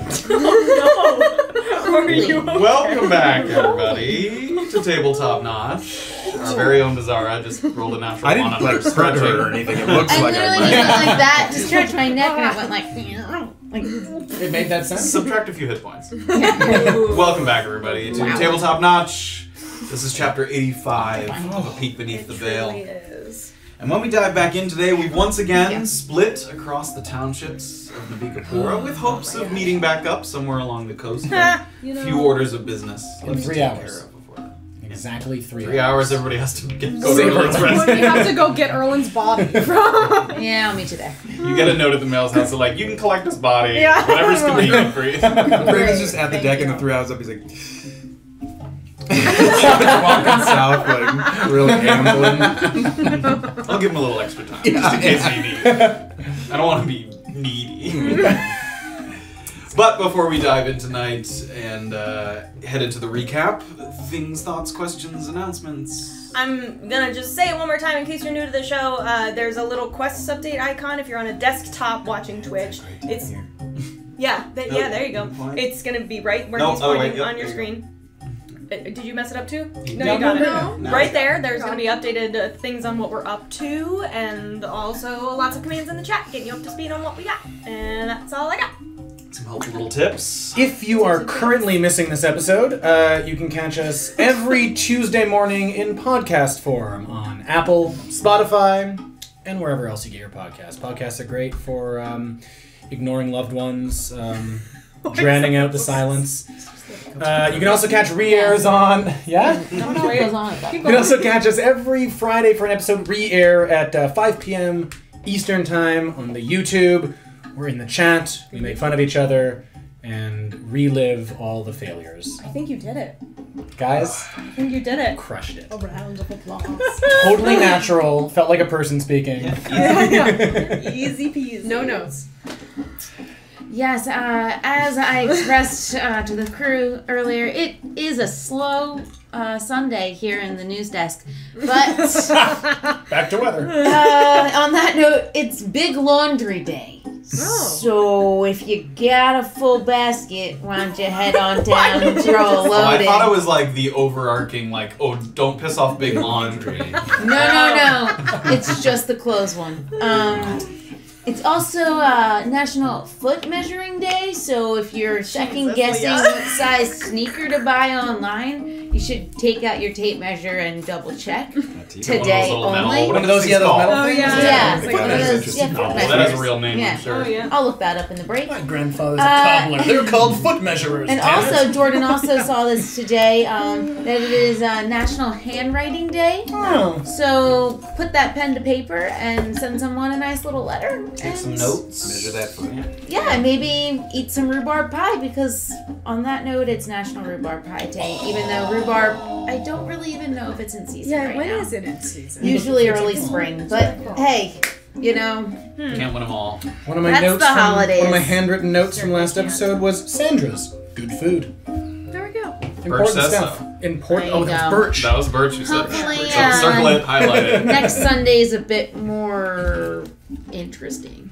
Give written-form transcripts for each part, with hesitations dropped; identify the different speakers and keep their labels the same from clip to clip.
Speaker 1: Are you okay?
Speaker 2: Welcome back, everybody, to Tabletop Notch. Our very own Beezaura just rolled a natural one on her stretching
Speaker 3: or anything. It looks
Speaker 4: I
Speaker 3: like
Speaker 4: literally just went like that to stretch my neck, and it went like
Speaker 5: It made that sense.
Speaker 2: Subtract a few hit points. Welcome back, everybody, to Tabletop Notch. This is chapter 85 of A Peek Beneath the Veil.
Speaker 1: Is.
Speaker 2: And when we dive back in today, we've once again split across the townships of Navika-Pura with hopes of meeting back up somewhere along the coast. A few orders of business
Speaker 5: In 3 hours. Exactly 3 hours.
Speaker 2: 3 hours, everybody has to go to Erland's
Speaker 1: We
Speaker 2: residence.
Speaker 1: have to go get Erland's body.
Speaker 4: yeah, I'll meet you there.
Speaker 2: You get a note at the mail's house, so like, you can collect his body,
Speaker 1: Yeah.
Speaker 2: whatever's convenient for you.
Speaker 3: Raven's just at the deck in the 3 hours up. He's like, walking south, like really ambling.
Speaker 2: I'll give him a little extra time, just in case he needs. I don't want to be needy. But before we dive in tonight and head into the recap, things, thoughts, questions, announcements.
Speaker 1: I'm gonna just say it one more time in case you're new to the show. There's a little quests update icon if you're on a desktop watching Twitch. It's there you go. It's gonna be right where he's pointing on your screen. Did you mess it up too? No, you got it.
Speaker 2: No.
Speaker 1: Right there, there's going to be updated things on what we're up to, and also lots of commands in the chat, getting you up to speed on what we got. And that's all I got.
Speaker 2: Some helpful little tips.
Speaker 5: If you are currently missing this episode, you can catch us every Tuesday morning in podcast form on Apple, Spotify, and wherever else you get your podcasts. Podcasts are great for ignoring loved ones, drowning out the silence. You can also catch re-airs on... Yeah?
Speaker 4: No, it goes on.
Speaker 5: You can also catch us every Friday for an episode re-air at 5 p.m. Eastern Time on the YouTube. We're in the chat. We make fun of each other and relive all the failures.
Speaker 1: I think you did it.
Speaker 5: Guys,
Speaker 1: I think you did it.
Speaker 5: crushed it.
Speaker 1: A round of applause.
Speaker 5: Totally natural. Felt like a person speaking.
Speaker 1: Easy peasy.
Speaker 6: No notes.
Speaker 4: Yes, as I expressed to the crew earlier, it is a slow Sunday here in the news desk. But
Speaker 5: Back to weather.
Speaker 4: on that note, it's Big Laundry Day.
Speaker 6: Oh.
Speaker 4: So if you got a full basket, why don't you head on down and throw a load
Speaker 2: I
Speaker 4: in?
Speaker 2: thought it was like the overarching, like, oh, don't piss off big laundry.
Speaker 4: No. It's just the clothes one. It's also National Foot Measuring Day, so if you're second guessing what size sneaker to buy online, you should take out your tape measure and double check. Today only.
Speaker 5: One of those metal things?
Speaker 4: Yeah.
Speaker 6: It's
Speaker 4: One
Speaker 6: like
Speaker 4: of those,
Speaker 6: those
Speaker 4: yeah,
Speaker 2: Oh,
Speaker 4: foot
Speaker 2: that has a
Speaker 4: measurers.
Speaker 2: real name,
Speaker 4: Yeah.
Speaker 2: I'm sure.
Speaker 1: Oh, yeah.
Speaker 4: I'll look that up in the break.
Speaker 5: My grandfather's a cobbler. They're called foot measurers.
Speaker 4: And
Speaker 5: damn it.
Speaker 4: also, Jordan also saw this today, that it is National Handwriting Day.
Speaker 5: Oh.
Speaker 4: So put that pen to paper and send someone a nice little letter.
Speaker 2: Take some
Speaker 4: And
Speaker 2: notes.
Speaker 3: Measure that foot.
Speaker 4: yeah, maybe eat some rhubarb pie because on that note, it's National Rhubarb Pie Day. Even though rhubarb, I don't really even know if it's in season right
Speaker 6: when
Speaker 4: now.
Speaker 6: is it in season?
Speaker 4: Usually early spring, but hey, you know.
Speaker 2: Can't win them all.
Speaker 5: One of my
Speaker 4: That's
Speaker 5: notes
Speaker 4: the
Speaker 5: from
Speaker 4: holidays.
Speaker 5: one of my handwritten notes from last episode was Sandra's good food.
Speaker 6: There we go.
Speaker 5: Important
Speaker 2: says
Speaker 5: stuff.
Speaker 2: so.
Speaker 5: Important.
Speaker 4: There you
Speaker 5: Oh, that's
Speaker 4: go.
Speaker 5: birch.
Speaker 2: That was Birch who said
Speaker 4: Hopefully,
Speaker 2: that. So circle it, highlight it.
Speaker 4: Next Sunday's a bit more interesting,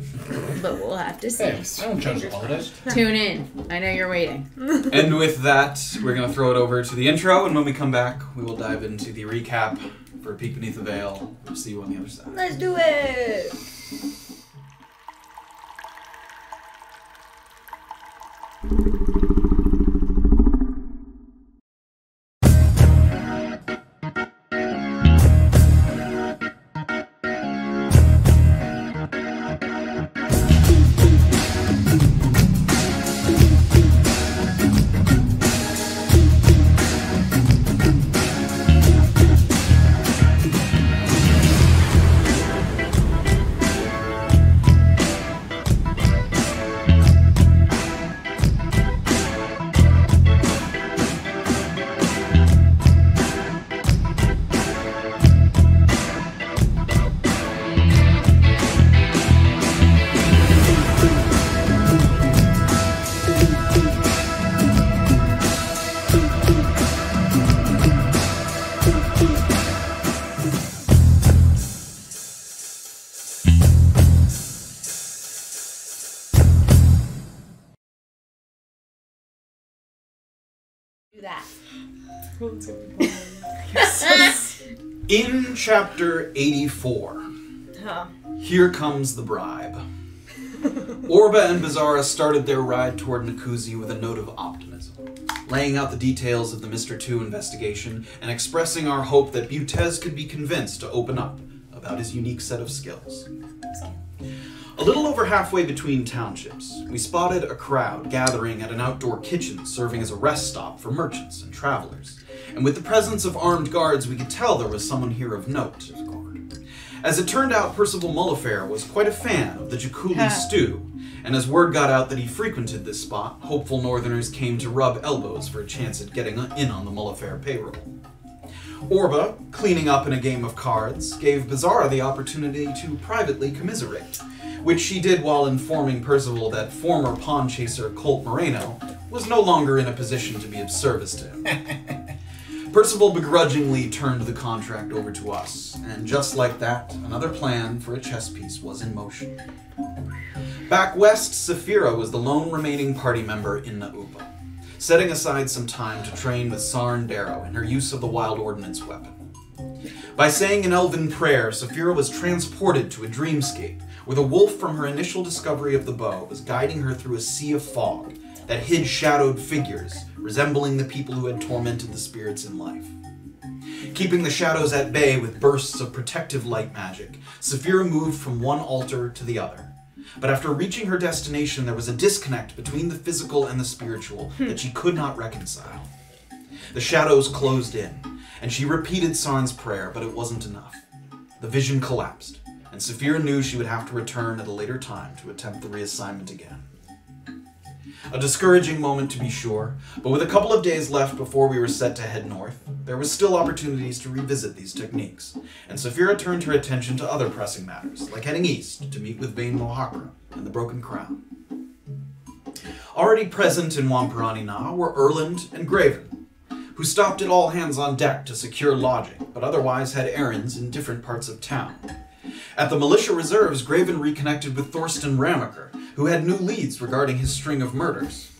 Speaker 4: but we'll have to see.
Speaker 5: Thanks. I don't judge the holidays.
Speaker 4: Tune in. I know you're waiting.
Speaker 2: And with that, we're going to throw it over to the intro, and when we come back, we will dive into the recap for A Peek Beneath the Veil. We'll see you on the other side.
Speaker 1: Let's do it.
Speaker 4: Do that.
Speaker 2: In chapter 84, here comes the bribe. Orba and Beezaura started their ride toward Nikuzi with a note of optimism, laying out the details of the Mr. 2 investigation and expressing our hope that Butez could be convinced to open up about his unique set of skills. A little over halfway between townships, we spotted a crowd gathering at an outdoor kitchen serving as a rest stop for merchants and travelers, and with the presence of armed guards we could tell there was someone here of note. As it turned out, Percival Mullafair was quite a fan of the Jakuli stew, and as word got out that he frequented this spot, hopeful northerners came to rub elbows for a chance at getting in on the Mullafair payroll. Orba, cleaning up in a game of cards, gave Beezaura the opportunity to privately commiserate, which she did while informing Percival that former pawn chaser Colt Moreno was no longer in a position to be of service to him. Percival begrudgingly turned the contract over to us, and just like that, another plan for a chess piece was in motion. Back west, Safira was the lone remaining party member in Naupa, setting aside some time to train with Sarn Darrow in her use of the wild ordnance weapon. By saying an elven prayer, Safira was transported to a dreamscape, where the wolf from her initial discovery of the bow was guiding her through a sea of fog that hid shadowed figures resembling the people who had tormented the spirits in life. Keeping the shadows at bay with bursts of protective light magic, Safira moved from one altar to the other. But after reaching her destination, there was a disconnect between the physical and the spiritual that she could not reconcile. The shadows closed in, and she repeated Sarn's prayer, but it wasn't enough. The vision collapsed, and Safira knew she would have to return at a later time to attempt the reassignment again. A discouraging moment to be sure, but with a couple of days left before we were set to head north, there was still opportunities to revisit these techniques, and Safira turned her attention to other pressing matters, like heading east to meet with Vane Mohakra and the Broken Crown. Already present in Wamparani Na were Erland and Graven, who stopped at all hands on deck to secure lodging, but otherwise had errands in different parts of town. At the militia reserves, Graven reconnected with Thorsten Ramaker, who had new leads regarding his string of murders.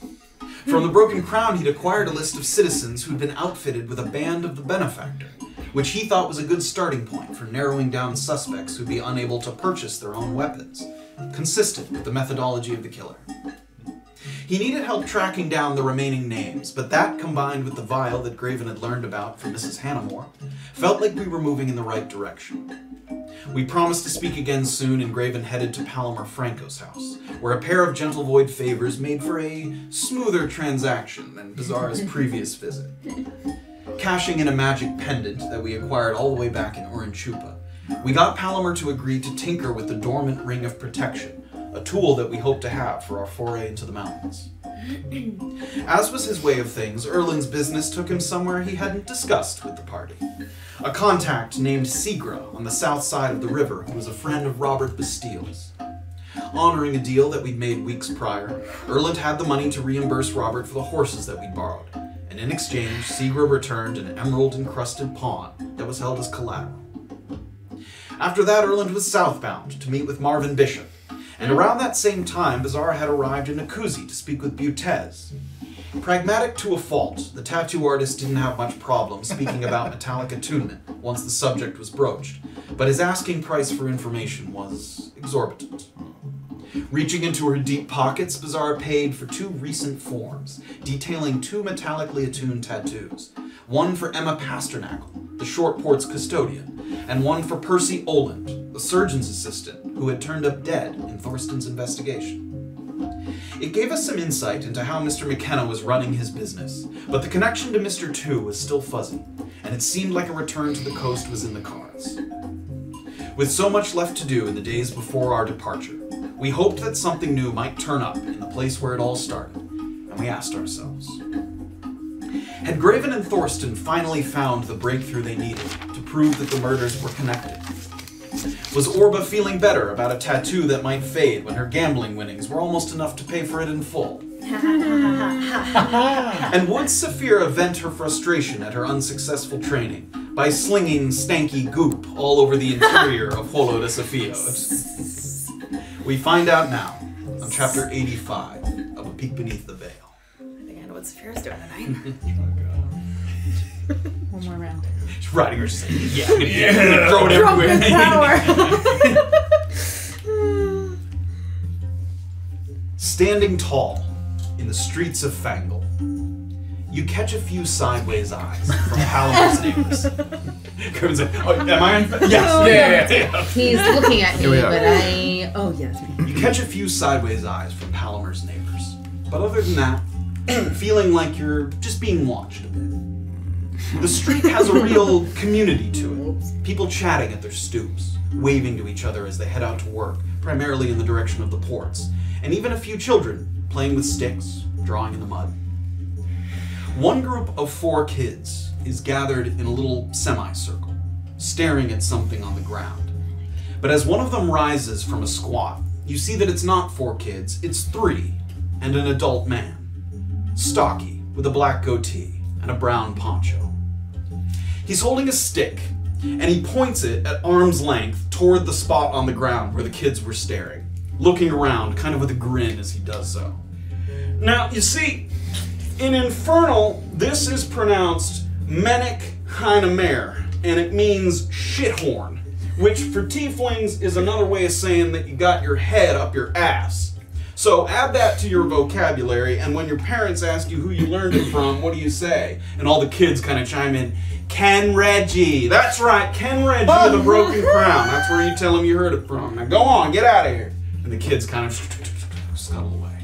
Speaker 2: From the Broken Crown, he'd acquired a list of citizens who'd been outfitted with a band of the Benefactor, which he thought was a good starting point for narrowing down suspects who'd be unable to purchase their own weapons, consistent with the methodology of the killer. He needed help tracking down the remaining names, but that, combined with the vial that Graven had learned about from Mrs. Hannamore, felt like we were moving in the right direction. We promised to speak again soon, and Graven headed to Palomar Franco's house, where a pair of Gentle Void favors made for a smoother transaction than Beezaura's previous visit. Cashing in a magic pendant that we acquired all the way back in Uranchupa, we got Palomar to agree to tinker with the dormant Ring of Protection, a tool that we hope to have for our foray into the mountains. As was his way of things, Erland's business took him somewhere he hadn't discussed with the party. A contact named Segra on the south side of the river who was a friend of Robert Bastile's. Honoring a deal that we'd made weeks prior, Erland had the money to reimburse Robert for the horses that we'd borrowed, and in exchange, Segra returned an emerald-encrusted pawn that was held as collateral. After that, Erland was southbound to meet with Marvin Bishop, and around that same time, Beezaura had arrived in Nikuzi to speak with Butez. Pragmatic to a fault, the tattoo artist didn't have much problem speaking about metallic attunement once the subject was broached, but his asking price for information was exorbitant. Reaching into her deep pockets, Beezaura paid for 2 recent forms, detailing 2 metallically attuned tattoos, one for Emma Pasternackle, the Shortport's custodian, and one for Percy Oland, the surgeon's assistant, who had turned up dead in Thorsten's investigation. It gave us some insight into how Mr. McKenna was running his business, but the connection to Mr. 2 was still fuzzy, and it seemed like a return to the coast was in the cards. With so much left to do in the days before our departure, we hoped that something new might turn up in the place where it all started, and we asked ourselves, had Graven and Thorsten finally found the breakthrough they needed to prove that the murders were connected? Was Orba feeling better about a tattoo that might fade when her gambling winnings were almost enough to pay for it in full? And would Safira vent her frustration at her unsuccessful training by slinging stanky goop all over the interior of Holo de Sophios? We find out now on Chapter 85 of A Peek Beneath the Veil.
Speaker 1: I think I know what Safira's doing tonight.
Speaker 4: One more round.
Speaker 2: She's riding her saying, yeah, I'm gonna throw it everywhere.
Speaker 1: Power.
Speaker 2: Standing tall in the streets of Fangle, you catch a few sideways eyes from Palamer's neighbors. Graven's like, oh, am I in? Yes. Yeah.
Speaker 4: He's looking at me,
Speaker 3: Here we are.
Speaker 4: but I... Oh, yes.
Speaker 2: You catch a few sideways eyes from Palamer's neighbors. But other than that, feeling like you're just being watched a bit. The street has a real community to it. People chatting at their stoops, waving to each other as they head out to work, primarily in the direction of the ports, and even a few children playing with sticks, drawing in the mud. One group of 4 kids is gathered in a little semicircle, staring at something on the ground. But as one of them rises from a squat, you see that it's not 4 kids, it's 3, and an adult man. Stocky, with a black goatee and a brown poncho. He's holding a stick, and he points it at arm's length toward the spot on the ground where the kids were staring, looking around kind of with a grin as he does so. Now, you see, in Infernal, this is pronounced Menik Heinemer, and it means shithorn, which for Tieflings is another way of saying that you got your head up your ass. So add that to your vocabulary, and when your parents ask you who you learned it from, what do you say? And all the kids kind of chime in, Ken Reggie. That's right, Ken Reggie with a broken crown. That's where you tell them you heard it from. Now go on, get out of here. And the kids kind of scuttle away.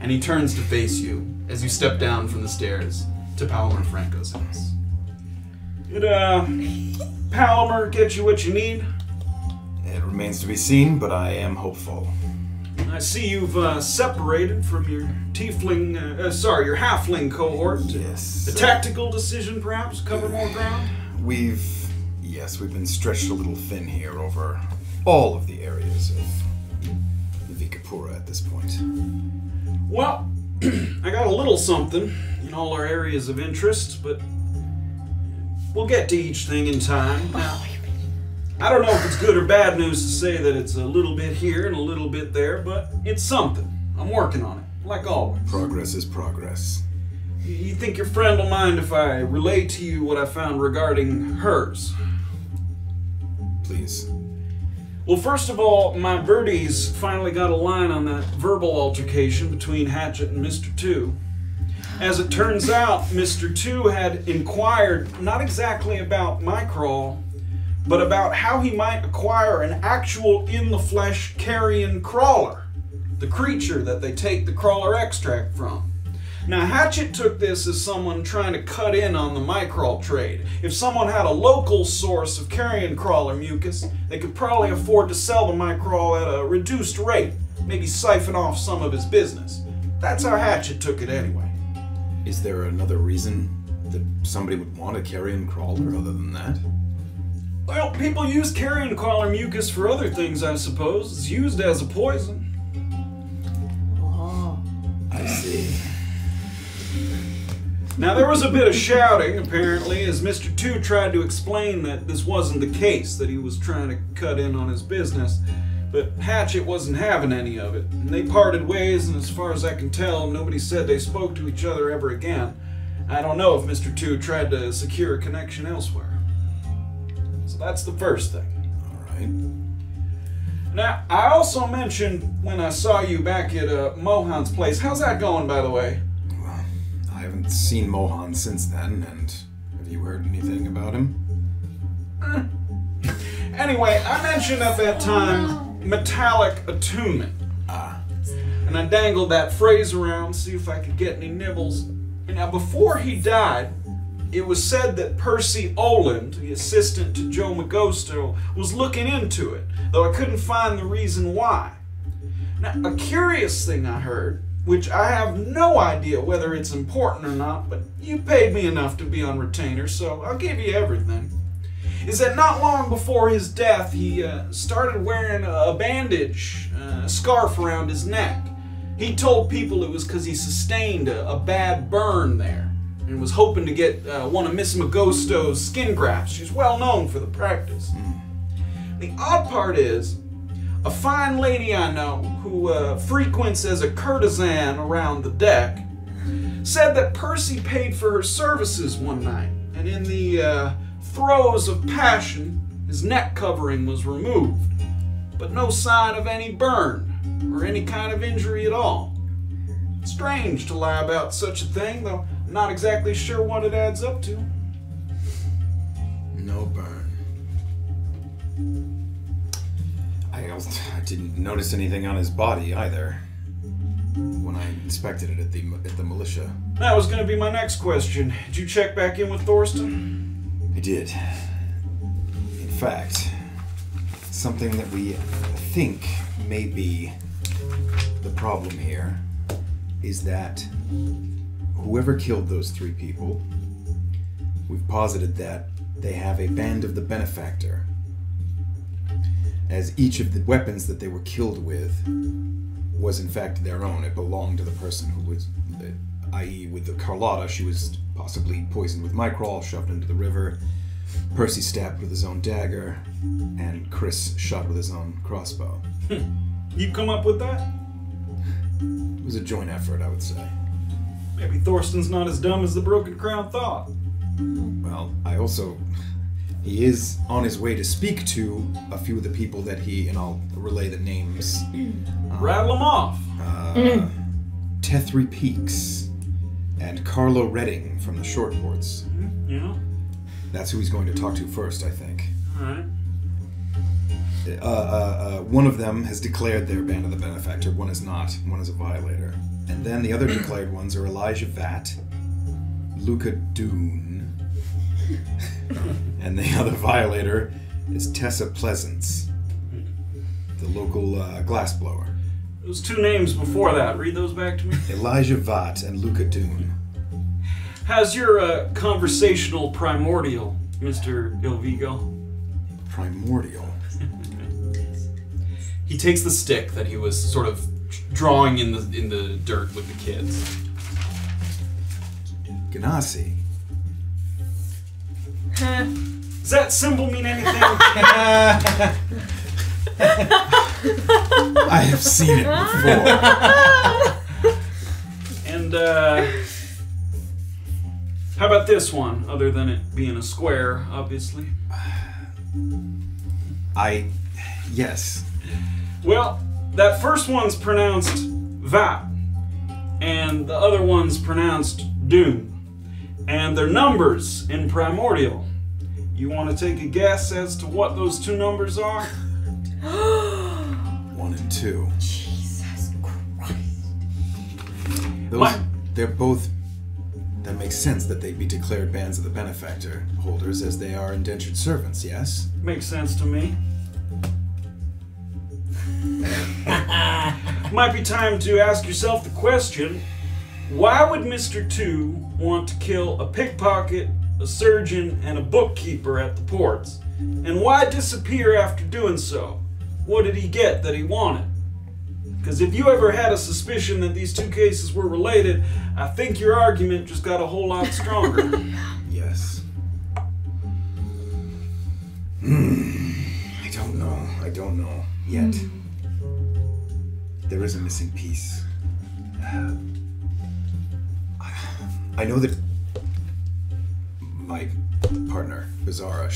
Speaker 2: And he turns to face you as you step down from the stairs to Palamer Franco's house. Did Palamer get you what you need?
Speaker 7: It remains to be seen, but I am hopeful.
Speaker 2: I see you've separated from your your halfling cohort.
Speaker 7: Yes.
Speaker 2: A tactical decision, perhaps? Cover more ground?
Speaker 7: We've been stretched a little thin here over all of the areas of Navika-Pura at this point.
Speaker 2: Well, I got a little something in all our areas of interest, but we'll get to each thing in time. Now, I don't know if it's good or bad news to say that it's a little bit here and a little bit there, but it's something. I'm working on it, like always.
Speaker 7: Progress is progress.
Speaker 2: You think your friend will mind if I relay to you what I found regarding hers?
Speaker 7: Please.
Speaker 2: Well, first of all, my birdies finally got a line on that verbal altercation between Hatchet and Mr. 2. As it turns out, Mr. 2 had inquired not exactly about my crawl, but about how he might acquire an actual in-the-flesh carrion crawler, the creature that they take the crawler extract from. Now, Hatchet took this as someone trying to cut in on the mycrawl trade. If someone had a local source of carrion crawler mucus, they could probably afford to sell the mycrawl at a reduced rate, maybe siphon off some of his business. That's how Hatchet took it anyway.
Speaker 7: Is there another reason that somebody would want a carrion crawler other than that?
Speaker 2: Well, people use carrion crawler mucus for other things, I suppose. It's used as a poison.
Speaker 4: Oh.
Speaker 7: I see.
Speaker 2: Now, there was a bit of shouting, apparently, as Mr. 2 tried to explain that this wasn't the case, that he was trying to cut in on his business. But Hatchet wasn't having any of it, and they parted ways, and as far as I can tell, nobody said they spoke to each other ever again. I don't know if Mr. 2 tried to secure a connection elsewhere. So that's the first thing.
Speaker 7: All right.
Speaker 2: Now, I also mentioned when I saw you back at Mohan's place. How's that going, by the way?
Speaker 7: Well, I haven't seen Mohan since then, and have you heard anything about him?
Speaker 2: Anyway, I mentioned at that time metallic attunement. And I dangled that phrase around to see if I could get any nibbles. And now, before he died, it was said that Percy Erland, the assistant to Joe Magosto, was looking into it, though I couldn't find the reason why. Now, a curious thing I heard, which I have no idea whether it's important or not, but you paid me enough to be on retainer, so I'll give you everything, is that not long before his death, he started wearing a bandage, a scarf around his neck. He told people it was because he sustained a bad burn there, and was hoping to get one of Miss Magosto's skin grafts. She's well known for the practice. The odd part is, a fine lady I know who frequents as a courtesan around the deck said that Percy paid for her services one night, and in the throes of passion, his neck covering was removed, but no sign of any burn or any kind of injury at all. Strange to lie about such a thing, though I'm not exactly sure what it adds up to.
Speaker 7: No burn. I didn't notice anything on his body either when I inspected it at the militia.
Speaker 2: That was going to be my next question. Did you check back in with Thorsten?
Speaker 7: I did. In fact, something that we think may be the problem here is that whoever killed those 3 people, we've posited that they have a band of the benefactor, as each of the weapons that they were killed with was in fact their own. It belonged to the person who was, i.e. with the Carlotta, she was possibly poisoned with Microl, shoved into the river. Percy stabbed with his own dagger, and Chris shot with his own crossbow.
Speaker 2: You come up with that?
Speaker 7: It was a joint effort, I would say.
Speaker 2: Maybe Thorsten's not as dumb as the Broken Crown thought.
Speaker 7: Well, he is on his way to speak to a few of the people that and I'll relay the names.
Speaker 2: Rattle them off.
Speaker 7: Tethry Peaks and Carlo Redding from the Shortports.
Speaker 2: Yeah.
Speaker 7: That's who he's going to talk to first, I think.
Speaker 2: Alright.
Speaker 7: One of them has declared their band of the benefactor, one is not. One is a violator. And then the other declared ones are Elijah Vat, Luca Doon, and the other violator is Tessa Pleasance, the local glassblower.
Speaker 2: Those 2 names before that, read those back to me.
Speaker 7: Elijah Vat and Luca Doon.
Speaker 2: How's your conversational primordial, Mr. Ilvigo?
Speaker 7: Primordial?
Speaker 2: He takes the stick that he was sort of drawing in the dirt with the kids.
Speaker 7: Ganassi.
Speaker 2: Does that symbol mean anything?
Speaker 7: I have seen it before.
Speaker 2: And how about this one, other than it being a square, obviously?
Speaker 7: Yes.
Speaker 2: Well, that first one's pronounced Vat, and the other one's pronounced Doom. And they're numbers in primordial. You want to take a guess as to what those 2 numbers are?
Speaker 7: 1 and 2.
Speaker 1: Jesus Christ.
Speaker 7: They're both... That makes sense that they'd be declared bands of the benefactor holders, as they are indentured servants, yes?
Speaker 2: Makes sense to me. Might be time to ask yourself the question, why would Mr. 2 want to kill a pickpocket, a surgeon, and a bookkeeper at the ports? And why disappear after doing so? What did he get that he wanted? Because if you ever had a suspicion that these 2 cases were related, I think your argument just got a whole lot stronger.
Speaker 7: Yes. I don't know yet. There is a missing piece. I know that my partner, Beezaura,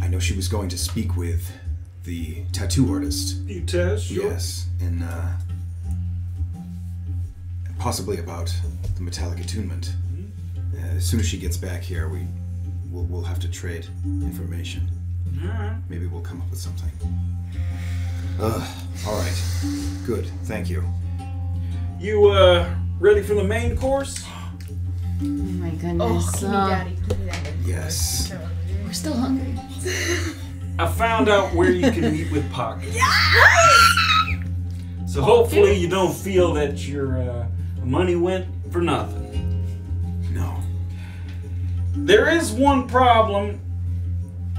Speaker 7: I know she was going to speak with the tattoo artist.
Speaker 2: You test?
Speaker 7: Yes, and possibly about the metallic attunement. As soon as she gets back here, we'll have to trade information.
Speaker 2: Alright.
Speaker 7: Maybe we'll come up with something. Alright. Good, thank you.
Speaker 2: You, ready for the main course?
Speaker 4: Oh my goodness.
Speaker 1: Give me daddy. Give me daddy.
Speaker 7: Yes.
Speaker 4: We're still hungry.
Speaker 2: I found out where you can meet with Pocket. So hopefully you don't feel that your money went for nothing.
Speaker 7: No.
Speaker 2: There is one problem.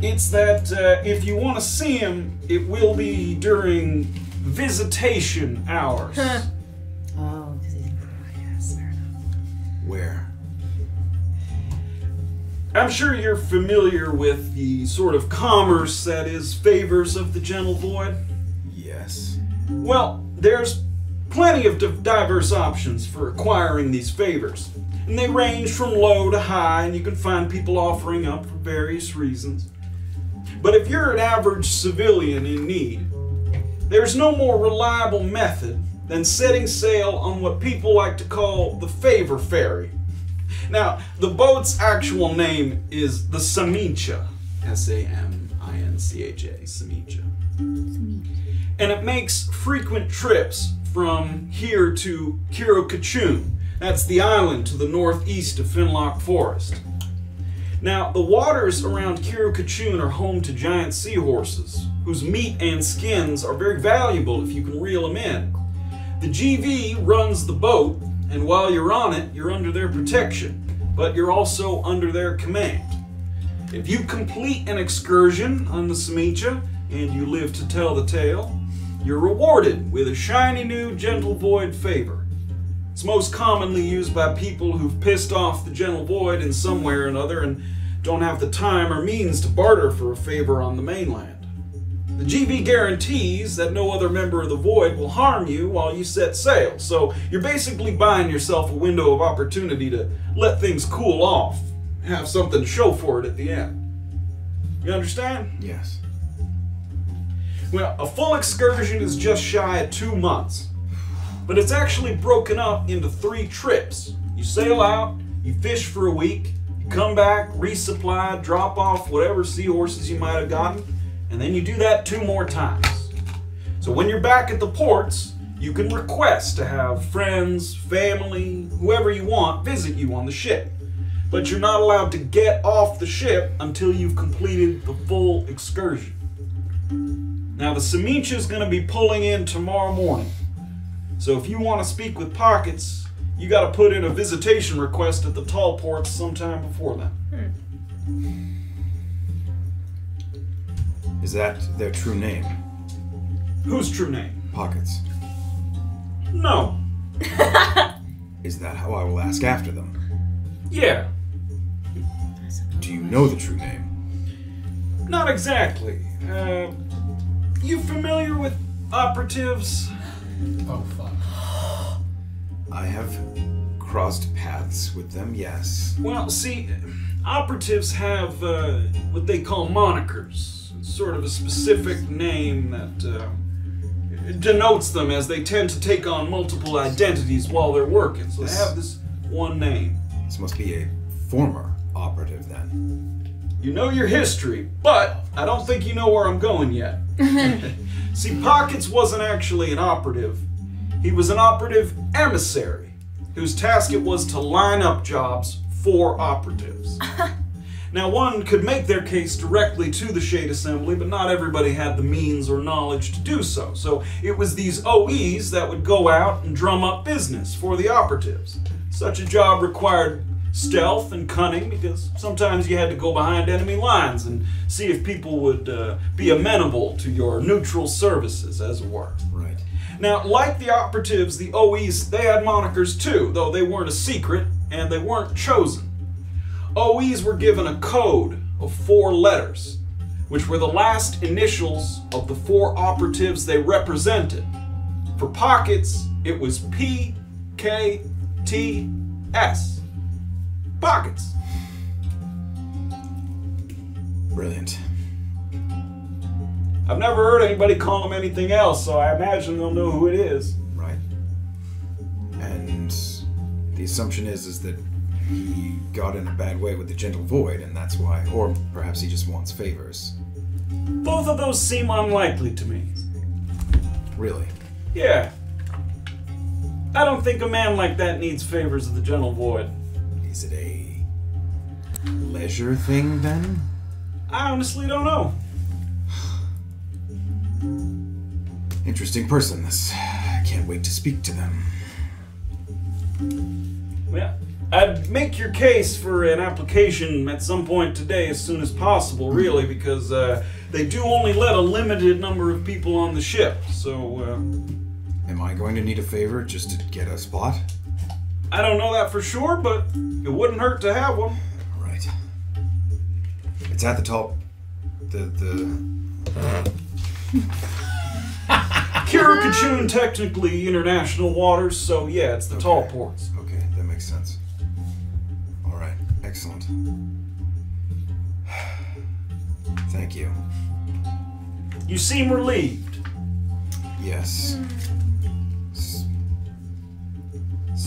Speaker 2: It's that if you want to see him, it will be during visitation hours.
Speaker 4: Oh, because he's yes, fair enough.
Speaker 7: Where?
Speaker 2: I'm sure you're familiar with the sort of commerce that is favors of the Gentle Void.
Speaker 7: Yes.
Speaker 2: Well, there's plenty of diverse options for acquiring these favors. And they range from low to high, and you can find people offering up for various reasons. But if you're an average civilian in need, there's no more reliable method than setting sail on what people like to call the Favor Ferry. Now, the boat's actual name is the Samincha, S-A-M-I-N-C-H-A, Samincha. And it makes frequent trips from here to Kirokachun. That's the island to the northeast of Finlock Forest. Now, the waters around Kirokachun are home to giant seahorses, whose meat and skins are very valuable if you can reel them in. The GV runs the boat, and while you're on it, you're under their protection, but you're also under their command. If you complete an excursion on the Samincha, and you live to tell the tale, you're rewarded with a shiny new Gentle Void favor. It's most commonly used by people who've pissed off the Gentle Void in some way or another and don't have the time or means to barter for a favor on the mainland. The GV guarantees that no other member of the Void will harm you while you set sail, so you're basically buying yourself a window of opportunity to let things cool off, have something to show for it at the end. You understand?
Speaker 7: Yes.
Speaker 2: Well, a full excursion is just shy of 2 months, but it's actually broken up into 3 trips. You sail out, you fish for a week, you come back, resupply, drop off whatever seahorses you might have gotten, and then you do that 2 more times. So when you're back at the ports, you can request to have friends, family, whoever you want visit you on the ship. But you're not allowed to get off the ship until you've completed the full excursion. Now the Samincha is going to be pulling in tomorrow morning. So if you want to speak with Pockets, you got to put in a visitation request at the tall ports sometime before then.
Speaker 7: Is that their true name?
Speaker 2: Whose true name?
Speaker 7: Pockets.
Speaker 2: No.
Speaker 7: Is that how I will ask after them?
Speaker 2: Yeah.
Speaker 7: Do you know the true name?
Speaker 2: Not exactly. You familiar with operatives?
Speaker 5: Oh, fuck.
Speaker 7: I have crossed paths with them, yes.
Speaker 2: Well, see, operatives have what they call monikers. It's sort of a specific name that denotes them, as they tend to take on multiple identities while they're working. So they have this one name.
Speaker 7: This must be a former operative, then.
Speaker 2: You know your history, but I don't think you know where I'm going yet. See, Pockets wasn't actually an operative. He was an operative emissary, whose task it was to line up jobs for operatives. Now, one could make their case directly to the Shade Assembly, but not everybody had the means or knowledge to do so. So it was these OEs that would go out and drum up business for the operatives. Such a job required stealth and cunning, because sometimes you had to go behind enemy lines and see if people would be amenable to your neutral services, as it were.
Speaker 7: Right.
Speaker 2: Now, like the operatives, the OEs, they had monikers too, though they weren't a secret and they weren't chosen. OEs were given a code of 4 letters, which were the last initials of the 4 operatives they represented. For Pockets, it was P-K-T-S. Pockets.
Speaker 7: Brilliant.
Speaker 2: I've never heard anybody call him anything else, so I imagine they'll know who it is.
Speaker 7: Right. And the assumption is that he got in a bad way with the Gentle Void, and that's why, or perhaps he just wants favors.
Speaker 2: Both of those seem unlikely to me.
Speaker 7: Really?
Speaker 2: Yeah. I don't think a man like that needs favors of the Gentle Void.
Speaker 7: Is it a leisure thing, then?
Speaker 2: I honestly don't know.
Speaker 7: Interesting person, this. I can't wait to speak to them.
Speaker 2: Yeah. I'd make your case for an application at some point today as soon as possible, really, because they do only let a limited number of people on the ship, so...
Speaker 7: Am I going to need a favor just to get a spot?
Speaker 2: I don't know that for sure, but it wouldn't hurt to have one.
Speaker 7: Right. It's at the top.
Speaker 2: Kirikachun technically international waters, so yeah, it's the tall ports.
Speaker 7: Okay, that makes sense. All right, excellent. Thank you.
Speaker 2: You seem relieved.
Speaker 7: Yes. It's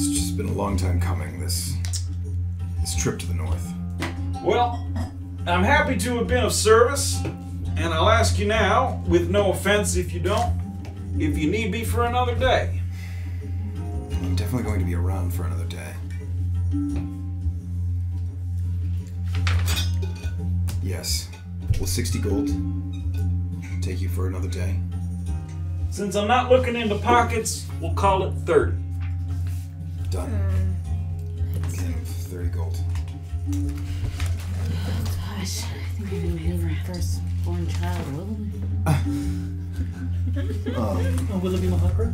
Speaker 7: just been a long time coming, this trip to the north.
Speaker 2: Well, I'm happy to have been of service, and I'll ask you now, with no offense if you don't, if you need me for another day.
Speaker 7: I'm definitely going to be around for another day. Yes. Will 60 gold take you for another day?
Speaker 2: Since I'm not looking into pockets, we'll call it 30.
Speaker 7: Done. Again, 30 gold.
Speaker 4: Gosh, I think I'm gonna name my firstborn child Willoughby.
Speaker 5: Willoughby Mahakra?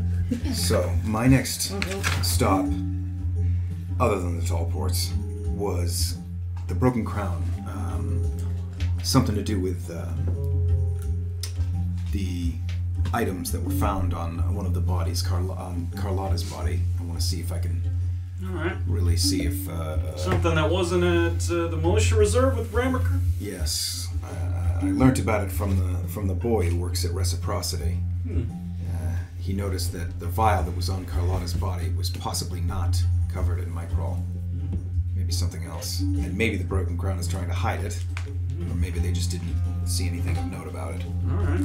Speaker 7: So, my next stop, other than the tall ports, was the Broken Crown. Something to do with the items that were found on one of the bodies, on Carlotta's body. I want to see if I can really see if...
Speaker 2: Something that wasn't at the militia reserve with Ramaker?
Speaker 7: Yes. I learned about it from the boy who works at Reciprocity. He noticed that the vial that was on Carlotta's body was possibly not covered in microl. Maybe something else. And maybe the Broken Crown is trying to hide it. Or maybe they just didn't see anything of note about it.
Speaker 2: Alright.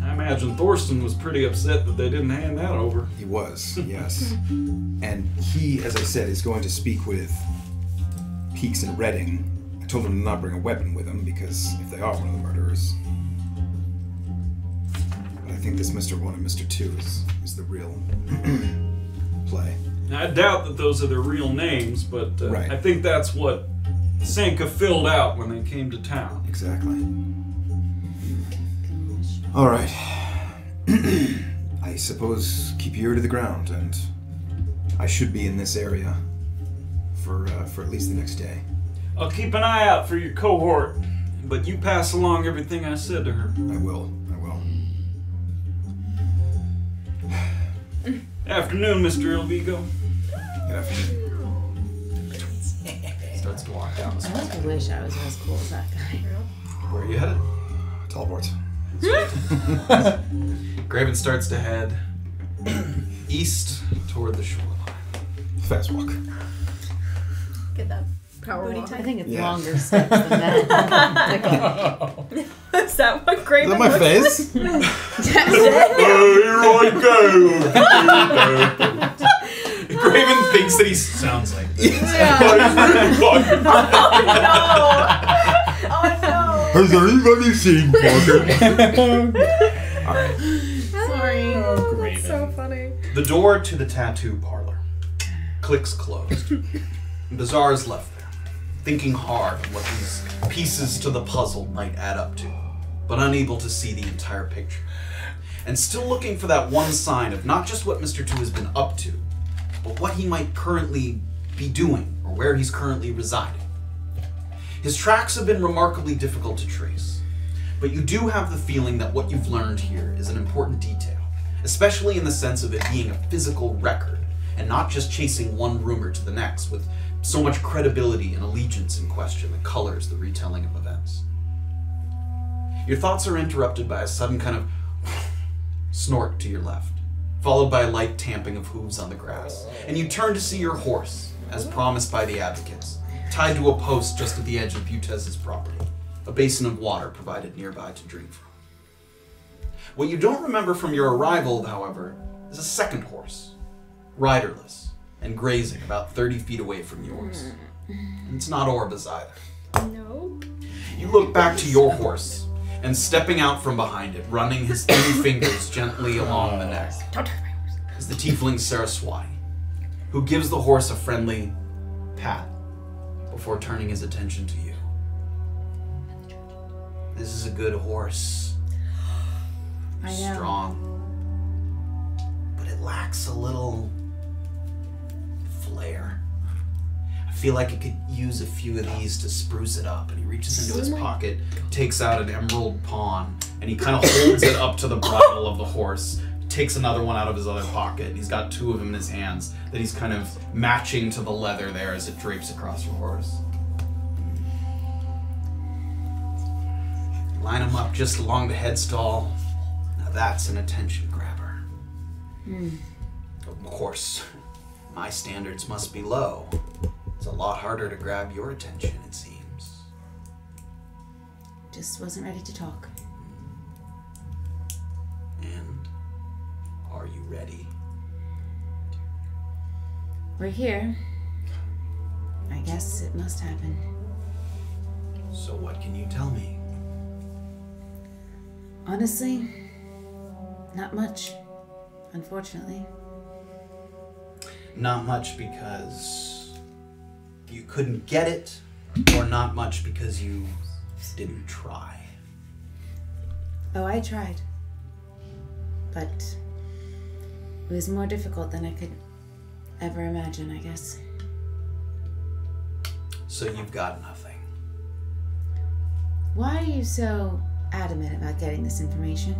Speaker 2: I imagine Thorsten was pretty upset that they didn't hand that over.
Speaker 7: He was, yes. And he, as I said, is going to speak with Peaks and Redding. I told him to not bring a weapon with him, because if they are one of the murderers... But I think this Mr. 1 and Mr. 2 is the real play.
Speaker 2: Now, I doubt that those are their real names, but
Speaker 7: right.
Speaker 2: I think that's what Sanka filled out when they came to town.
Speaker 7: Exactly. All right. I suppose keep your ear to the ground, and I should be in this area for at least the next day.
Speaker 2: I'll keep an eye out for your cohort, but you pass along everything I said to her.
Speaker 7: I will.
Speaker 2: Afternoon, Mr. Elvigo.
Speaker 7: Good afternoon.
Speaker 2: Starts to walk down the
Speaker 4: I
Speaker 2: street.
Speaker 4: wish I was as cool as that guy.
Speaker 2: Where are you headed?
Speaker 7: Teleport.
Speaker 2: Graven starts to head east toward the shoreline.
Speaker 7: Fast walk.
Speaker 6: Get that power
Speaker 1: Booty
Speaker 6: walk.
Speaker 1: time.
Speaker 4: I think it's
Speaker 7: Yeah.
Speaker 4: longer steps than that.
Speaker 1: Is that what Graven
Speaker 7: Is that my
Speaker 1: looks
Speaker 7: face?
Speaker 2: Here I go. Graven thinks that he sounds like this.
Speaker 7: Has anybody seen Parker?
Speaker 2: Alright.
Speaker 6: Sorry.
Speaker 5: Graven.
Speaker 6: So funny.
Speaker 2: The door to the tattoo parlor clicks closed. Beezaura's left there, thinking hard on what these pieces to the puzzle might add up to, but unable to see the entire picture. And still looking for that one sign of not just what Mr. 2 has been up to, but what he might currently be doing or where he's currently residing. His tracks have been remarkably difficult to trace, but you do have the feeling that what you've learned here is an important detail, especially in the sense of it being a physical record and not just chasing one rumor to the next with so much credibility and allegiance in question that colors the retelling of events. Your thoughts are interrupted by a sudden kind of snort to your left, followed by a light tamping of hooves on the grass, and you turn to see your horse, as promised by the advocates, tied to a post just at the edge of Butez's property, a basin of water provided nearby to drink from. What you don't remember from your arrival, however, is a second horse, riderless, and grazing about 30 feet away from yours. And it's not Orba's either.
Speaker 1: Nope.
Speaker 2: You look back to your horse, and stepping out from behind it, running his thin fingers gently along the neck, is the Tiefling Saraswati, who gives the horse a friendly pat before turning his attention to you. This is a good horse.
Speaker 4: I know.
Speaker 2: Strong. But it lacks a little flair. I feel like it could use a few of these to spruce it up. And he reaches into his pocket, takes out an emerald pawn, and he kind of holds it up to the bridle of the horse, takes another one out of his other pocket. He's got 2 of them in his hands that he's kind of matching to the leather there as it drapes across your horse. Line them up just along the headstall. Now that's an attention grabber. Of course, my standards must be low. It's a lot harder to grab your attention, it seems.
Speaker 4: Just wasn't ready to talk.
Speaker 2: And are you ready?
Speaker 4: We're here. I guess it must happen.
Speaker 2: So what can you tell me?
Speaker 4: Honestly, not much, unfortunately.
Speaker 2: Not much because you couldn't get it, or not much because you didn't try?
Speaker 4: Oh, I tried. But it was more difficult than I could ever imagine, I guess.
Speaker 2: So you've got nothing.
Speaker 4: Why are you so adamant about getting this information?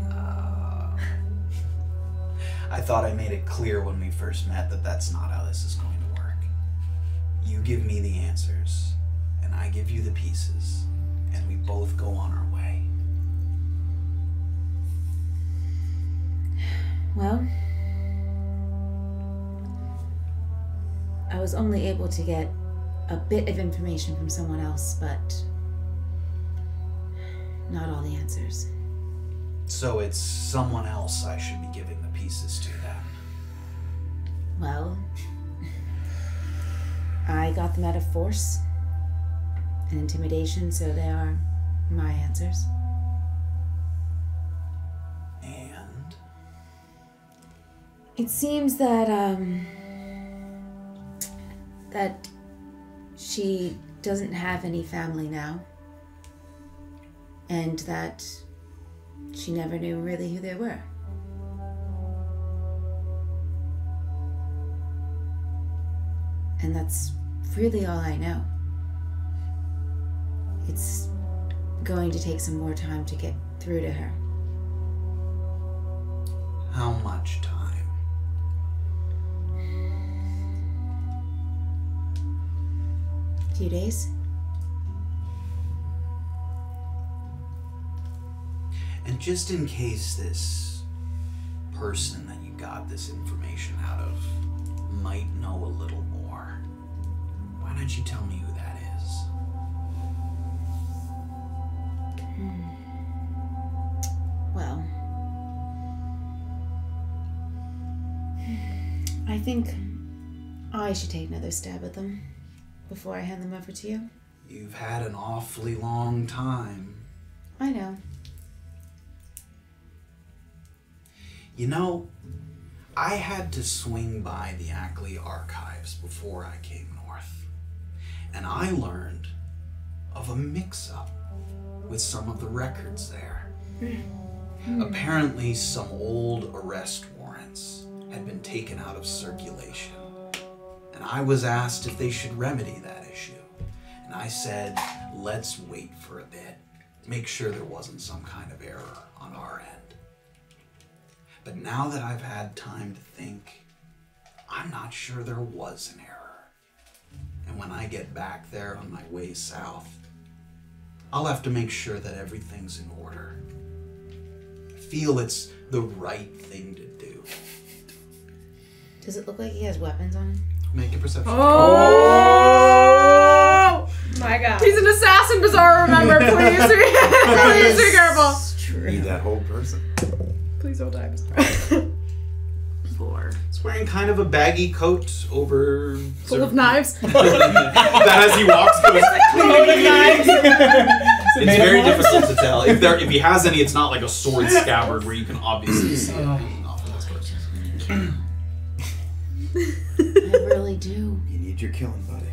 Speaker 2: I thought I made it clear when we first met that that's not how this is going to work. You give me the answers, and I give you the pieces, and we both go on our way.
Speaker 4: Well, I was only able to get a bit of information from someone else, but not all the answers.
Speaker 2: So it's someone else I should be giving the pieces to then.
Speaker 4: Well, I got them out of force and intimidation, so they are my answers.
Speaker 2: And?
Speaker 4: It seems that, that she doesn't have any family now, and that she never knew really who they were. And that's really all I know. It's going to take some more time to get through to her.
Speaker 2: How much time?
Speaker 4: A few days.
Speaker 2: And just in case this person that you got this information out of might know a little more, why don't you tell me who that is?
Speaker 4: Well, I think I should take another stab at them before I hand them over to you.
Speaker 2: You've had an awfully long time.
Speaker 4: I know.
Speaker 2: You know, I had to swing by the Ackley archives before I came north, and I learned of a mix-up with some of the records there. Apparently, some old arrest warrants had been taken out of circulation, and I was asked if they should remedy that issue. And I said, let's wait for a bit, make sure there wasn't some kind of error on our end. But now that I've had time to think, I'm not sure there was an error. And when I get back there on my way south, I'll have to make sure that everything's in order. I feel it's the right thing to do.
Speaker 4: Does it look like he has weapons on him?
Speaker 2: Make a perception.
Speaker 6: Oh
Speaker 1: My God.
Speaker 6: He's an assassin, Beezaura, remember. Please be careful.
Speaker 7: Need that whole person.
Speaker 6: Please don't die. 4.
Speaker 2: He's wearing kind of a baggy coat over...
Speaker 6: Full of knives.
Speaker 2: that as he walks goes... It's very difficult to tell. If he has any, it's not like a sword scabbard where you can obviously see it hanging off of this person.
Speaker 4: I really do.
Speaker 7: You need your killing buddy.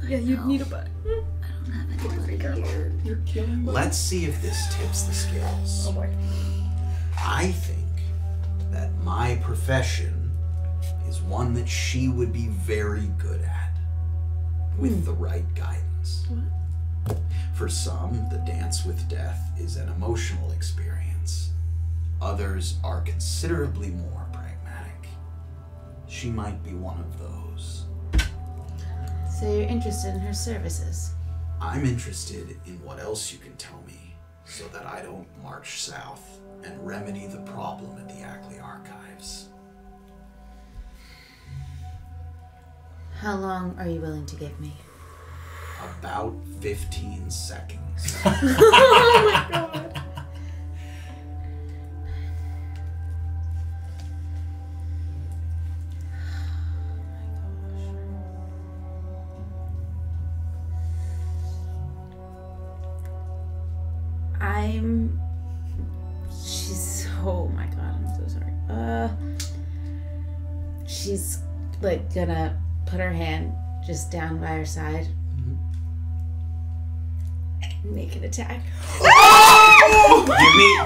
Speaker 6: Yeah, you need a butt.
Speaker 4: I don't have anybody here.
Speaker 6: You're killing me.
Speaker 2: Let's see if this tips the scales.
Speaker 6: Oh boy.
Speaker 2: I think that my profession is one that she would be very good at, with the right guidance. For some, the dance with death is an emotional experience. Others are considerably more pragmatic. She might be one of those.
Speaker 4: So you're interested in her services?
Speaker 2: I'm interested in what else you can tell me so that I don't march south and remedy the problem at the Ackley Archives.
Speaker 4: How long are you willing to give me?
Speaker 2: About 15 seconds.
Speaker 6: Oh my god.
Speaker 4: Oh my god, I'm so sorry. She's like gonna put her hand just down by her side. Make an attack.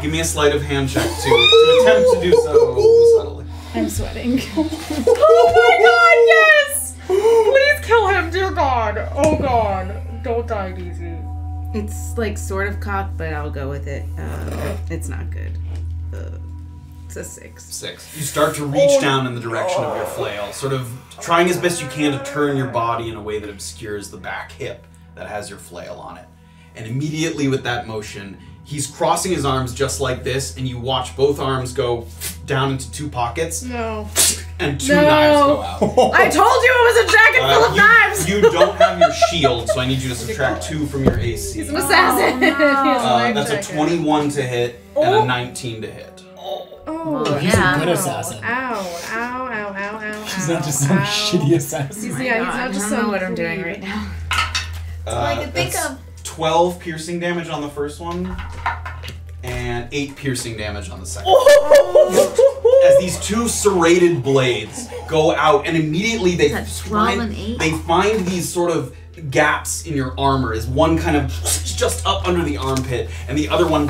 Speaker 2: Give me a sleight of hand check to attempt to do so subtly.
Speaker 4: I'm sweating.
Speaker 6: Oh my god, yes! Please kill him, dear god. Oh god. Don't die, Daisy.
Speaker 4: It's like sort of cocked, but I'll go with it. It's not good. It's a 6.
Speaker 2: 6. You start to reach down in the direction of your flail, sort of trying as best you can to turn your body in a way that obscures the back hip that has your flail on it. And immediately with that motion, he's crossing his arms just like this, and you watch both arms go down into 2 pockets.
Speaker 6: No.
Speaker 2: And 2 knives go out.
Speaker 6: I told you it was a jacket full of knives!
Speaker 2: You don't have your shield, so I need you to subtract 2 from your AC.
Speaker 6: He's an assassin.
Speaker 4: Oh, no.
Speaker 2: That's a 21 to hit and a 19 to hit.
Speaker 6: Oh,
Speaker 5: He's a good assassin.
Speaker 6: Ow, ow, ow, ow, ow.
Speaker 5: He's not just some shitty assassin.
Speaker 6: He's,
Speaker 4: Oh my
Speaker 6: yeah,
Speaker 4: God,
Speaker 6: he's not just
Speaker 4: I don't know
Speaker 6: some
Speaker 4: what I'm doing
Speaker 6: creep.
Speaker 4: right now.
Speaker 1: all I can think
Speaker 2: That's
Speaker 1: of.
Speaker 2: 12 piercing damage on the first one, and 8 piercing damage on the second. As these 2 serrated blades go out, and immediately they
Speaker 4: That's 12 and 8?
Speaker 2: they find these sort of gaps in your armor, as one kind of just up under the armpit, and the other one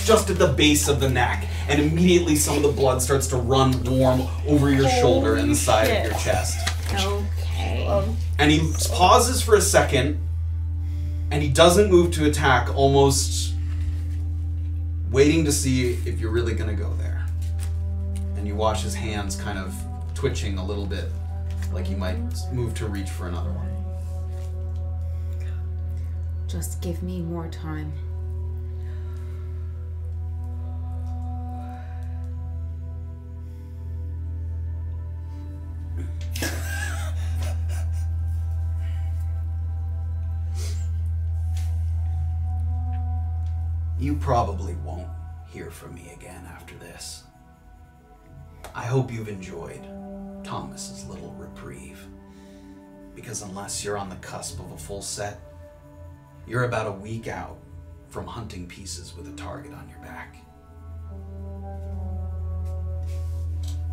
Speaker 2: just at the base of the neck. And immediately some of the blood starts to run warm over your shoulder and the side of your chest.
Speaker 4: Okay.
Speaker 2: And he pauses for a second, and he doesn't move to attack, almost waiting to see if you're really gonna go there. And you watch his hands kind of twitching a little bit, like he might move to reach for another one.
Speaker 4: Just give me more time.
Speaker 2: You probably won't hear from me again after this. I hope you've enjoyed Thomas's little reprieve. Because unless you're on the cusp of a full set, you're about a week out from hunting pieces with a target on your back.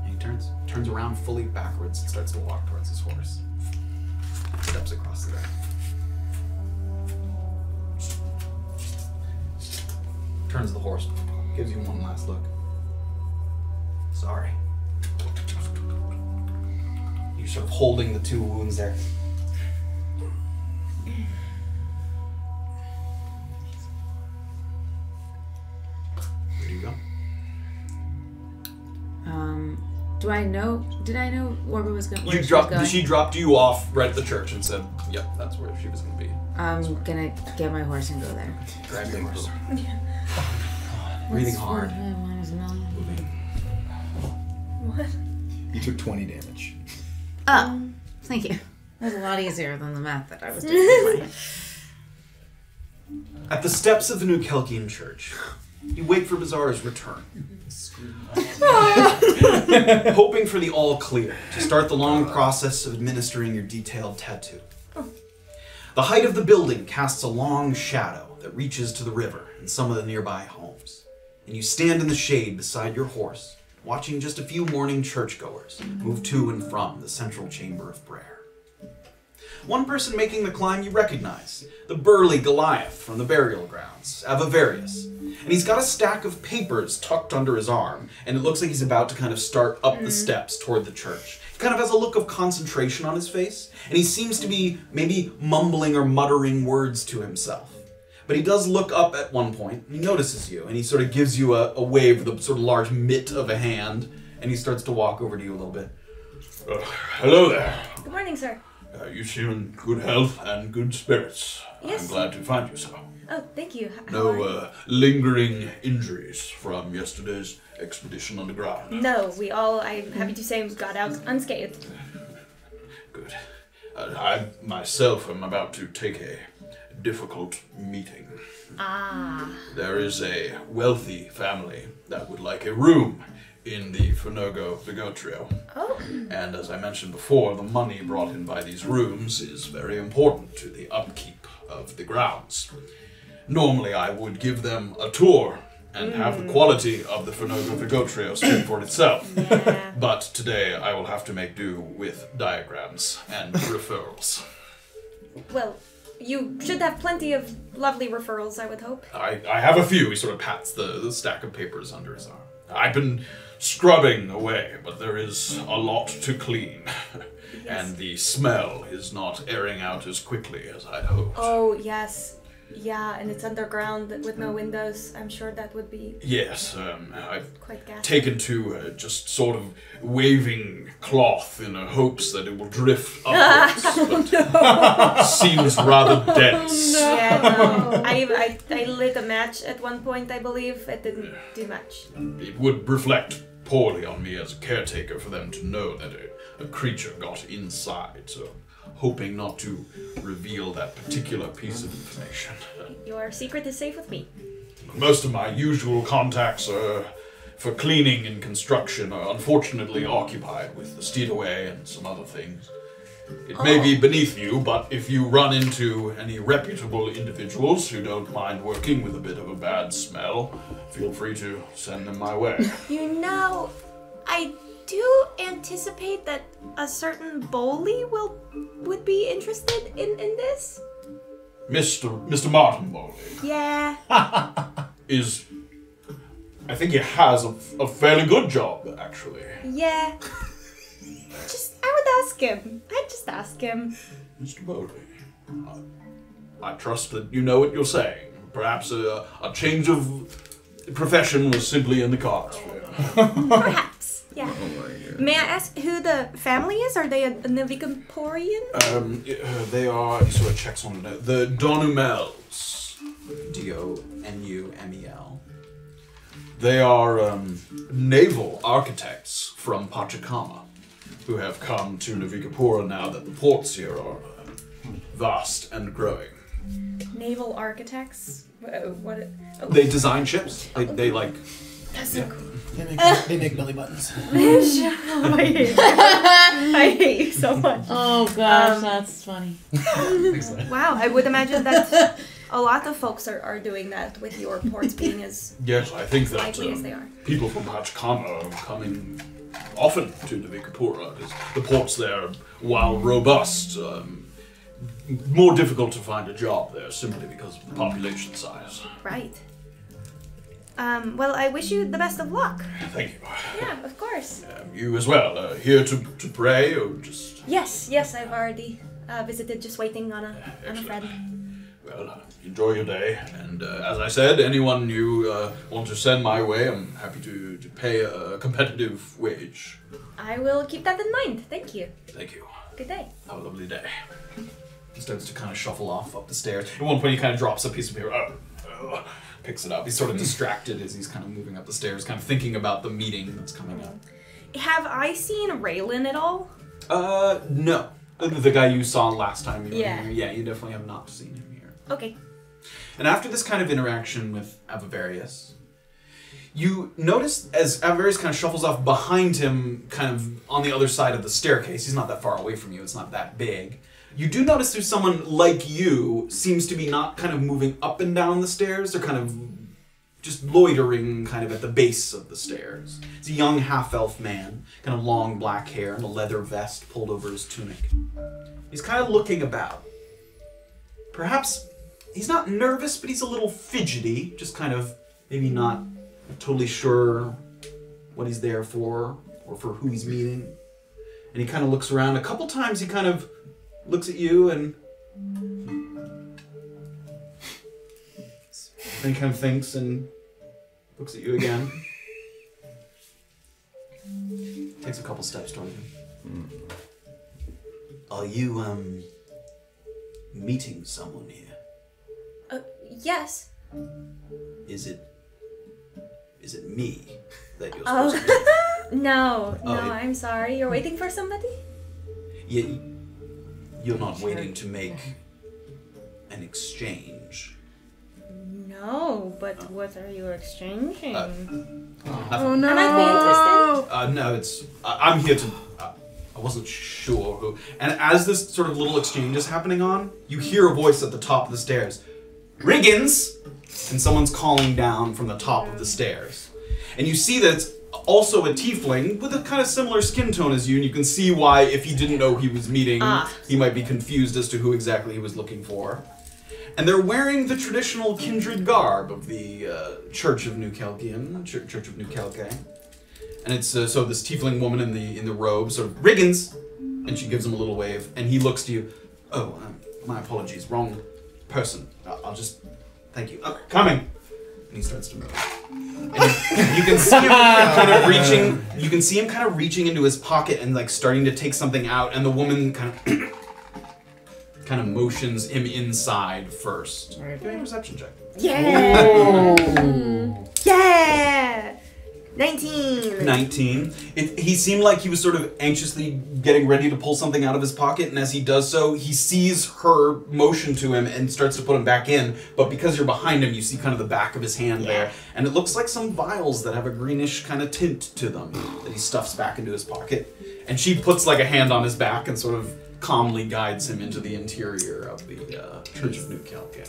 Speaker 2: And he turns around fully backwards and starts to walk towards his horse. Steps across the ground. Turns to the horse, gives you one last look. Sorry. You're sort of holding the 2 wounds there. Where do you go?
Speaker 4: Did I know Orba was going?
Speaker 2: She dropped you off right at the church and said, yep, that's where she was going to be.
Speaker 4: I'm gonna get my horse and go there.
Speaker 2: Grab your horse. Breathing hard. Moving.
Speaker 1: What?
Speaker 7: You took 20 damage.
Speaker 4: Oh, thank you. That was a lot easier than the math that I was doing in my head.
Speaker 2: At the steps of the New Kelkian Church, you wait for Beezaura's return. Hoping for the all clear to start the long process of administering your detailed tattoo. The height of the building casts a long shadow that reaches to the river and some of the nearby homes. And you stand in the shade beside your horse, watching just a few morning churchgoers move to and from the central chamber of prayer. One person making the climb you recognize, the burly Goliath from the burial grounds, Avavarius. And he's got a stack of papers tucked under his arm, and it looks like he's about to kind of start up the steps toward the church. He kind of has a look of concentration on his face, and he seems to be maybe mumbling or muttering words to himself. But he does look up at one point. He notices you, and he sort of gives you a wave with a sort of large mitt of a hand, and he starts to walk over to you a little bit.
Speaker 8: Hello there.
Speaker 1: Good morning, sir.
Speaker 8: You seem in good health and good spirits.
Speaker 1: Yes.
Speaker 8: I'm glad to find you so.
Speaker 1: Oh, thank you.
Speaker 8: No lingering injuries from yesterday's expedition underground.
Speaker 1: No, I'm happy to say, got out unscathed.
Speaker 8: Good. I myself am about to take a difficult meeting.
Speaker 1: Ah.
Speaker 8: There is a wealthy family that would like a room in the Funogo-Vigotrio.
Speaker 1: Oh.
Speaker 8: And as I mentioned before, the money brought in by these rooms is very important to the upkeep of the grounds. Normally I would give them a tour and have the quality of the Funogo-Vigotrio speak for itself.
Speaker 1: Yeah.
Speaker 8: But today I will have to make do with diagrams and referrals.
Speaker 1: Well, you should have plenty of lovely referrals, I would hope.
Speaker 8: I have a few. He sort of pats the stack of papers under his arm. I've been scrubbing away, but there is a lot to clean.
Speaker 1: Yes.
Speaker 8: And the smell is not airing out as quickly as I'd hoped.
Speaker 1: Oh, yes. Yeah, and it's underground with no windows. I'm sure that would be
Speaker 8: Yes, I've
Speaker 1: quite ghastly.
Speaker 8: taken to just sort of waving cloth in hopes that it will drift upwards, but seems rather dense.
Speaker 1: Yeah, no. I lit a match at one point, I believe. It didn't do much.
Speaker 8: It would reflect poorly on me as a caretaker for them to know that a creature got inside, so hoping not to reveal that particular piece of information.
Speaker 1: Your secret is safe with me.
Speaker 8: Most of my usual contacts for cleaning and construction are unfortunately occupied with the Steedaway and some other things. It may be beneath you, but if you run into any reputable individuals who don't mind working with a bit of a bad smell, feel free to send them my way.
Speaker 1: You know, I do anticipate that a certain Bowley would be interested in this.
Speaker 8: Mr. Martin Bowley
Speaker 1: Yeah.
Speaker 8: is... I think he has a fairly good job, actually.
Speaker 1: Yeah. I would ask him. I'd just ask him.
Speaker 8: Mr. Bowley, I trust that you know what you're saying. Perhaps a change of profession was simply in the cards for you.
Speaker 1: Perhaps. Yeah. May I ask who the family is? Are they a Navika-Purian?
Speaker 8: They are, he sort of checks on it, the Donumels.
Speaker 2: Donumel.
Speaker 8: They are naval architects from Pachacama who have come to Navika-Pura now that the ports here are vast and growing.
Speaker 1: Naval architects? What? Oh.
Speaker 2: They design ships. They like...
Speaker 1: That's so cool.
Speaker 5: They make belly buttons.
Speaker 1: I hate you so much.
Speaker 4: Oh gosh, that's funny.
Speaker 1: Wow, I would imagine that a lot of folks are doing that with your ports being as
Speaker 8: Yes, I think that
Speaker 1: likely as they are.
Speaker 8: people from Pachacama are coming often to Navika-Pura, because the ports there, while robust, more difficult to find a job there simply because of the population size.
Speaker 1: Right. Well, I wish you the best of luck.
Speaker 8: Thank you.
Speaker 1: Yeah, of course.
Speaker 8: You as well. Here to pray or just...
Speaker 1: Yes, I've already visited, just waiting on a friend.
Speaker 8: Well, enjoy your day. And as I said, anyone you want to send my way, I'm happy to pay a competitive wage.
Speaker 1: I will keep that in mind. Thank you.
Speaker 8: Thank you.
Speaker 1: Good day.
Speaker 8: Have a lovely day.
Speaker 2: He starts to kind of shuffle off up the stairs. At one point, he kind of drops a piece of paper. Picks it up. He's sort of distracted as he's kind of moving up the stairs, kind of thinking about the meeting that's coming up.
Speaker 1: Have I seen Raylan at all?
Speaker 2: No. The guy you saw last time you were
Speaker 1: Yeah.
Speaker 2: here. Yeah, you definitely have not seen him here.
Speaker 1: Okay.
Speaker 2: And after this kind of interaction with Avavarius, you notice as Avavarius kind of shuffles off behind him, kind of on the other side of the staircase. He's not that far away from you. It's not that big. You do notice there's someone like you seems to be not kind of moving up and down the stairs. They're kind of just loitering kind of at the base of the stairs. It's a young half-elf man, kind of long black hair and a leather vest pulled over his tunic. He's kind of looking about. Perhaps he's not nervous, but he's a little fidgety, just kind of maybe not totally sure what he's there for or for who he's meeting. And he kind of looks around. A couple times he kind of looks at you and Then he kind of thinks and looks at you again. Takes a couple steps toward you. Are you, meeting someone here?
Speaker 1: Yes.
Speaker 2: Is it me that you're supposed to meet?
Speaker 1: No, I'm sorry. You're waiting for somebody?
Speaker 2: You're not waiting to make an exchange.
Speaker 1: No, but what are you exchanging?
Speaker 6: Oh no!
Speaker 1: I might be interested.
Speaker 2: No, it's... I'm here to... I wasn't sure who... And as this sort of little exchange is happening on, you hear a voice at the top of the stairs. Riggins! And someone's calling down from the top of the stairs. And you see that it's also a tiefling with a kind of similar skin tone as you, and you can see why, if he didn't know he was meeting, he might be confused as to who exactly he was looking for. And they're wearing the traditional kindred garb of the Church of New Kelkian, Church of New Kelke. And it's so this tiefling woman in the robe, sort of, Riggins! And she gives him a little wave, and he looks to you. Oh, my apologies, wrong person. I'll just, thank you. Coming! And he starts to move. And you can see him kind of reaching. You can see him kind of reaching into his pocket and like starting to take something out. And the woman kind of motions him inside first. All right, give me a perception check.
Speaker 1: Yeah. Yeah. 19. He seemed like he was sort of anxiously getting ready to pull something out of his pocket, and as he does so, he sees her motion to him and starts to put him back in, but because you're behind him, you see kind of the back of his hand there, and it looks like some vials that have a greenish kind of tint to them that he stuffs back into his pocket, and she puts like a hand on his back and sort of calmly guides him into the interior of the Church of New Kelke.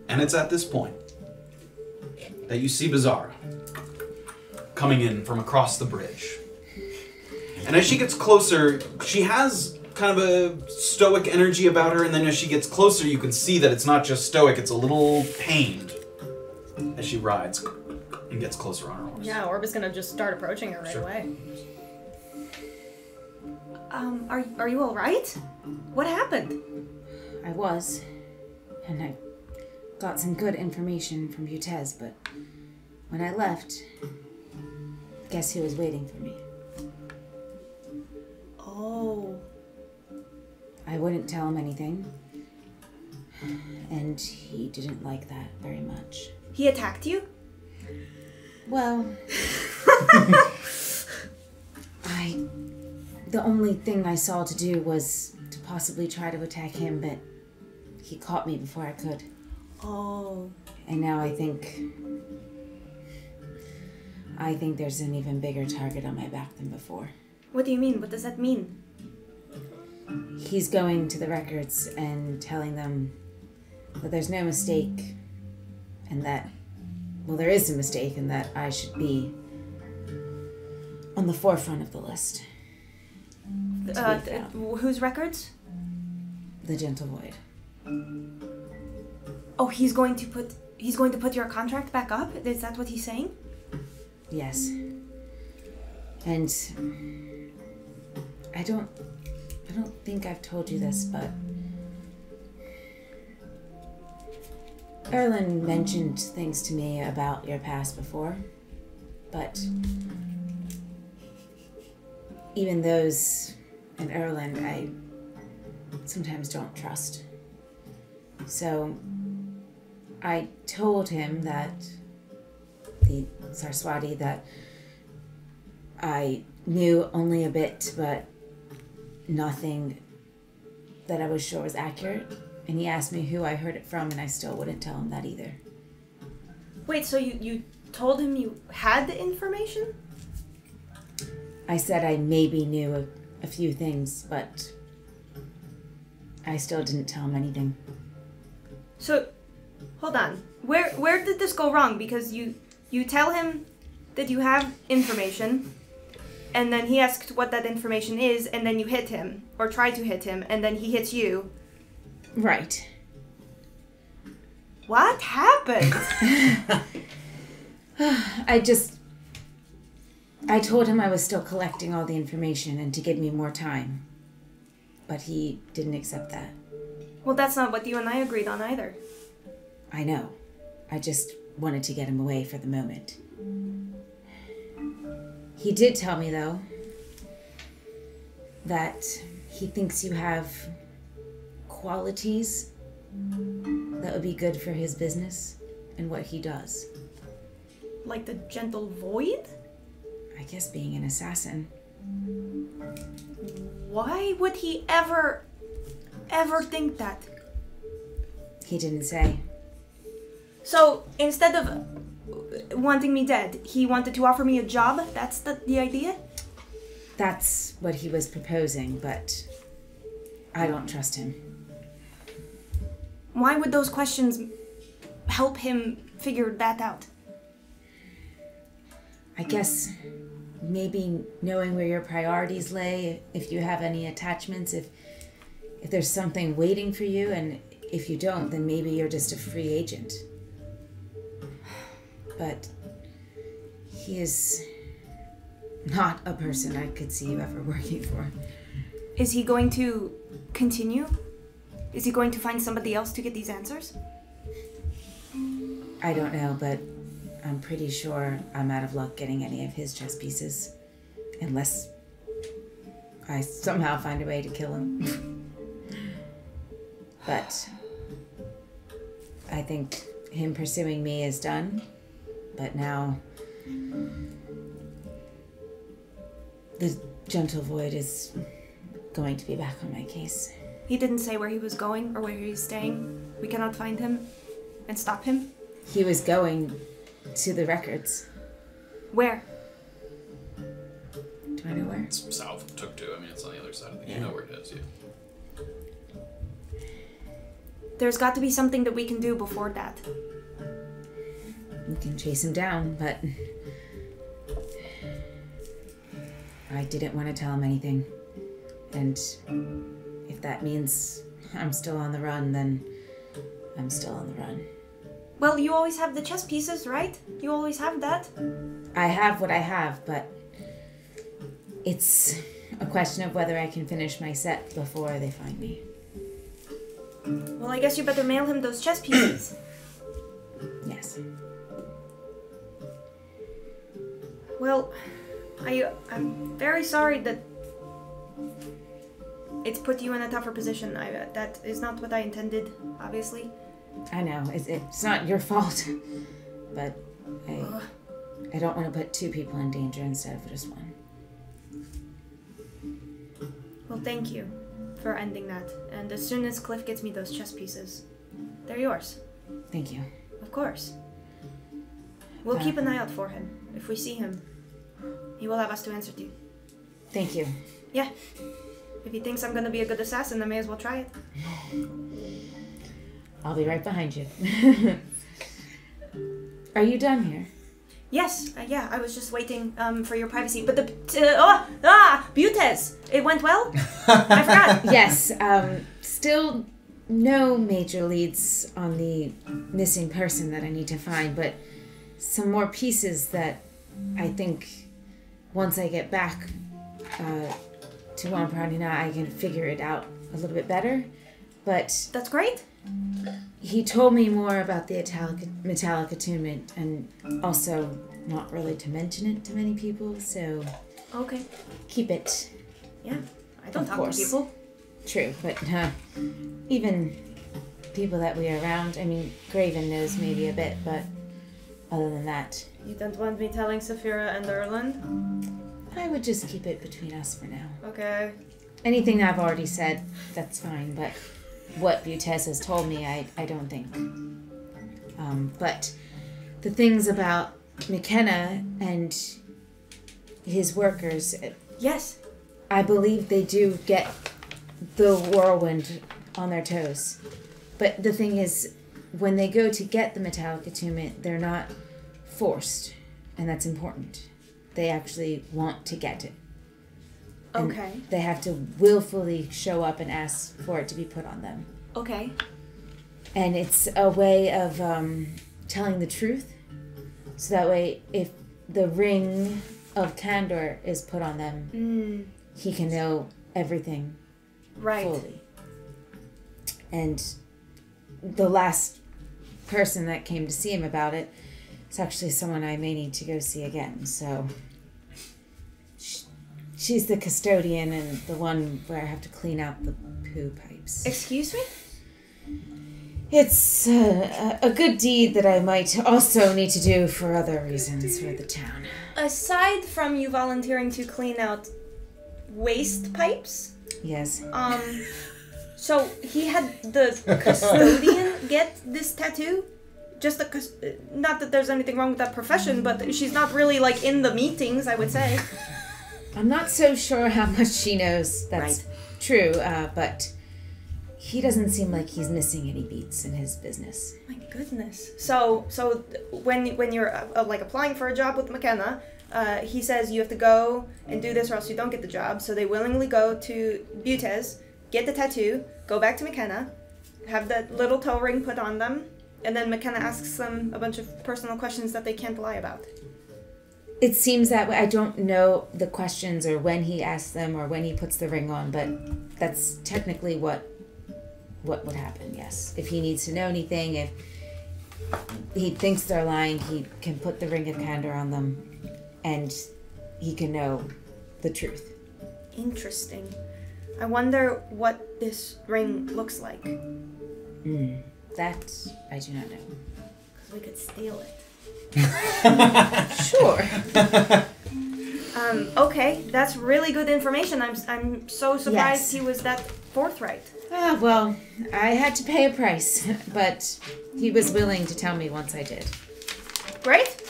Speaker 1: And it's at this point that you see Beezaura coming in from across the bridge. And as she gets closer, she has kind of a stoic energy about her, and then as she gets closer, you can see that it's not just stoic, it's a little pained as she rides and gets closer on her horse. Yeah, Orba's gonna just start approaching her right away. Are you alright? What happened?
Speaker 4: I was. And I got some good information from Butez, but when I left, guess who was waiting for me?
Speaker 1: Oh.
Speaker 4: I wouldn't tell him anything, and he didn't like that very much.
Speaker 1: He attacked you?
Speaker 4: Well, the only thing I saw to do was to possibly try to attack him, but he caught me before I could.
Speaker 1: Oh.
Speaker 4: And now I think there's an even bigger target on my back than before.
Speaker 1: What do you mean? What does that mean?
Speaker 4: He's going to the records and telling them that there's no mistake, and that, well, there is a mistake, and that I should be on the forefront of the list.
Speaker 1: Whose records?
Speaker 4: The Gentle Void.
Speaker 1: Oh, he's going to put your contract back up? Is that what he's saying?
Speaker 4: Yes. And I don't think I've told you this, but Erland mentioned things to me about your past before, but even those in Erland I sometimes don't trust. So I told him that the Saraswati that I knew only a bit, but nothing that I was sure was accurate. And he asked me who I heard it from, and I still wouldn't tell him that either.
Speaker 1: Wait, so you told him you had the information?
Speaker 4: I said I maybe knew a few things, but I still didn't tell him anything.
Speaker 1: So, hold on. Where did this go wrong? Because you tell him that you have information, and then he asked what that information is, and then you hit him, or try to hit him, and then he hits you.
Speaker 4: Right.
Speaker 1: What happened?
Speaker 4: I told him I was still collecting all the information and to give me more time. But he didn't accept that.
Speaker 1: Well, that's not what you and I agreed on either.
Speaker 4: I know. I just wanted to get him away for the moment. He did tell me, though, that he thinks you have qualities that would be good for his business and what he does.
Speaker 1: Like the gentle void?
Speaker 4: I guess being an assassin.
Speaker 1: Why would he ever think that?
Speaker 4: He didn't say.
Speaker 1: So, instead of wanting me dead, he wanted to offer me a job? That's the idea?
Speaker 4: That's what he was proposing, but I don't trust him.
Speaker 1: Why would those questions help him figure that out?
Speaker 4: I guess maybe knowing where your priorities lay, if you have any attachments, if there's something waiting for you, and if you don't, then maybe you're just a free agent. But he is not a person I could see you ever working for.
Speaker 1: Is he going to continue? Is he going to find somebody else to get these answers?
Speaker 4: I don't know, but I'm pretty sure I'm out of luck getting any of his chess pieces. Unless I somehow find a way to kill him. But I think him pursuing me is done. But now the gentle void is going to be back on my case.
Speaker 1: He didn't say where he was going or where he's staying. We cannot find him and stop him.
Speaker 4: He was going to the records.
Speaker 1: Where?
Speaker 4: Do I know where?
Speaker 2: It's south of Tuktu. I mean, it's on the other side of the... You know where it is, yeah.
Speaker 1: There's got to be something that we can do before that.
Speaker 4: We can chase him down, but I didn't want to tell him anything. And if that means I'm still on the run, then I'm still on the run.
Speaker 1: Well, you always have the chess pieces, right? You always have that.
Speaker 4: I have what I have, but it's a question of whether I can finish my set before they find me.
Speaker 1: Well, I guess you better mail him those chess pieces.
Speaker 4: Yes.
Speaker 1: Well, I'm very sorry that it's put you in a tougher position. That is not what I intended, obviously.
Speaker 4: I know, it's not your fault, but I don't want to put two people in danger instead of just one.
Speaker 1: Well, thank you for ending that. And as soon as Cliff gets me those chess pieces, they're yours.
Speaker 4: Thank you.
Speaker 1: Of course. We'll keep an eye out for him. If we see him, he will have us to answer to.
Speaker 4: Thank you.
Speaker 1: Yeah. If he thinks I'm gonna be a good assassin, I may as well try it.
Speaker 4: I'll be right behind you. Are you done here?
Speaker 1: Yes, yeah, I was just waiting for your privacy. But Butes! It went well? I forgot.
Speaker 4: Yes, still no major leads on the missing person that I need to find, but some more pieces that I think once I get back to Wamparnina, I can figure it out a little bit better. But
Speaker 1: that's great.
Speaker 4: He told me more about the metallic attunement, and also not really to mention it to many people, so
Speaker 1: okay,
Speaker 4: keep it.
Speaker 1: Yeah, I don't talk to people.
Speaker 4: True, but even people that we are around, I mean, Graven knows maybe a bit, but other than that...
Speaker 1: You don't want me telling Safira and Erland?
Speaker 4: I would just keep it between us for now.
Speaker 1: Okay.
Speaker 4: Anything that I've already said, that's fine, but what Butes has told me, I don't think. But the things about McKenna and his workers...
Speaker 1: Yes.
Speaker 4: I believe they do get the whirlwind on their toes. But the thing is, when they go to get the metallic attunement, they're not forced, and that's important. They actually want to get it. And
Speaker 1: okay.
Speaker 4: They have to willfully show up and ask for it to be put on them.
Speaker 1: Okay.
Speaker 4: And it's a way of telling the truth. So that way, if the ring of candor is put on them, he can know everything fully. And the last person that came to see him about it is actually someone I may need to go see again. So she's the custodian and the one where I have to clean out the poo pipes.
Speaker 1: Excuse me?
Speaker 4: It's a good deed that I might also need to do for other reasons for the town.
Speaker 1: Aside from you volunteering to clean out waste pipes,
Speaker 4: Yes.
Speaker 1: So he had the custodian get this tattoo? Just not that there's anything wrong with that profession, but she's not really like in the meetings, I would say.
Speaker 4: I'm not so sure how much she knows that's true, but he doesn't seem like he's missing any beats in his business.
Speaker 1: My goodness. So when you're like applying for a job with McKenna, he says you have to go and do this or else you don't get the job. So they willingly go to Butez, get the tattoo, go back to McKenna, have that little toe ring put on them, and then McKenna asks them a bunch of personal questions that they can't lie about.
Speaker 4: It seems that way. I don't know the questions or when he asks them or when he puts the ring on, but that's technically what would happen, yes. If he needs to know anything, if he thinks they're lying, he can put the ring of candor on them and he can know the truth.
Speaker 1: Interesting. I wonder what this ring looks like.
Speaker 4: That I do not know.
Speaker 1: Because we could steal it.
Speaker 4: Sure.
Speaker 1: Okay, that's really good information. I'm so surprised he was that forthright.
Speaker 4: Well, I had to pay a price, but he was willing to tell me once I did.
Speaker 1: Great.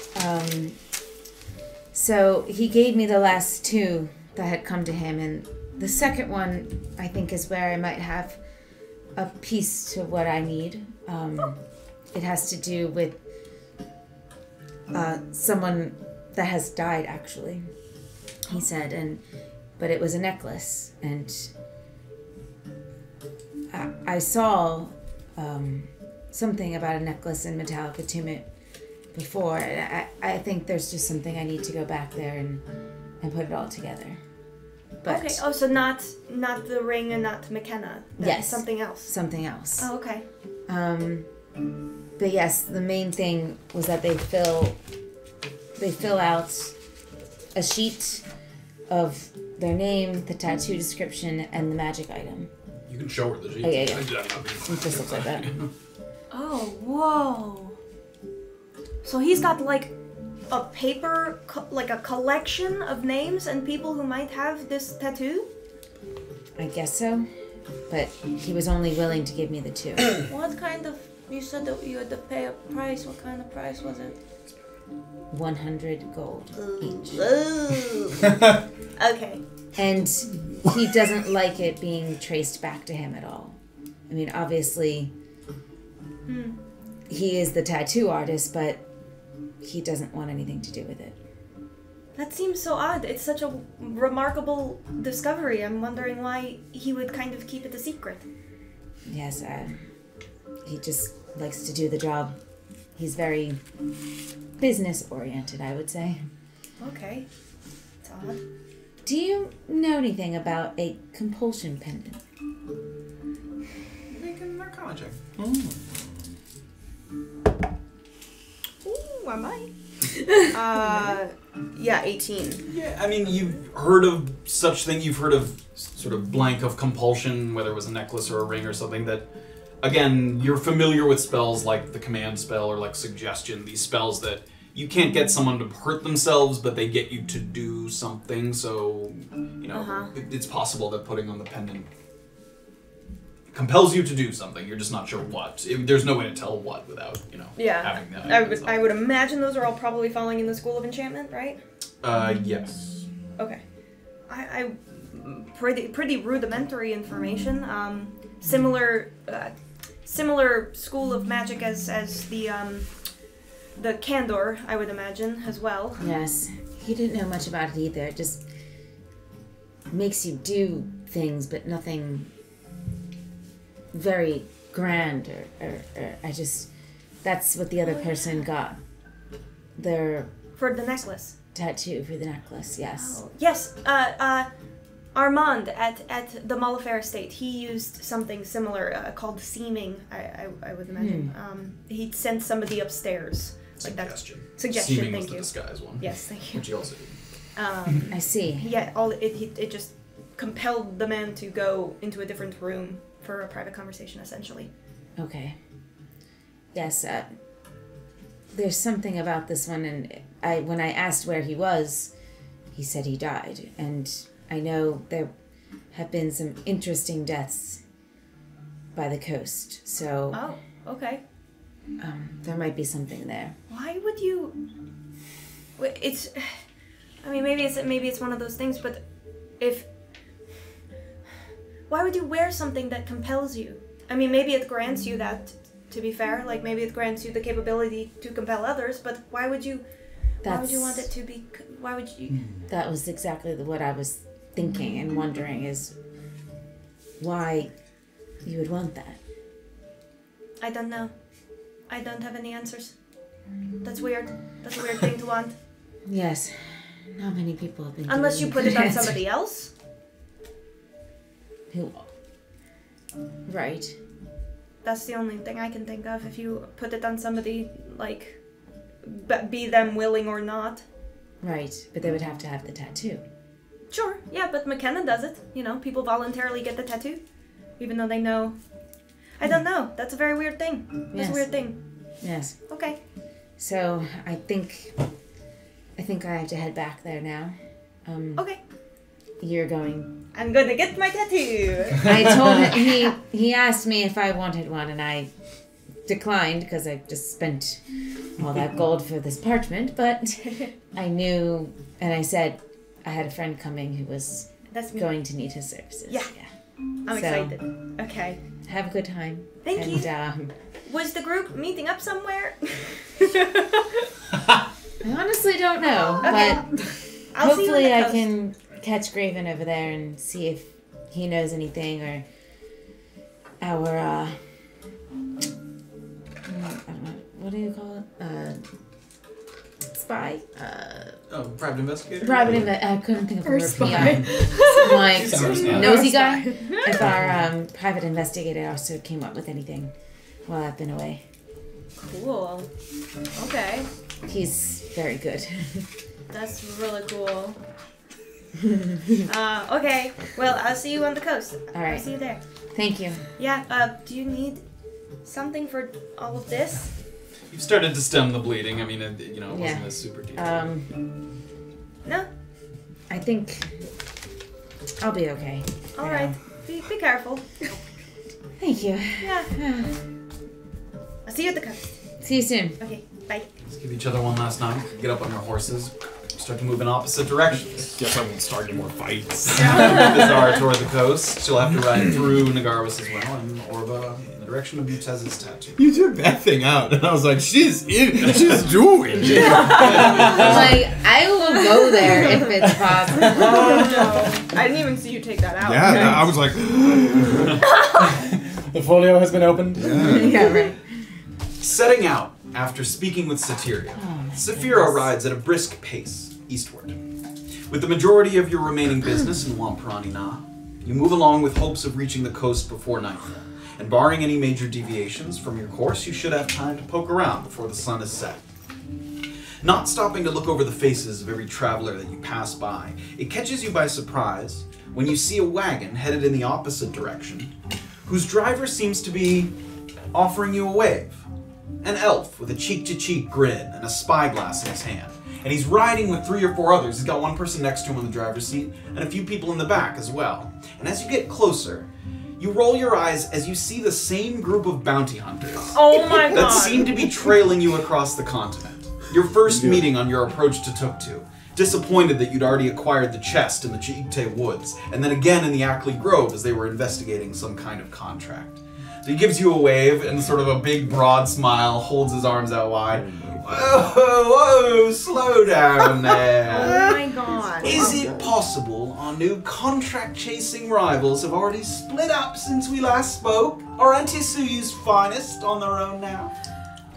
Speaker 4: So he gave me the last two that had come to him, and the second one I think is where I might have a piece to what I need. It has to do with someone that has died, actually, he said, but it was a necklace, and I saw something about a necklace in metallic attunement before. I think there's just something I need to go back there and put it all together. But
Speaker 1: okay. Oh, so not the ring and not McKenna.
Speaker 4: Yes.
Speaker 1: Something else.
Speaker 4: Something else.
Speaker 1: Oh, okay.
Speaker 4: But yes, the main thing was that they fill out a sheet of their name, the tattoo description, and the magic item.
Speaker 2: You can show her the sheet.
Speaker 4: Oh, yeah.
Speaker 2: I
Speaker 4: It just looks like that.
Speaker 1: Oh, whoa. So he's got like a paper, like a collection of names and people who might have this tattoo?
Speaker 4: I guess so. But he was only willing to give me the two.
Speaker 1: What kind of... You said that you had to pay a price. What kind of price was it?
Speaker 4: 100 gold each.
Speaker 1: Okay.
Speaker 4: And he doesn't like it being traced back to him at all. I mean, obviously, he is the tattoo artist, but he doesn't want anything to do with it.
Speaker 1: That seems so odd. It's such a remarkable discovery. I'm wondering why he would kind of keep it a secret.
Speaker 4: Yes, he just likes to do the job. He's very business-oriented, I would say.
Speaker 1: Okay. It's odd.
Speaker 4: Do you know anything about a compulsion pendant?
Speaker 2: Make an arcana check.
Speaker 1: Ooh, I might. Yeah, 18.
Speaker 2: Yeah, I mean, you've heard of such thing. You've heard of sort of blank of compulsion, whether it was a necklace or a ring or something that, again, you're familiar with spells like the command spell or like suggestion, these spells that you can't get someone to hurt themselves, but they get you to do something, so, you know, it's possible that putting on the pendant compels you to do something. You're just not sure what. There's no way to tell what without, you know, having that.
Speaker 1: I would imagine those are all probably falling in the School of Enchantment, right?
Speaker 2: Yes.
Speaker 1: Okay. I pretty rudimentary information. Similar school of magic as the Candor, I would imagine, as well.
Speaker 4: Yes. He didn't know much about it either. It just makes you do things, but nothing very grand or that's what the other person got. Their
Speaker 1: for the necklace.
Speaker 4: Tattoo for the necklace, yes.
Speaker 1: Oh, yes. Armand at the Molifair estate, he used something similar called seaming, I would imagine. He sent somebody upstairs.
Speaker 2: Suggestion.
Speaker 1: Suggestion,
Speaker 2: Seaming
Speaker 1: thank
Speaker 2: was
Speaker 1: you.
Speaker 2: the disguise one.
Speaker 1: Yes, thank you.
Speaker 2: Which he also did.
Speaker 4: I see.
Speaker 1: Yeah, it just compelled the man to go into a different room for a private conversation, essentially.
Speaker 4: Okay. Yes, there's something about this one, and when I asked where he was, he said he died, and I know there have been some interesting deaths by the coast, so...
Speaker 1: Oh, okay.
Speaker 4: There might be something there.
Speaker 1: Why would you... It's... I mean, maybe it's one of those things, but if... Why would you wear something that compels you? I mean, maybe it grants you that, to be fair. Like, maybe it grants you the capability to compel others, but why would you... Why would you want it to be... Why would you...
Speaker 4: That was exactly what I was thinking and wondering, is why you would want that.
Speaker 1: I don't know. I don't have any answers. That's weird. That's a weird thing to want.
Speaker 4: Yes. Not many people have been
Speaker 1: Unless you put it on somebody else.
Speaker 4: Who? Right.
Speaker 1: That's the only thing I can think of. If you put it on somebody, like, be them willing or not.
Speaker 4: Right, but they would have to have the tattoo.
Speaker 1: Sure, yeah, but McKenna does it. You know, people voluntarily get the tattoo, even though they know. I don't know. That's a very weird thing. That's
Speaker 4: Yes.
Speaker 1: a weird thing.
Speaker 4: Yes.
Speaker 1: Okay.
Speaker 4: So I think I have to head back there now.
Speaker 1: Okay.
Speaker 4: You're going.
Speaker 1: I'm gonna get my tattoo.
Speaker 4: I told him he asked me if I wanted one, and I declined because I just spent all that gold for this parchment. But I knew, and I said I had a friend coming who was going to need his services.
Speaker 1: Yeah. I'm excited. Okay.
Speaker 4: Have a good time.
Speaker 1: Thank you.
Speaker 4: And
Speaker 1: was the group meeting up somewhere?
Speaker 4: I honestly don't know,
Speaker 1: Okay.
Speaker 4: but
Speaker 1: I'll see you on
Speaker 4: hopefully
Speaker 1: the
Speaker 4: I
Speaker 1: coast.
Speaker 4: can catch Graven over there and see if he knows anything, or our I don't know, what do you call it? Spy?
Speaker 2: Private investigator?
Speaker 4: I couldn't think of the
Speaker 6: Or
Speaker 4: word.
Speaker 6: spy.
Speaker 4: Like nosy
Speaker 6: Or
Speaker 4: guy.
Speaker 6: spy.
Speaker 4: If our private investigator also came up with anything while I've been away.
Speaker 1: Cool. Okay.
Speaker 4: He's very good.
Speaker 1: That's really cool. Okay. Well, I'll see you on the coast.
Speaker 4: All right.
Speaker 1: I'll see you there.
Speaker 4: Thank you.
Speaker 1: Yeah, do you need something for all of this?
Speaker 2: You've started to stem the bleeding. I mean, it
Speaker 4: Yeah.
Speaker 2: wasn't a super deep.
Speaker 1: No?
Speaker 4: I think I'll be okay.
Speaker 1: All
Speaker 4: for
Speaker 1: right.
Speaker 4: now.
Speaker 1: Be careful.
Speaker 4: Thank you.
Speaker 1: Yeah. I'll see you at the coast.
Speaker 4: See you soon.
Speaker 1: Okay, bye.
Speaker 2: Let's give each other one last night. Get up on your horses. Start to move in opposite directions.
Speaker 3: Guess I won't start any more fights.
Speaker 2: Beezaura toward the coast. She'll have to ride through Nagarwis as well, and Orba in the direction of Mutez's tattoo.
Speaker 3: You took that thing out, and I was like, she's doing it.
Speaker 4: I'm like, I will go there if it's possible.
Speaker 6: Oh no. I didn't even see you take that out.
Speaker 3: Yeah, I was like,
Speaker 5: The folio has been opened.
Speaker 4: Yeah, right.
Speaker 2: Setting out after speaking with Satyria, Safira rides at a brisk pace eastward. With the majority of your remaining business in Wamparani Na, you move along with hopes of reaching the coast before nightfall, and barring any major deviations from your course, you should have time to poke around before the sun is set. Not stopping to look over the faces of every traveler that you pass by, it catches you by surprise when you see a wagon headed in the opposite direction, whose driver seems to be offering you a wave. An elf with a cheek-to-cheek grin and a spyglass in his hand. And he's riding with 3 or 4 others. He's got one person next to him on the driver's seat, and a few people in the back as well. And as you get closer, you roll your eyes as you see the same group of bounty hunters
Speaker 6: Oh my
Speaker 2: that
Speaker 6: god.
Speaker 2: seem to be trailing you across the continent. Your first meeting on your approach to Tuktu. Disappointed that you'd already acquired the chest in the Chiikte Woods, and then again in the Ackley Grove as they were investigating some kind of contract. So he gives you a wave and sort of a big broad smile, holds his arms out wide. Whoa, whoa, slow down there.
Speaker 6: Oh my god.
Speaker 2: Is it possible our new contract-chasing rivals have already split up since we last spoke? Are Antisuyu's finest on their own now?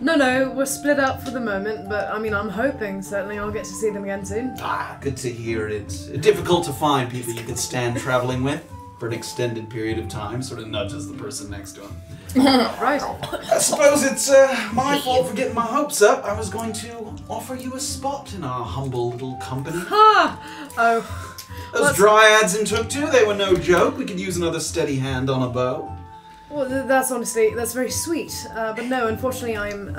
Speaker 6: No, we're split up for the moment, but I mean, I'm hoping certainly I'll get to see them again soon.
Speaker 2: Ah, good to hear. It's difficult to find people you could stand traveling with for an extended period of time. Sort of nudges the person next to him.
Speaker 6: Right.
Speaker 2: I suppose it's my fault for getting my hopes up. I was going to offer you a spot in our humble little company.
Speaker 6: Oh.
Speaker 2: Those dryads in Tuktu, they were no joke. We could use another steady hand on a bow.
Speaker 6: Well, that's very sweet. But no, unfortunately, I'm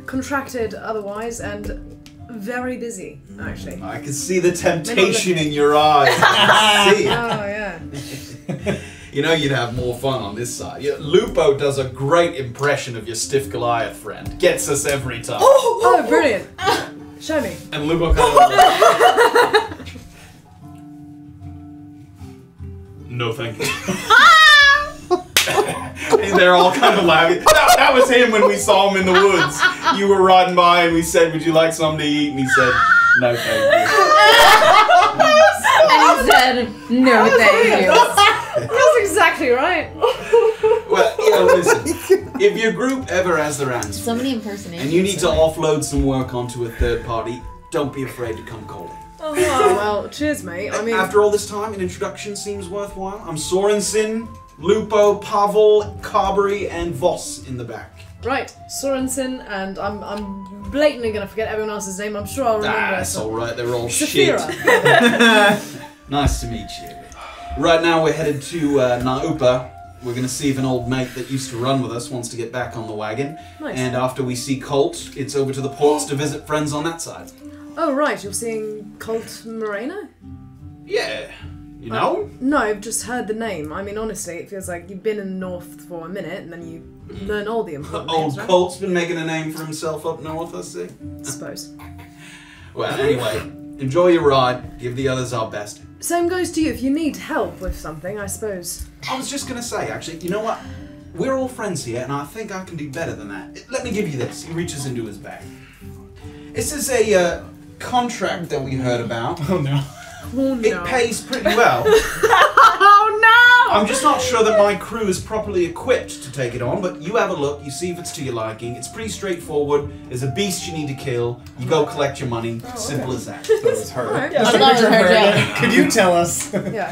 Speaker 6: contracted otherwise and very busy, actually.
Speaker 2: I can see the temptation in your eyes. I can see it.
Speaker 6: Oh, yeah.
Speaker 2: You know you'd have more fun on this side. Yeah, Lupo does a great impression of your stiff Goliath friend. Gets us every time.
Speaker 6: Oh, brilliant. Show me.
Speaker 2: And Lupo kind of no thank you. And they're all kind of laughing. That was him when we saw him in the woods. You were riding by and we said, would you like something to eat? And he said, no thank you.
Speaker 4: And he said, no thank you.
Speaker 6: That's exactly right.
Speaker 2: Well, you know, listen. If your group ever has their hands
Speaker 4: So many impersonations.
Speaker 2: and you need to offload some work onto a third party, don't be afraid to come calling.
Speaker 6: Oh, well, cheers, mate. I mean,
Speaker 2: After all this time, an introduction seems worthwhile. I'm Sorensen, Lupo, Pavel, Carberry, and Voss in the back.
Speaker 6: right, Sorensen, and I'm blatantly gonna forget everyone else's name. I'm sure I'll remember.
Speaker 2: That's alright, they're all
Speaker 6: Safira.
Speaker 2: shit. Nice to meet you. Right now we're headed to Naupa. We're going to see if an old mate that used to run with us wants to get back on the wagon.
Speaker 6: Nice.
Speaker 2: And after we see Colt, it's over to the ports to visit friends on that side.
Speaker 6: Oh, right, you're seeing Colt Moreno?
Speaker 2: Yeah. You know?
Speaker 6: No, I've just heard the name. I mean, honestly, it feels like you've been in the north for a minute and then you learn all the important
Speaker 2: Old
Speaker 6: names, right?
Speaker 2: Colt's been making a name for himself up north, I see.
Speaker 6: I suppose.
Speaker 2: Well, anyway, enjoy your ride. Give the others our best.
Speaker 6: Same goes to you if you need help with something, I suppose.
Speaker 2: I was just going to say, actually, you know what? We're all friends here, and I think I can do better than that. Let me give you this. He reaches into his bag. This is a contract that we heard about.
Speaker 5: Oh no.
Speaker 6: Oh, no.
Speaker 2: It pays pretty well.
Speaker 6: Oh, no!
Speaker 2: I'm just not sure that my crew is properly equipped to take it on, but you have a look, you see if it's to your liking. It's pretty straightforward. There's a beast you need to kill. You go collect your money. Simple as that.
Speaker 7: That was her.
Speaker 6: Alright.
Speaker 4: I thought it was her job.
Speaker 5: Could you tell us?
Speaker 6: Yeah.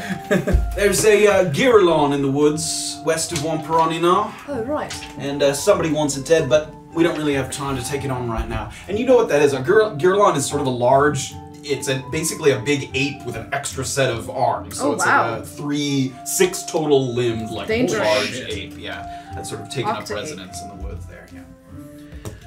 Speaker 2: There's a Giralon in the woods west of Wamperonina,
Speaker 6: Oh, right.
Speaker 2: and somebody wants it dead, but we don't really have time to take it on right now. And you know what that is? A Giralon is sort of a large... It's basically a big ape with an extra set of arms. So
Speaker 6: Oh,
Speaker 2: it's
Speaker 6: wow.
Speaker 2: like a 6 total limbed, like
Speaker 6: Dangerous.
Speaker 2: large ape. Yeah, that's sort of taken up
Speaker 6: Octa-ape.
Speaker 2: residence in the woods there. Yeah.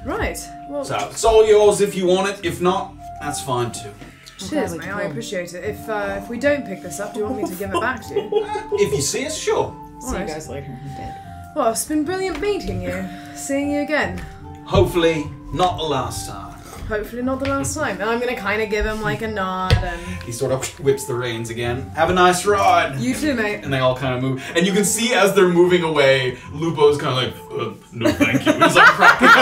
Speaker 6: Right. Well,
Speaker 2: So it's all yours if you want it. If not, that's fine too.
Speaker 6: cheers,
Speaker 4: Okay,
Speaker 6: mate. I appreciate it. If we don't pick this up, do you want me to give it back to you?
Speaker 2: If you see us, sure.
Speaker 4: See you
Speaker 6: Alright.
Speaker 4: guys later. I'm dead.
Speaker 6: Well, it's been brilliant meeting you. Seeing you again.
Speaker 2: Hopefully, not the last time.
Speaker 6: Hopefully not the last time. And I'm gonna kind of give him like a nod and...
Speaker 2: He sort of whips the reins again. Have a nice ride.
Speaker 6: You too, mate.
Speaker 2: And they all kind of move. And you can see as they're moving away, Lupo's kind of like, no thank you. He's like cracking up.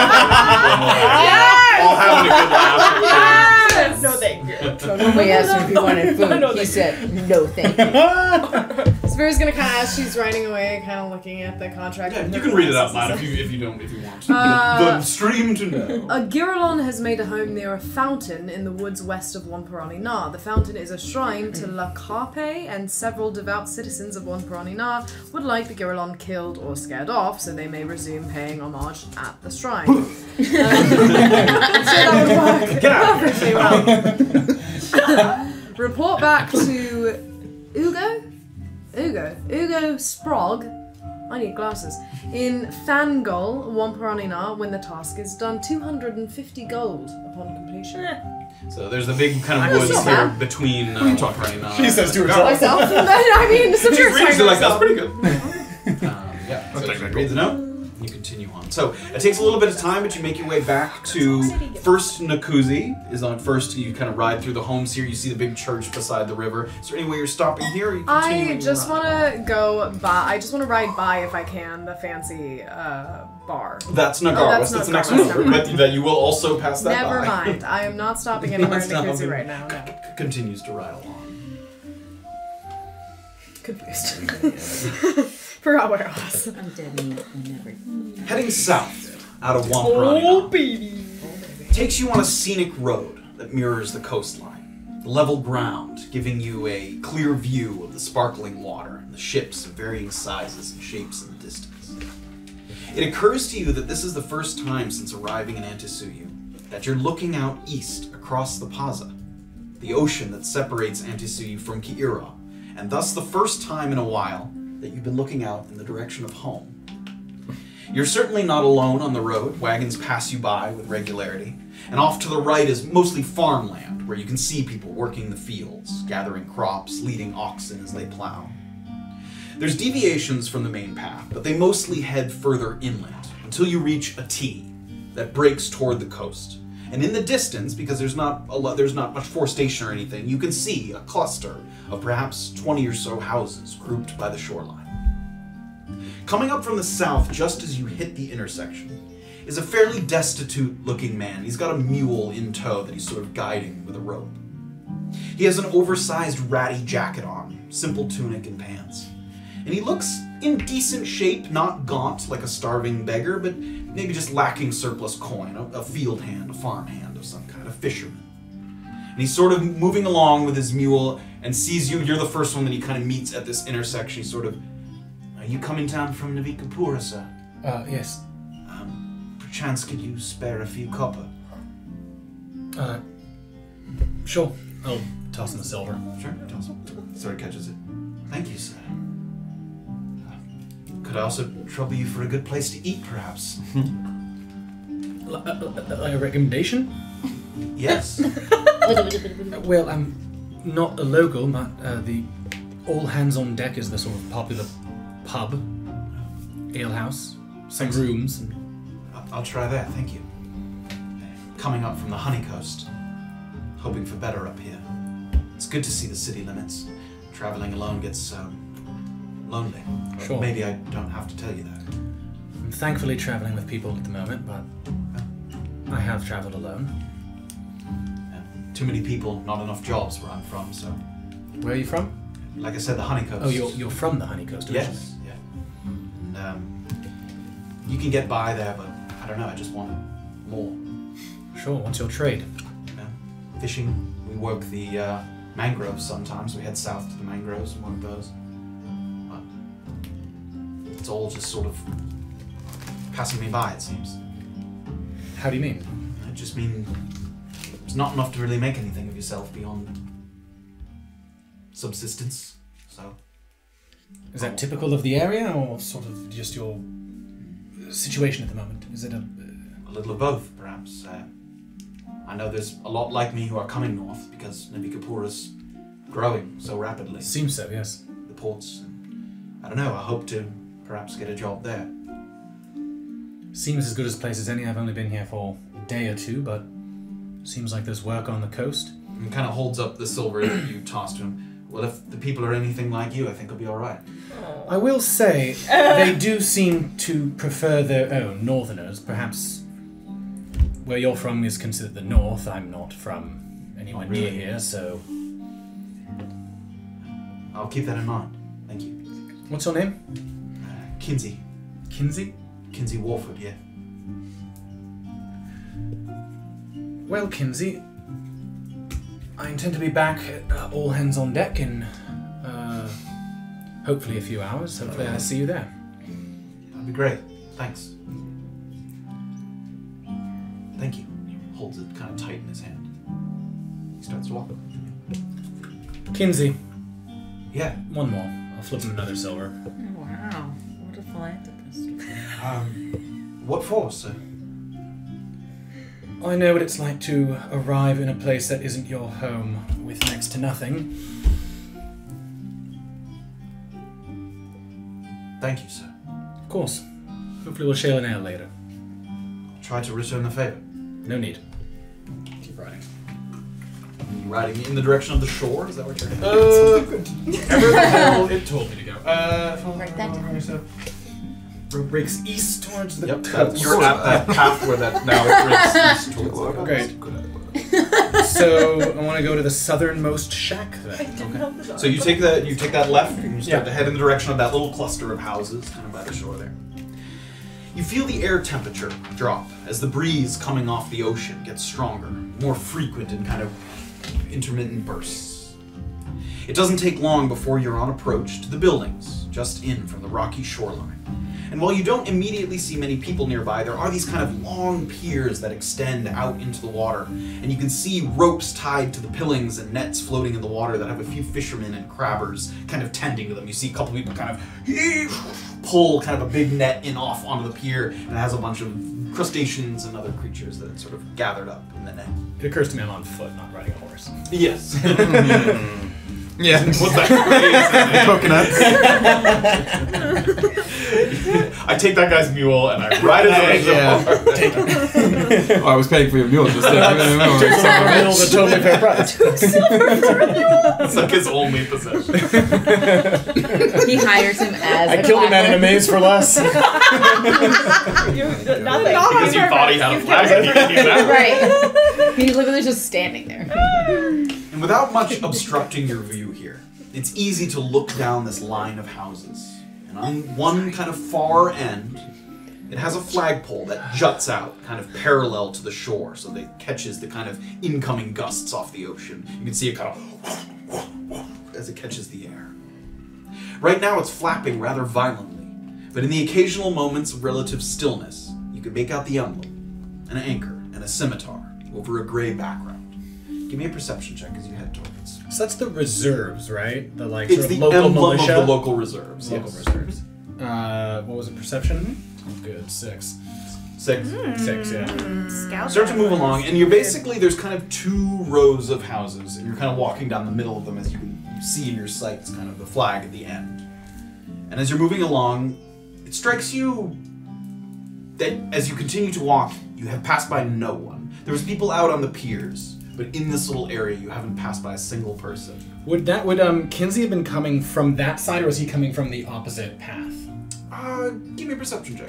Speaker 2: All having a good laugh.
Speaker 6: Yes! No, thank you.
Speaker 4: When we asked him if he wanted food, he said, no thank you.
Speaker 6: Safira's gonna kind of, as she's riding away, kind of looking at the contract.
Speaker 2: Yeah,
Speaker 6: and
Speaker 2: you
Speaker 6: the
Speaker 2: can read it out
Speaker 6: process
Speaker 2: loud
Speaker 6: and
Speaker 2: if you want.
Speaker 6: Uh,
Speaker 2: The stream to know.
Speaker 6: A Giralon has made a home near a fountain in the woods west of Wamperani Na. The fountain is a shrine to La Carpe, and several devout citizens of Wamperani Na would like the Giralon killed or scared off, so they may resume paying homage at the shrine. I'm sure that would work perfectly well. Report back to Ugo Sprog. I need glasses. In Fangol, Wamperanina, when the task is done, 250 gold upon completion.
Speaker 2: So there's a big kind of
Speaker 6: That's
Speaker 2: woods
Speaker 6: not
Speaker 2: here
Speaker 6: bad.
Speaker 2: between Wamperanina.
Speaker 5: She says to herself.
Speaker 6: Myself? I mean,
Speaker 2: She
Speaker 6: Safira's
Speaker 2: reads it like, that's
Speaker 6: myself.
Speaker 2: pretty good. Yeah, so she reads the note. You continue on. So it takes a little bit of time, but you make your way back to first Nakuzi. Is on first. You kind of ride through the homes here. You see the big church beside the river. Is there any way you're stopping here? Or you continue
Speaker 6: I
Speaker 2: on
Speaker 6: just
Speaker 2: your
Speaker 6: want
Speaker 2: ride?
Speaker 6: to go by. I just want to ride by, if I can, the fancy bar.
Speaker 2: That's Nagarwas.
Speaker 6: Oh, that's
Speaker 2: that's the next
Speaker 6: Nagarwas,
Speaker 2: one over.
Speaker 6: never
Speaker 2: But that you will also pass that
Speaker 6: Never
Speaker 2: by.
Speaker 6: mind. I am not stopping anywhere in
Speaker 2: Not
Speaker 6: Nakuzi
Speaker 2: stopping.
Speaker 6: right now. No.
Speaker 2: Continues to ride along.
Speaker 6: Confused. Forgot where I was.
Speaker 4: I'm dead meat. I never.
Speaker 2: Heading south, out of Wamparani. Baby. Takes you on a scenic road that mirrors the coastline. The level ground, giving you a clear view of the sparkling water and the ships of varying sizes and shapes in the distance. It occurs to you that this is the first time since arriving in Antisuyu that you're looking out east across the Paza, the ocean that separates Antisuyu from Ki'ira, and thus the first time in a while that you've been looking out in the direction of home. You're certainly not alone on the road. Wagons pass you by with regularity, and off to the right is mostly farmland, where you can see people working the fields, gathering crops, leading oxen as they plow. There's deviations from the main path, but they mostly head further inland until you reach a T that breaks toward the coast. And in the distance, because there's not much forestation or anything, you can see a cluster of perhaps 20 or so houses grouped by the shoreline. Coming up from the south, just as you hit the intersection, is a fairly destitute-looking man. He's got a mule in tow that he's sort of guiding with a rope. He has an oversized ratty jacket on, simple tunic and pants. And he looks in decent shape, not gaunt like a starving beggar, but maybe just lacking surplus coin, a field hand, a farm hand of some kind, a fisherman. And he's sort of moving along with his mule and sees you. You're the first one that he kind of meets at this intersection. He's sort of, are you coming down from Navika-Pura, sir?
Speaker 5: Yes.
Speaker 2: Perchance could you spare a few copper?
Speaker 5: Sure. I'll toss him a silver.
Speaker 2: Sure, toss him. Sort of catches it. Thank you, sir. Could I also trouble you for a good place to eat, perhaps?
Speaker 5: A recommendation?
Speaker 2: Yes.
Speaker 5: Well, I'm not a local, but the All Hands on Deck is the sort of popular pub, alehouse, some rooms.
Speaker 2: I'll try that, thank you. Coming up from the Honey Coast, hoping for better up here. It's good to see the city limits. Traveling alone gets lonely.
Speaker 5: Sure.
Speaker 2: Maybe I don't have to tell you that.
Speaker 5: I'm thankfully traveling with people at the moment, but I have traveled alone.
Speaker 2: Too many people, not enough jobs where I'm from, so...
Speaker 5: Where are you from?
Speaker 2: Like I said, the Honey Coast.
Speaker 5: Oh, you're from the Honey Coast originally?
Speaker 2: Yes, yeah. And you can get by there, but I don't know, I just want more.
Speaker 5: Sure, what's your trade?
Speaker 2: Fishing. We work the mangroves sometimes. We head south to the mangroves and work those. It's all just sort of passing me by, it seems.
Speaker 5: How do you mean?
Speaker 2: I just mean it's not enough to really make anything of yourself beyond subsistence, so...
Speaker 5: Is that typical of the area, or sort of just your situation at the moment? Is it a
Speaker 2: little of both, perhaps. I know there's a lot like me who are coming north because Navika-Pura's growing so rapidly.
Speaker 5: Seems so, yes.
Speaker 2: The ports. I don't know, I hope to perhaps get a job there.
Speaker 5: Seems as good a place as any. I've only been here for a day or two, but seems like there's work on the coast.
Speaker 2: And kind of holds up the silver that you tossed to him. Well, if the people are anything like you, I think it'll be alright.
Speaker 5: I will say, they do seem to prefer their own, northerners. Perhaps where you're from is considered the north. I'm not from anywhere near here, so...
Speaker 2: I'll keep that in mind. Thank you.
Speaker 5: What's your name?
Speaker 2: Kinsey.
Speaker 5: Kinsey?
Speaker 2: Kinsey Warford, yeah.
Speaker 5: Well, Kinsey, I intend to be back at All Hands on Deck in, hopefully a few hours. Hopefully I'll see you there.
Speaker 2: That'd be great. Thanks. Thank you. He holds it kind of tight in his hand. He starts to walk.
Speaker 5: Kinsey.
Speaker 2: Yeah.
Speaker 5: One more. I'll flip him another silver.
Speaker 4: Wow. What a philanthropist.
Speaker 2: What for, sir?
Speaker 5: I know what it's like to arrive in a place that isn't your home with next to nothing.
Speaker 2: Thank you, sir.
Speaker 5: Of course. Hopefully we'll share an ale later.
Speaker 2: Try to return the favor.
Speaker 5: No need. Keep riding.
Speaker 2: Riding in the direction of the shore? Is that what you're heading?
Speaker 5: Ever the hell it told me to go.
Speaker 4: Write that down.
Speaker 5: Road breaks east towards the
Speaker 2: Yep, you're at that path where that now it breaks east towards the
Speaker 5: Great. So I want to go to the southernmost shack then.
Speaker 2: Okay. So you take that left and you start to head in the direction of that little cluster of houses kind of by the shore there. You feel the air temperature drop as the breeze coming off the ocean gets stronger, more frequent in kind of intermittent bursts. It doesn't take long before you're on approach to the buildings, just in from the rocky shoreline. And while you don't immediately see many people nearby, there are these kind of long piers that extend out into the water. And you can see ropes tied to the pillings and nets floating in the water that have a few fishermen and crabbers kind of tending to them. You see a couple people kind of pull kind of a big net in off onto the pier, and it has a bunch of crustaceans and other creatures that are sort of gathered up in the net.
Speaker 5: It occurs to me I'm on foot, not riding a horse.
Speaker 2: Yes.
Speaker 3: Yeah.
Speaker 2: What's that?
Speaker 3: Coconuts.
Speaker 2: I take that guy's mule and I ride it over the
Speaker 5: Take it.
Speaker 3: Oh, I was paying for your mule just then.
Speaker 5: The totally fair price.
Speaker 2: It's like his only possession.
Speaker 4: He hires him as
Speaker 5: I killed a man in a maze for less.
Speaker 1: Nothing.
Speaker 2: Because you thought he had a flag and you could use that.
Speaker 4: Right. He's literally just standing there.
Speaker 2: And without much obstructing your view here, it's easy to look down this line of houses. And on one kind of far end, it has a flagpole that juts out kind of parallel to the shore so that it catches the kind of incoming gusts off the ocean. You can see it kind of as it catches the air. Right now it's flapping rather violently, but in the occasional moments of relative stillness, you can make out the emblem, an anchor, and a scimitar over a gray background. Give me a perception check as you head towards.
Speaker 5: So that's the reserves, right? The like
Speaker 2: It's
Speaker 5: sort of
Speaker 2: the
Speaker 5: local
Speaker 2: emblem
Speaker 5: militia.
Speaker 2: of the local reserves.
Speaker 5: Local
Speaker 2: yes.
Speaker 5: reserves. What was it? Perception? Good. 6.
Speaker 2: 6.
Speaker 5: 6. Yeah.
Speaker 1: Scout.
Speaker 2: Start to move along, and you're basically, there's kind of 2 rows of houses, and you're kind of walking down the middle of them as you see in your sights kind of the flag at the end. And as you're moving along, it strikes you that as you continue to walk, you have passed by no one. There was people out on the piers, but in this little area, you haven't passed by a single person.
Speaker 5: Would Kinsey have been coming from that side, or was he coming from the opposite path?
Speaker 2: Give me a perception check.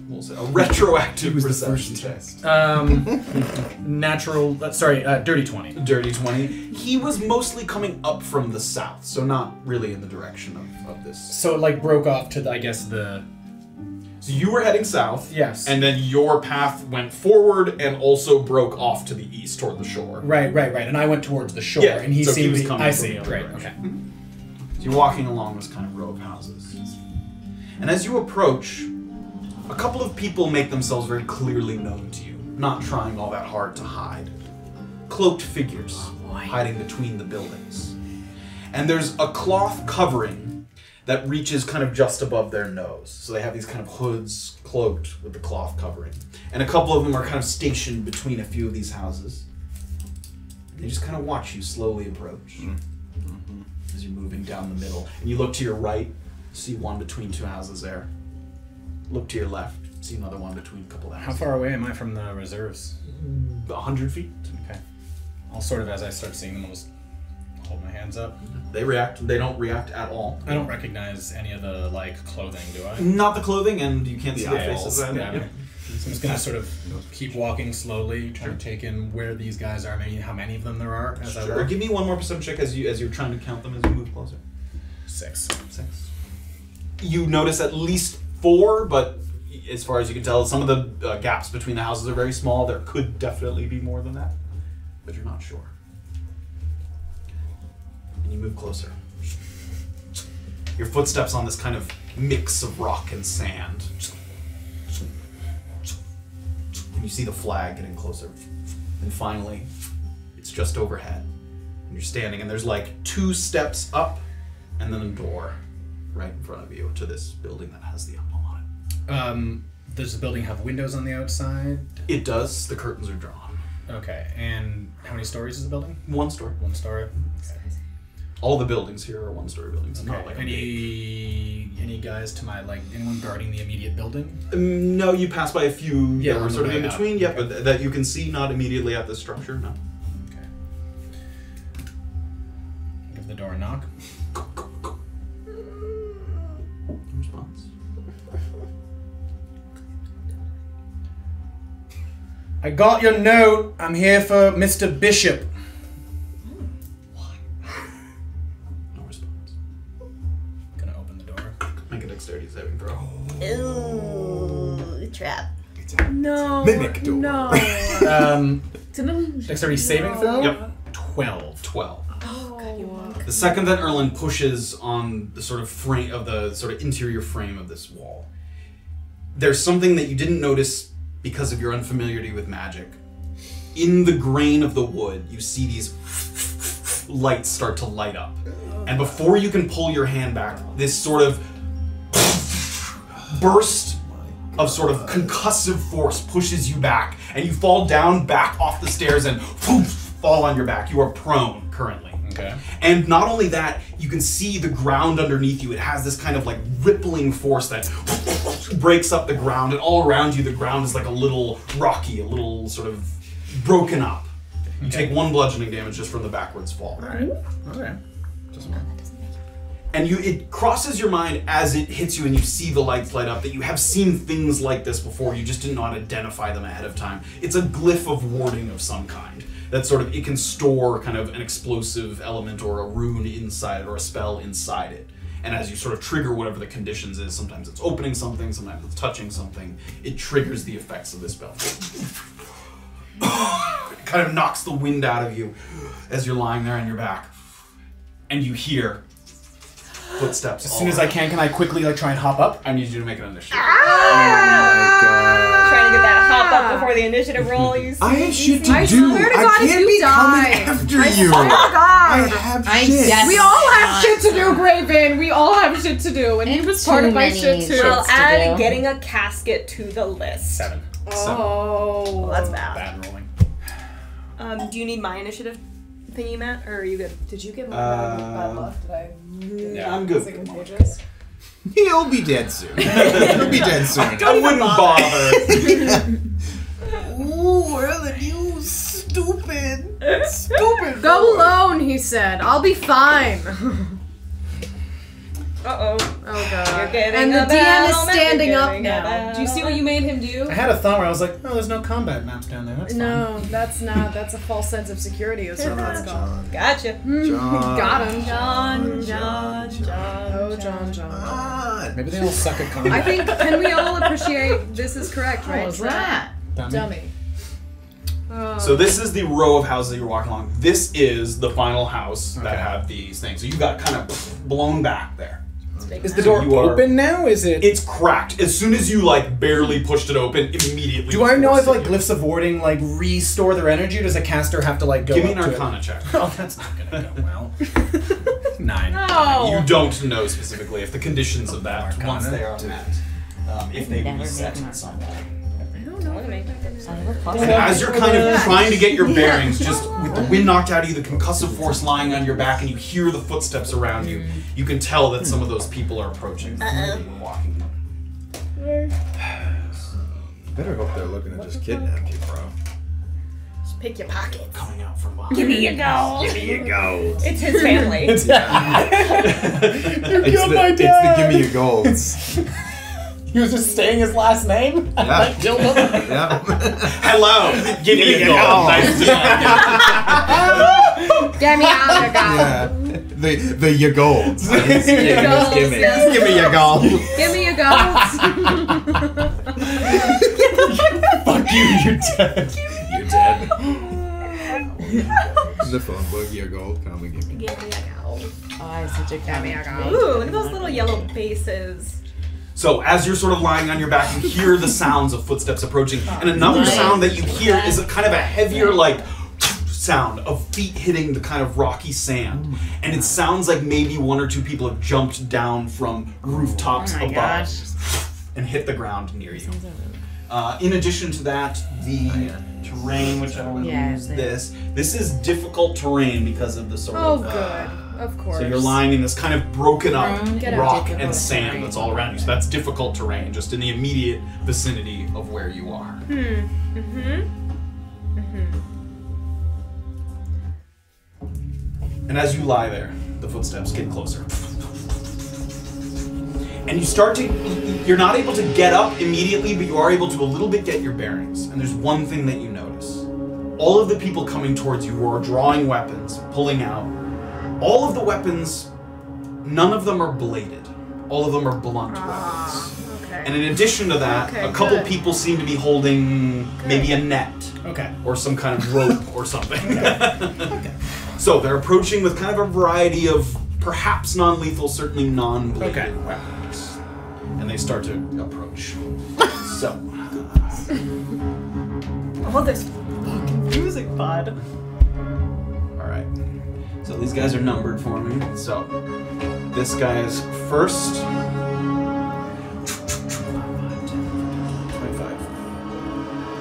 Speaker 2: We'll say a retroactive perception check.
Speaker 5: Dirty 20.
Speaker 2: Dirty 20. He was mostly coming up from the south, so not really in the direction of this.
Speaker 5: So it like broke off to, I guess, the...
Speaker 2: So you were heading south.
Speaker 5: Yes.
Speaker 2: And then your path went forward and also broke off to the east toward the shore.
Speaker 5: Right. And I went towards the shore,
Speaker 2: Yeah,
Speaker 5: and he
Speaker 2: so he
Speaker 5: seemed
Speaker 2: was
Speaker 5: to...
Speaker 2: coming
Speaker 5: I
Speaker 2: from
Speaker 5: see.
Speaker 2: the other
Speaker 5: Great.
Speaker 2: direction.
Speaker 5: Okay.
Speaker 2: So you're walking along this kind of row of houses. And as you approach, a couple of people make themselves very clearly known to you, not trying all that hard to hide. Cloaked figures hiding between the buildings. And there's a cloth covering that reaches kind of just above their nose. So they have these kind of hoods cloaked with the cloth covering. And a couple of them are kind of stationed between a few of these houses. And they just kind of watch you slowly approach as you're moving down the middle. And you look to your right, see one between 2 houses there. Look to your left, see another one between a couple of houses.
Speaker 5: How far away am I from the reserves?
Speaker 2: 100 feet.
Speaker 5: Okay. I'll sort of, as I start seeing them, I'll just hold my hands up.
Speaker 2: They react. They don't react at all.
Speaker 5: I don't recognize any of the, like, clothing, do I?
Speaker 2: Not the clothing, and you can't see the
Speaker 5: eyeballs.
Speaker 2: faces.
Speaker 5: Yeah.
Speaker 2: Yep.
Speaker 5: So I'm just gonna sort of keep walking slowly, trying to take in where these guys are, maybe how many of them there are as I
Speaker 2: Sure.
Speaker 5: walk.
Speaker 2: Give me one more perception check as you're trying to count them as you move closer.
Speaker 5: 6.
Speaker 2: 6. You notice at least 4, but as far as you can tell, some of the gaps between the houses are very small. There could definitely be more than that, but you're not sure. And you move closer. Your footsteps on this kind of mix of rock and sand. And you see the flag getting closer. And finally, it's just overhead. And you're standing, and there's like 2 steps up, and then a door right in front of you to this building that has the emblem on it.
Speaker 5: Does the building have windows on the outside?
Speaker 2: It does. The curtains are drawn.
Speaker 5: Okay, and how many stories is the building?
Speaker 2: 1 story.
Speaker 5: 1 story. Okay.
Speaker 2: All the buildings here are 1-story buildings. It's not like a gate.
Speaker 5: Any guys to my, like, anyone guarding the immediate building?
Speaker 2: No, you pass by a few that were
Speaker 5: on the
Speaker 2: sort of
Speaker 5: way
Speaker 2: in
Speaker 5: up.
Speaker 2: between. Yeah, but that you can see, not immediately at the structure. No.
Speaker 5: Okay. Give the door a knock.
Speaker 2: No response.
Speaker 5: I got your note. I'm here for Mr. Bishop.
Speaker 2: No response.
Speaker 5: Gonna open the door.
Speaker 2: Make a dexterity saving throw.
Speaker 1: Ooh. the trap.
Speaker 7: It's a mimic door.
Speaker 6: No.
Speaker 5: It's
Speaker 6: an illusion.
Speaker 5: Dexterity saving throw?
Speaker 2: Yep.
Speaker 5: 12.
Speaker 2: 12.
Speaker 6: Oh,
Speaker 2: The second that Erland pushes on the sort of frame of the sort of interior frame of this wall, there's something that you didn't notice because of your unfamiliarity with magic. In the grain of the wood, you see these lights start to light up. And before you can pull your hand back, this sort of burst of sort of concussive force pushes you back, and you fall down back off the stairs and fall on your back. You are prone currently.
Speaker 5: Okay.
Speaker 2: And not only that, you can see the ground underneath you. It has this kind of like rippling force that breaks up the ground, and all around you the ground is like a little rocky, a little sort of broken up. You take 1 bludgeoning damage just from the backwards fall.
Speaker 5: Alright. Okay.
Speaker 2: And it crosses your mind as it hits you and you see the lights light up that you have seen things like this before, you just did not identify them ahead of time. It's a glyph of warding of some kind. That sort of, it can store kind of an explosive element or a rune inside it or a spell inside it. And as you sort of trigger whatever the conditions is, sometimes it's opening something, sometimes it's touching something, it triggers the effects of this spell. It kind of knocks the wind out of you as you're lying there on your back. And you hear footsteps.
Speaker 5: As soon as I can I quickly like try and hop up?
Speaker 2: I need you to make an initiative.
Speaker 7: Oh my god.
Speaker 1: Trying to get that hop up before the initiative roll.
Speaker 7: I have shit to do.
Speaker 6: I swear to God,
Speaker 7: I
Speaker 6: if
Speaker 7: can't
Speaker 6: you
Speaker 7: be
Speaker 6: die.
Speaker 7: coming after you.
Speaker 6: Oh my God.
Speaker 7: I have
Speaker 4: I
Speaker 7: shit.
Speaker 4: guess-
Speaker 6: We all have
Speaker 4: Not.
Speaker 6: shit to do, Graven. We all have shit to do, and he
Speaker 4: And
Speaker 6: was part of my
Speaker 4: too
Speaker 6: shit
Speaker 4: many
Speaker 6: too.
Speaker 4: shits.
Speaker 1: I'll
Speaker 4: to
Speaker 1: add
Speaker 4: do.
Speaker 1: getting a casket to the list.
Speaker 5: 7.
Speaker 6: Oh,
Speaker 1: Well, that's bad.
Speaker 5: Bad rolling.
Speaker 1: Do you need my initiative thingy, Matt, or are you good?
Speaker 6: Did you get my bad luck? Did I?
Speaker 2: Yeah, I'm
Speaker 6: Is
Speaker 2: good.
Speaker 6: it contagious?
Speaker 7: He'll be dead soon. He'll be dead soon.
Speaker 2: I wouldn't bother.
Speaker 7: Ooh, Erland, you stupid. Stupid.
Speaker 6: Go alone, he said. I'll be fine.
Speaker 1: Uh-oh.
Speaker 6: Oh god.
Speaker 1: You're getting
Speaker 6: And the
Speaker 1: a
Speaker 6: DM is
Speaker 1: battle,
Speaker 6: standing
Speaker 1: you're
Speaker 6: up
Speaker 1: getting a
Speaker 6: now.
Speaker 1: battle.
Speaker 6: Do you see what you made him do?
Speaker 5: I had a thought where I was like, oh, there's no combat maps down there. That's fine.
Speaker 6: No, that's not. That's a false sense of security. Is what that's called.
Speaker 1: Gotcha.
Speaker 7: John.
Speaker 6: Got him.
Speaker 1: John.
Speaker 6: Oh, John.
Speaker 5: Maybe they all suck at combat.
Speaker 6: I think. Can we all appreciate this is correct, right?
Speaker 4: What was that?
Speaker 6: Dummy.
Speaker 2: So this is the row of houses that you're walking along. This is the final house that
Speaker 5: Okay.
Speaker 2: have these things. So you got kind of blown back there.
Speaker 5: Is the door
Speaker 2: you are-
Speaker 5: open now? Is it?
Speaker 2: It's cracked. As soon as you like barely pushed it open, immediately.
Speaker 5: Do I know if
Speaker 2: forced
Speaker 5: like
Speaker 2: it.
Speaker 5: glyphs of warding like restore their energy? Or does a caster have to like go?
Speaker 2: Give me an
Speaker 5: up to
Speaker 2: Arcana check.
Speaker 5: it? Oh, that's not gonna go well. 9.
Speaker 6: No.
Speaker 2: You don't know specifically if the conditions of that
Speaker 5: Arcana.
Speaker 2: once they are met, if they
Speaker 4: Never
Speaker 2: reset
Speaker 4: make an
Speaker 2: in some way.
Speaker 4: Son of a
Speaker 2: And as you're kind of trying to get your bearings, just with the wind knocked out of you, the concussive force lying on your back, and you hear the footsteps around you, you can tell that some of those people are approaching. Walking.
Speaker 3: Better hope they're looking to just kidnap you, bro.
Speaker 1: Just pick your pockets.
Speaker 2: Coming out from behind.
Speaker 1: Give me your gold.
Speaker 7: Give me your gold.
Speaker 1: It's his family.
Speaker 5: You
Speaker 3: It's
Speaker 5: killed my
Speaker 3: the
Speaker 5: dad.
Speaker 3: give me your golds.
Speaker 5: He was just saying his last name.
Speaker 3: Yeah.
Speaker 5: Killed him.
Speaker 3: Yeah.
Speaker 2: Hello! Give me your gold! Nice to meet you.
Speaker 6: Get me out of
Speaker 3: Yeah. The your golds. Give me.
Speaker 6: Yes.
Speaker 3: Give me your gold.
Speaker 6: Give me your goats.
Speaker 5: Fuck you, you're dead.
Speaker 3: You're dead. The phone book, your gold. Come and give me.
Speaker 1: Give me a gold.
Speaker 4: Oh, I have such a comic.
Speaker 1: Ooh, look at those little yellow bases.
Speaker 2: So as you're sort of lying on your back, you hear the sounds of footsteps approaching, and another sound that you hear is a kind of a heavier, like, sound of feet hitting the kind of rocky sand. And it sounds like maybe 1 or 2 people have jumped down from rooftops
Speaker 4: Oh my
Speaker 2: above
Speaker 4: gosh.
Speaker 2: and hit the ground near you. In addition to that, the terrain, whichever one
Speaker 4: Yeah,
Speaker 2: is this is difficult terrain because of the sort
Speaker 6: Oh,
Speaker 2: of...
Speaker 6: good. Of course.
Speaker 2: So you're lying in this kind of broken up
Speaker 6: Get out.
Speaker 2: rock
Speaker 6: Difficult
Speaker 2: and sand
Speaker 6: terrain.
Speaker 2: that's all around you. So that's difficult terrain, just in the immediate vicinity of where you are. And as you lie there, the footsteps get closer. And you start to, you're not able to get up immediately, but you are able to a little bit get your bearings. And there's one thing that you notice. All of the people coming towards you who are drawing weapons, pulling out, all of the weapons, none of them are bladed. All of them are blunt weapons.
Speaker 6: Okay.
Speaker 2: And in addition to that, a couple people seem to be holding maybe a net.
Speaker 5: Okay.
Speaker 2: Or some kind of rope or something. Okay. So they're approaching with kind of a variety of perhaps non-lethal, certainly non-bleeding weapons. And they start to approach. So.
Speaker 1: Oh, there's fucking music, bud.
Speaker 2: Alright. So these guys are numbered for me. So this guy is first. 25.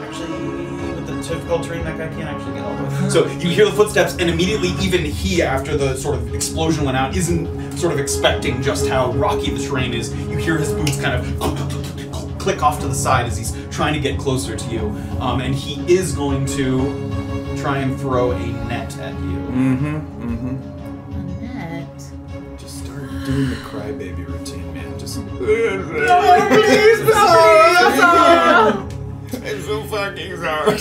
Speaker 2: Actually, with the difficult terrain, that guy can't actually get all the way. So you hear the footsteps, and immediately, even he, after the sort of explosion went out, isn't sort of expecting just how rocky the terrain is. You hear his boots kind of click off to the side as he's trying to get closer to you. And he is going to try and throw a net at you.
Speaker 7: Just start doing the crybaby routine, man. Just. I'm so fucking sorry.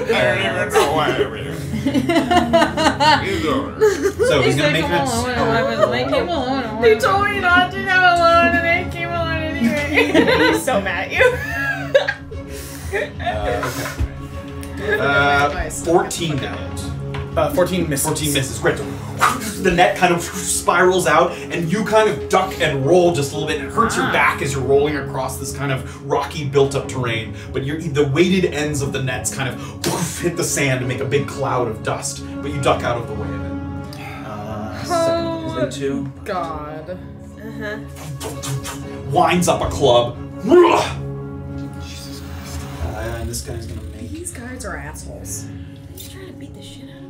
Speaker 7: I don't even know why I'm here.
Speaker 2: So he's gonna make it.
Speaker 1: They told me not to go alone, and they came alone anyway. He's so mad at you.
Speaker 2: Okay. 14 to hit.
Speaker 5: 14 misses.
Speaker 2: 14 misses. Great. The net kind of spirals out, and you kind of duck and roll just a little bit. It hurts your back as you're rolling across this kind of rocky, built-up terrain. But the weighted ends of the nets kind of hit the sand and make a big cloud of dust. But you duck out of the way of it. Second. Is that 2?
Speaker 6: God.
Speaker 2: Winds up a club. And this guy's gonna make.
Speaker 6: These guys are assholes.
Speaker 1: He's trying to beat the shit out of him.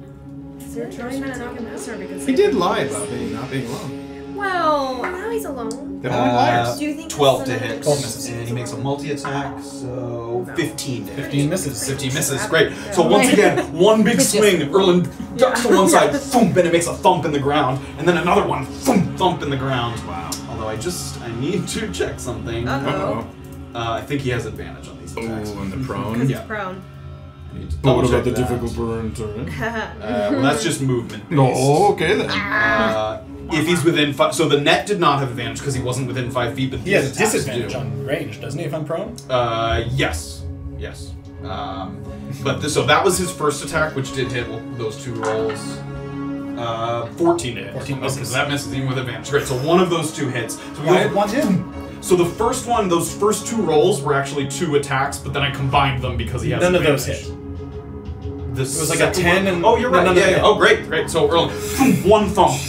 Speaker 6: They're trying to take him this because
Speaker 3: He did lie about not being alone.
Speaker 1: Well, now he's alone.
Speaker 3: They're only liars.
Speaker 1: Do you think
Speaker 2: 12 to hit.
Speaker 5: 12 misses.
Speaker 2: And he makes a multi-attack, so 15 to hit.
Speaker 5: 15 misses.
Speaker 2: 15 misses, great. So once again, one big swing, Erland ducks to one side, thump, and it makes a thump in the ground, and then another one, thump, thump in the ground. Wow. Although I need to check something.
Speaker 6: Uh-oh.
Speaker 2: I think he has advantage on these attacks.
Speaker 3: Oh, and the prone?
Speaker 1: Because he's prone.
Speaker 3: But what about the
Speaker 2: double-check
Speaker 3: difficult burn turn?
Speaker 2: well, that's just movement.
Speaker 3: No, okay then.
Speaker 2: If he's within 5, so the net did not have advantage because he wasn't within 5 feet, but
Speaker 5: He has a
Speaker 2: attacks
Speaker 5: disadvantage
Speaker 2: do.
Speaker 5: on range, doesn't he, if I'm prone?
Speaker 2: Yes. So that was his first attack, which did hit those 2 rolls. 14 to hit.
Speaker 5: 14 misses.
Speaker 2: So that misses even with advantage. Great. So one of those 2 hits. So
Speaker 5: I want him.
Speaker 2: So the first one, those first 2 rolls were actually 2 attacks, but then I combined them because he has
Speaker 5: None of
Speaker 2: advantage.
Speaker 5: those hit.
Speaker 2: It
Speaker 5: was like a 10 and...
Speaker 2: Oh, you're right.
Speaker 5: none of them hit.
Speaker 2: Oh, great. So Erland, one thump,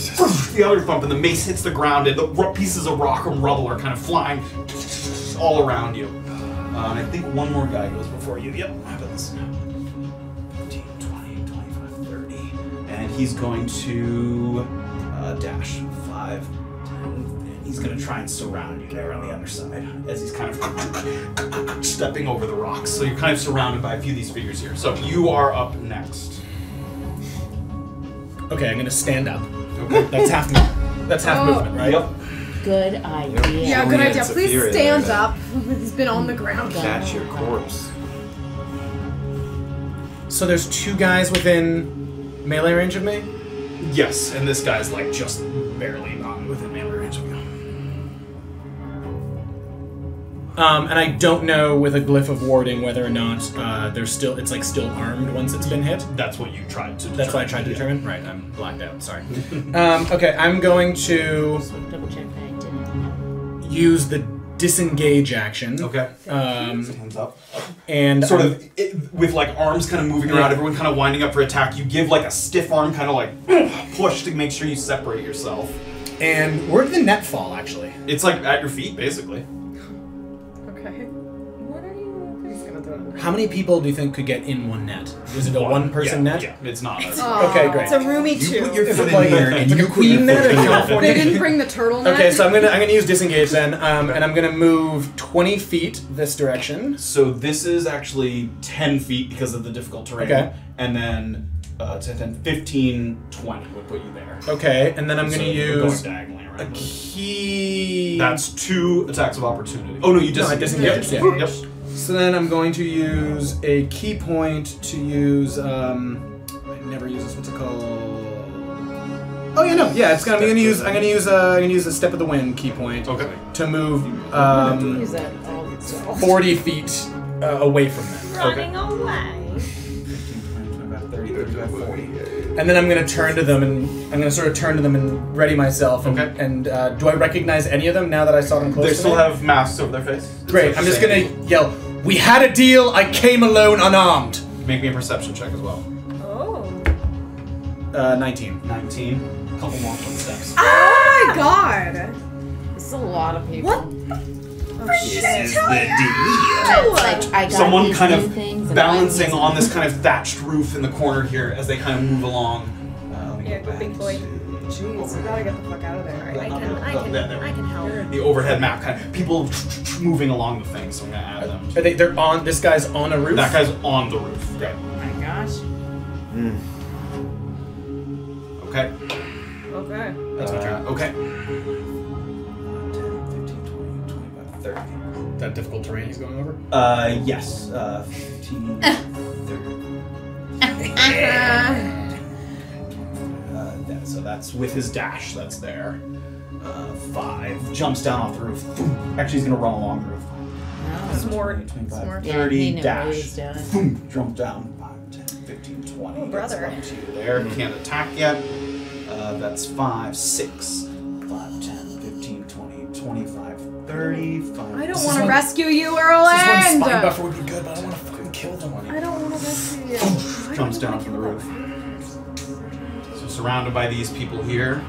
Speaker 2: the other thump, and the mace hits the ground, and the pieces of rock and rubble are kind of flying all around you. And I think one more guy goes before you. Yep, happens. 15, 20, 25, 30. And he's going to dash 5, 10, and he's going to try and surround you there on the other side as he's kind of stepping over the rocks. So you're kind of surrounded by a few of these figures here. So you are up next.
Speaker 5: Okay, I'm gonna stand up.
Speaker 2: Okay.
Speaker 5: That's half movement, right?
Speaker 2: Yep.
Speaker 4: Good idea.
Speaker 6: Yeah, good idea. Please
Speaker 7: Safira
Speaker 6: stand
Speaker 7: there,
Speaker 6: up. He's been on the ground.
Speaker 7: Catch your corpse.
Speaker 5: So there's 2 guys within melee range of me?
Speaker 2: Yes, and this guy's like just barely not within melee range of you.
Speaker 5: And I don't know with a glyph of warding whether or not it's still armed once it's been hit.
Speaker 2: That's what you tried to.
Speaker 5: That's what I tried to determine? Right, I'm blacked out, sorry. Okay, I'm going to
Speaker 4: Double check that I didn't.
Speaker 5: use the disengage action.
Speaker 2: Okay.
Speaker 5: Hands
Speaker 2: up.
Speaker 5: And
Speaker 2: sort of with like arms kind of moving around, everyone kind of winding up for attack. You give like a stiff arm kind of like push to make sure you separate yourself.
Speaker 5: And where did the net fall, actually?
Speaker 2: It's like at your feet, basically.
Speaker 6: Okay. What are you? He's gonna do it.
Speaker 5: How many people do you think could get in one net? Is it a one-person net?
Speaker 2: Yeah, it's not.
Speaker 5: Okay, great.
Speaker 1: It's a roomy 2.
Speaker 7: You put your foot
Speaker 5: like
Speaker 7: in here and
Speaker 5: like
Speaker 7: you
Speaker 5: a queen net or California?
Speaker 6: They didn't bring the turtle net.
Speaker 5: Okay, so I'm gonna use disengage then, and I'm gonna move 20 feet this direction.
Speaker 2: So this is actually 10 feet because of the difficult terrain.
Speaker 5: Okay.
Speaker 2: And then 10, 15, 20 would put you there.
Speaker 5: Okay, and then I'm gonna use
Speaker 2: diagonally around
Speaker 5: a key.
Speaker 2: That's 2 attacks of opportunity. Oh no, you
Speaker 5: No, I
Speaker 2: disengaged.
Speaker 5: disengaged,
Speaker 2: Yep.
Speaker 5: yeah. So then I'm going to use a key point to use, I never use this, what's it called? Oh yeah, no, yeah. I'm gonna use a step of the wind key point.
Speaker 2: Okay.
Speaker 5: To move
Speaker 4: Use that all the time.
Speaker 5: 40 feet away from them.
Speaker 1: Running away.
Speaker 2: 30, 35, 40.
Speaker 5: And then I'm gonna turn to them and ready myself. And,
Speaker 2: Okay.
Speaker 5: And do I recognize any of them now that I saw them close?
Speaker 2: They
Speaker 5: to
Speaker 2: still
Speaker 5: me?
Speaker 2: have masks over their face.
Speaker 5: Great. I'm just gonna yell. We had a deal. I came alone, unarmed.
Speaker 2: Make me a perception check as well.
Speaker 1: Oh.
Speaker 5: 19.
Speaker 2: 19. Couple more footsteps.
Speaker 6: Oh my god!
Speaker 4: This is a lot of people.
Speaker 6: What?
Speaker 7: This is the deal.
Speaker 4: It's like, I got
Speaker 2: Someone
Speaker 4: these
Speaker 2: kind
Speaker 4: new
Speaker 2: of
Speaker 4: things and
Speaker 2: balancing
Speaker 4: I'm
Speaker 2: on this kind of thatched roof in the corner here as they kind of move along.
Speaker 1: Yeah, go big boy.
Speaker 6: Jeez, we gotta get the fuck out of there.
Speaker 1: I can help.
Speaker 2: The overhead map kind of people moving along the thing, so I'm gonna add them.
Speaker 5: They're on. This guy's on a roof.
Speaker 2: That guy's on the roof.
Speaker 4: Oh
Speaker 2: Right.
Speaker 4: my gosh.
Speaker 2: Okay.
Speaker 1: Okay.
Speaker 5: That's my turn.
Speaker 2: Okay. 10, 15, 20, 25, 30.
Speaker 5: That difficult terrain he's going over.
Speaker 2: Yes. 15, 30. So that's with his dash. That's there. 5 jumps down off the roof. Actually, he's gonna run along the roof.
Speaker 1: Smart.
Speaker 2: 25,
Speaker 6: Smart.
Speaker 2: 30,
Speaker 4: Yeah, he knew what he was
Speaker 2: dash.
Speaker 4: doing.
Speaker 2: Boom, jump down. 5, 10, 15, 20.
Speaker 1: Oh, brother.
Speaker 2: Gets up to you there. Can't attack yet. That's 5, 6, 5, 10, 15, 20, 25, 30. 5,
Speaker 6: I don't
Speaker 5: This
Speaker 6: want
Speaker 5: is
Speaker 6: to
Speaker 5: one-
Speaker 6: rescue you,
Speaker 5: This one spine
Speaker 6: Erland!
Speaker 5: buffer would be good, but I don't want to fucking kill them.
Speaker 6: I don't want to rescue you. I
Speaker 2: Jumps
Speaker 6: don't
Speaker 2: down
Speaker 6: wanna
Speaker 2: from the
Speaker 6: kill
Speaker 2: roof.
Speaker 6: them.
Speaker 2: So surrounded by these people here.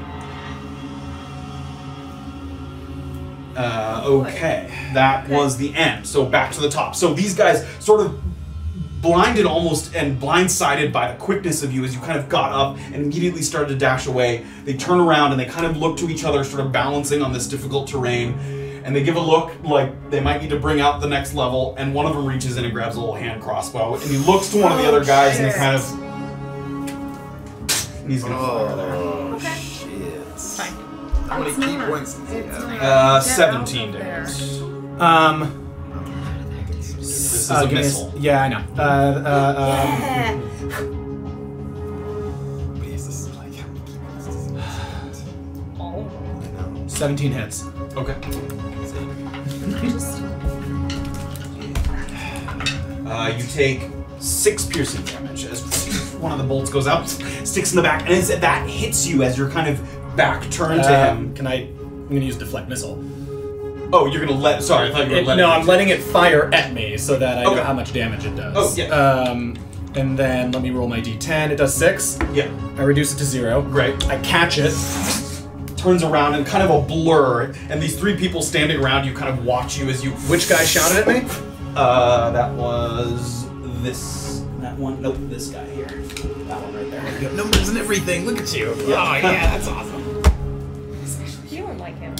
Speaker 2: Okay, that was the end. So back to the top. So these guys sort of blinded almost and blindsided by the quickness of you as you kind of got up and immediately started to dash away. They turn around and they kind of look to each other, sort of balancing on this difficult terrain. And they give a look like they might need to bring out the next level. And one of them reaches in and grabs a little hand crossbow. And he looks to one of the other guys and they kind of... And he's gonna fire there.
Speaker 7: Oh,
Speaker 1: Okay.
Speaker 7: shit.
Speaker 1: Fine.
Speaker 7: How many
Speaker 6: It's
Speaker 7: key
Speaker 6: not.
Speaker 7: points does he
Speaker 6: It's
Speaker 7: have?
Speaker 6: not.
Speaker 2: 17
Speaker 6: Get out of
Speaker 2: damage. This is a
Speaker 5: give me
Speaker 2: missile.
Speaker 5: yeah, I know.
Speaker 1: Yeah.
Speaker 7: But yes, this is like how many key points does he have?
Speaker 1: Oh.
Speaker 5: 17 hits.
Speaker 2: Okay. You take 6 piercing damage as one of the bolts goes out, sticks in the back, and as that hits you as you're kind of back turned to him.
Speaker 5: I'm gonna use deflect missile.
Speaker 2: Oh, you're gonna let. Sorry, I thought you were letting.
Speaker 5: No, I'm letting it fire at me so that I know
Speaker 2: Okay.
Speaker 5: how much damage it does.
Speaker 2: Oh, yeah.
Speaker 5: And then let me roll my d10. It does 6.
Speaker 2: Yeah.
Speaker 5: I reduce it to 0.
Speaker 2: Great.
Speaker 5: I catch it.
Speaker 2: Turns around and kind of a blur, and these 3 people standing around you kind of watch you as you.
Speaker 5: Which guy shouted at me?
Speaker 2: That was this. That one. Nope, this guy here. That one right there.
Speaker 7: You got numbers and everything. Look at you.
Speaker 2: Yeah.
Speaker 7: Oh yeah, that's awesome.
Speaker 1: You don't like him.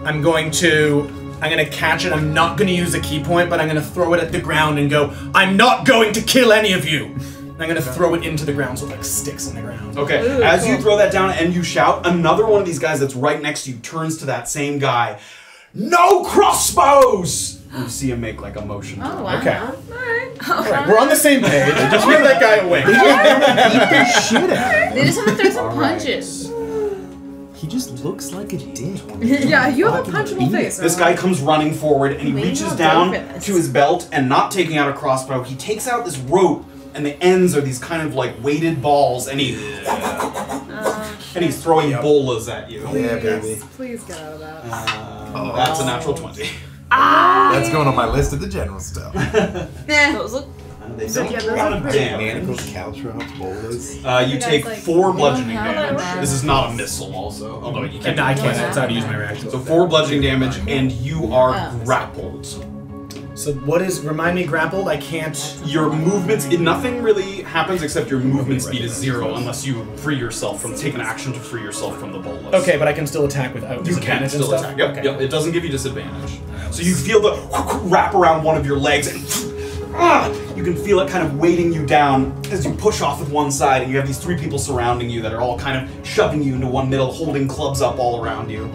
Speaker 5: I'm gonna catch it. I'm not gonna use a key point, but I'm gonna throw it at the ground and go, I'm not going to kill any of you! And I'm gonna throw it into the ground so it like sticks in the ground.
Speaker 2: Okay,
Speaker 1: Ooh,
Speaker 2: as you
Speaker 1: cool.
Speaker 2: throw that down and you shout, another one of these guys that's right next to you turns to that same guy. No crossbows! You see him make like a motion.
Speaker 4: Oh, wow.
Speaker 5: Okay.
Speaker 1: Alright.
Speaker 5: Alright, we're on the same page. Just move that guy away.
Speaker 7: Beat the shit out of
Speaker 4: They just have to throw some
Speaker 2: All right.
Speaker 4: punches.
Speaker 7: him. He just looks like a dick.
Speaker 6: Yeah, you have a punchable face.
Speaker 2: This guy
Speaker 6: Erland.
Speaker 2: comes running forward and he
Speaker 4: We
Speaker 2: reaches
Speaker 4: don't
Speaker 2: down
Speaker 4: go for this.
Speaker 2: to his belt and not taking out a crossbow, he takes out this rope and the ends are these kind of like weighted balls and he's throwing bolas at you.
Speaker 7: Yeah, baby.
Speaker 6: Please get out of that.
Speaker 2: That's a natural 20.
Speaker 7: That's going on my list of the general stuff.
Speaker 1: Those look.
Speaker 2: They
Speaker 6: So,
Speaker 2: don't
Speaker 6: yeah, those
Speaker 2: run
Speaker 6: are
Speaker 2: a
Speaker 6: pretty
Speaker 2: damage.
Speaker 7: Manacles, caltrops, bolas.
Speaker 2: You
Speaker 1: guys,
Speaker 2: take
Speaker 1: like,
Speaker 2: 4 bludgeoning
Speaker 1: how that
Speaker 2: damage.
Speaker 1: works?
Speaker 2: This is not a missile also, although you can't.
Speaker 5: No, I can't. That's how to use my reaction.
Speaker 2: So 4 bludgeoning damage and you are
Speaker 4: Oh.
Speaker 2: grappled.
Speaker 5: So what is, remind me, grappled? I can't...
Speaker 2: Your movements, nothing really happens except your movement speed is 0 unless you free yourself from, take an action to free yourself from the bolas.
Speaker 5: Okay, but I can still attack without
Speaker 2: You can
Speaker 5: disadvantage
Speaker 2: still
Speaker 5: and stuff?
Speaker 2: attack. Yep,
Speaker 5: Okay.
Speaker 2: yep, it doesn't give you disadvantage. So you feel the wrap around one of your legs and you can feel it kind of weighting you down as you push off with one side and you have these 3 people surrounding you that are all kind of shoving you into one middle, holding clubs up all around you.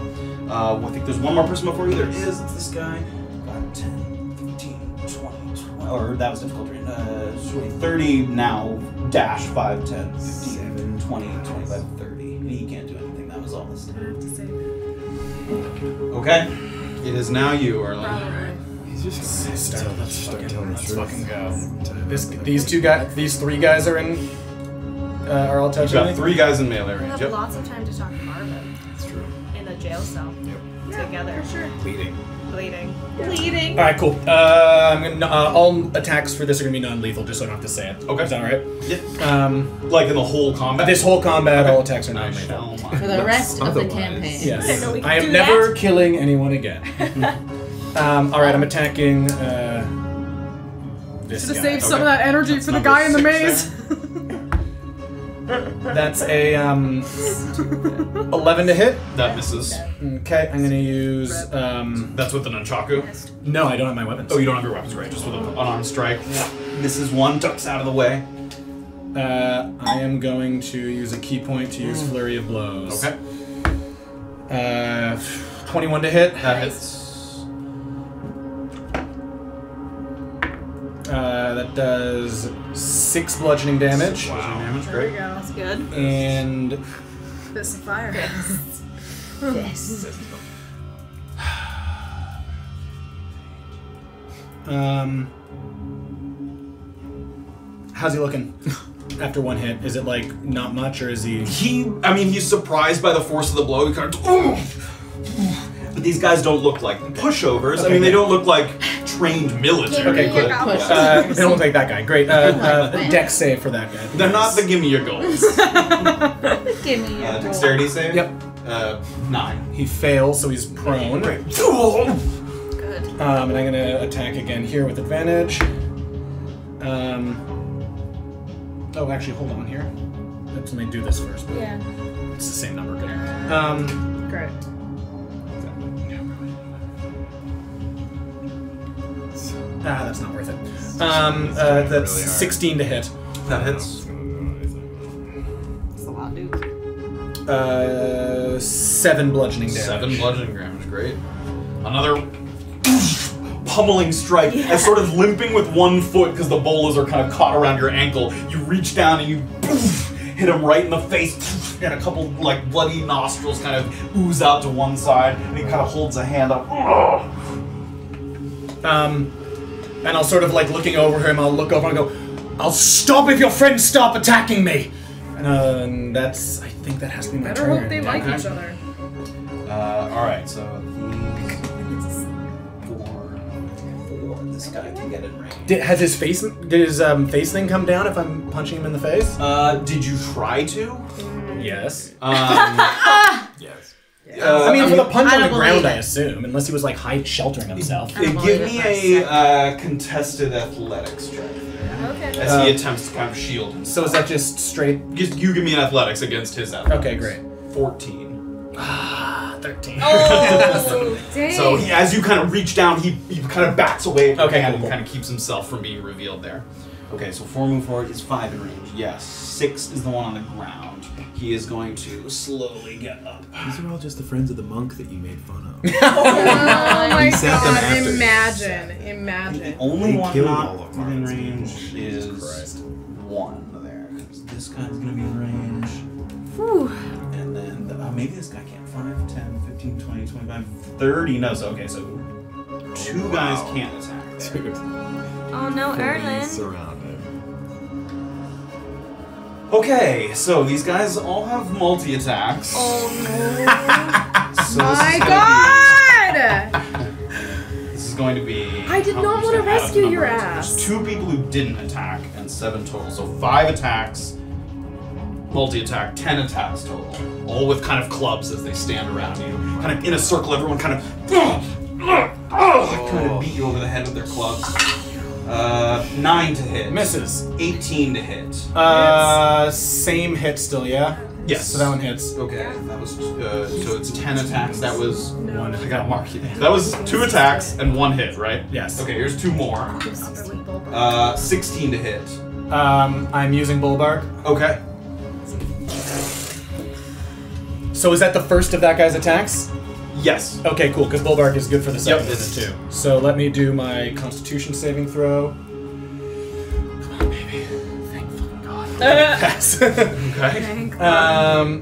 Speaker 2: I think there's one more person before you. There is. It's this guy. 5, 10, 15, 20, or that was difficult terrain. 30 now, dash 5, 10, 15, 20, 25, 30. He can't do anything. That was all this time. Okay. It is now you, Erland.
Speaker 7: He's just gonna start telling
Speaker 5: Let's
Speaker 7: the
Speaker 5: fucking
Speaker 7: truth.
Speaker 5: go. These 3 guys are in. Are all touching
Speaker 2: You've got
Speaker 5: me?
Speaker 2: 3 guys in melee
Speaker 1: We
Speaker 2: range.
Speaker 1: have
Speaker 2: Yep.
Speaker 1: lots of time to talk to Marvin
Speaker 7: That's true.
Speaker 1: in a jail cell.
Speaker 7: Yep.
Speaker 1: Together. For sure.
Speaker 7: Bleeding.
Speaker 1: Bleeding.
Speaker 5: All right, cool. I'm gonna, all attacks for this are gonna be non-lethal, just so I don't have to say it.
Speaker 2: Okay.
Speaker 5: Is that all right?
Speaker 2: Yep.
Speaker 5: Like
Speaker 2: in the whole combat?
Speaker 5: This whole combat, all attacks are
Speaker 2: I
Speaker 5: non-lethal.
Speaker 2: shall
Speaker 4: For the rest of the
Speaker 7: Otherwise-
Speaker 4: campaign.
Speaker 5: Yes.
Speaker 1: I didn't know we could
Speaker 5: I am
Speaker 1: do
Speaker 5: never
Speaker 1: that.
Speaker 5: killing anyone again. All right, I'm attacking. This
Speaker 6: Should have
Speaker 5: guy.
Speaker 6: saved some of that energy
Speaker 2: That's
Speaker 6: for the
Speaker 2: number
Speaker 6: guy in the
Speaker 2: 6
Speaker 6: maze.
Speaker 5: That's a 11 to hit.
Speaker 2: That misses.
Speaker 5: Okay, I'm gonna use.
Speaker 2: That's with the nunchaku.
Speaker 5: No, I don't have my weapons.
Speaker 2: Oh, you don't have your weapons, right? Just with an unarmed strike. Misses 1, ducks out of the way.
Speaker 5: I am going to use a key point to use Flurry of Blows.
Speaker 2: Okay.
Speaker 5: 21 to hit.
Speaker 2: That hits.
Speaker 5: That does 6 bludgeoning damage.
Speaker 2: Wow. Damage,
Speaker 6: There we
Speaker 2: great.
Speaker 6: go.
Speaker 1: That's good.
Speaker 5: And
Speaker 6: Fist of fire.
Speaker 4: This.
Speaker 5: how's he looking after 1 hit? Is it like not much, or is he?
Speaker 2: He's surprised by the force of the blow. He kind of. But these guys don't look like pushovers.
Speaker 5: Okay,
Speaker 2: they don't look like trained military.
Speaker 5: Okay, cool. They don't look like that guy. Great. Dex save for that guy.
Speaker 2: They're not the gimme your goals.
Speaker 4: Give me your
Speaker 2: Dexterity save?
Speaker 5: Yep.
Speaker 2: 9.
Speaker 5: He fails, so he's prone.
Speaker 2: Great.
Speaker 1: Good.
Speaker 5: And I'm gonna attack again here with advantage. Oh, actually, hold on here. Let me do this first.
Speaker 4: Yeah.
Speaker 5: It's the same number. Good.
Speaker 6: Great.
Speaker 5: That's not worth it. That's
Speaker 7: really hard.
Speaker 5: 16 to hit.
Speaker 2: That hits.
Speaker 1: That's a lot, dude.
Speaker 5: 7 bludgeoning damage.
Speaker 2: 7 bludgeoning damage, great. Another pummeling strike. As sort of limping with 1 foot because the bolas are kind of caught around your ankle. You reach down and you hit him right in the face, and a couple like bloody nostrils kind of ooze out to one side, and he kind of holds a hand up.
Speaker 5: And I'll sort of like looking over him, I'll look over and go, I'll stop if your friends stop attacking me! And that's, I think that has to be my
Speaker 6: Better
Speaker 5: turn.
Speaker 6: hope they like
Speaker 2: Okay.
Speaker 6: each other.
Speaker 2: Alright, so these 4. This guy can get in range.
Speaker 5: Did his face thing come down if I'm punching him in the face?
Speaker 2: Did you try to?
Speaker 5: Yes.
Speaker 7: Yes.
Speaker 5: I mean, for the punch
Speaker 4: I
Speaker 5: on the
Speaker 4: don't
Speaker 5: ground,
Speaker 4: believe
Speaker 5: I
Speaker 4: it.
Speaker 5: assume, unless he was like sheltering himself.
Speaker 4: I don't
Speaker 2: Give
Speaker 4: believe
Speaker 2: me
Speaker 4: it for
Speaker 2: a contested athletics check
Speaker 1: Okay.
Speaker 2: as he attempts to kind of shield himself.
Speaker 5: So is that just straight?
Speaker 2: You give me an athletics against his athletics.
Speaker 5: Okay, great.
Speaker 2: 14.
Speaker 5: 13.
Speaker 1: Oh,
Speaker 6: Dang.
Speaker 2: So as you kind of reach down, he kind of backs away at your
Speaker 5: Okay,
Speaker 2: hand
Speaker 5: cool.
Speaker 2: and kind of keeps himself from being revealed there. Okay, so 4 move forward is 5 in range. Yes, 6 is the one on the ground. He is going to slowly get up.
Speaker 7: These are all just the friends of the monk that you made fun of.
Speaker 6: Oh my
Speaker 7: sent them
Speaker 6: god,
Speaker 7: after.
Speaker 6: imagine.
Speaker 2: The
Speaker 6: Imagine.
Speaker 2: only
Speaker 7: They
Speaker 2: one
Speaker 7: killed
Speaker 2: not
Speaker 7: all of
Speaker 2: within
Speaker 7: ours.
Speaker 2: range is
Speaker 7: Christ.
Speaker 2: 1 there. 'Cause this guy's going to be in range.
Speaker 6: Whew.
Speaker 2: And then, maybe this guy can't. 5, 10, 15, 20, 25, 30. No, so, okay, so 2 guys can't attack.
Speaker 7: Dude,
Speaker 1: oh no, Erland.
Speaker 7: surrounded.
Speaker 2: Okay, so these guys all have multi-attacks.
Speaker 1: Oh
Speaker 2: So
Speaker 6: My god!
Speaker 2: This is going to be...
Speaker 6: I did
Speaker 2: I'm
Speaker 6: not
Speaker 2: just
Speaker 6: want to
Speaker 2: gonna add up
Speaker 6: rescue
Speaker 2: the
Speaker 6: your
Speaker 2: numbers.
Speaker 6: ass.
Speaker 2: There's 2 people who didn't attack, and 7 total. So 5 attacks, multi-attack, 10 attacks total. All with kind of clubs as they stand around you. Kind of in a circle, everyone kind of beat you over the head with their clubs. 9 to hit.
Speaker 5: Misses.
Speaker 2: 18 to hit.
Speaker 5: Same hit still, yeah?
Speaker 2: Yes.
Speaker 5: So that one hits.
Speaker 2: Okay, that was so it's 10 attacks. That was
Speaker 6: No.
Speaker 2: 1. I gotta mark you. That was 2 attacks and 1 hit, right?
Speaker 5: Yes.
Speaker 2: Okay, here's 2 more. 16 to hit.
Speaker 5: I'm using Bullbark.
Speaker 2: Okay.
Speaker 5: So is that the first of that guy's attacks?
Speaker 2: Yes.
Speaker 5: Okay, cool, because Bullbark is good for the second
Speaker 2: Yep,
Speaker 5: one
Speaker 2: it's
Speaker 5: too. So let me do my Constitution saving throw. Pass.
Speaker 2: Okay.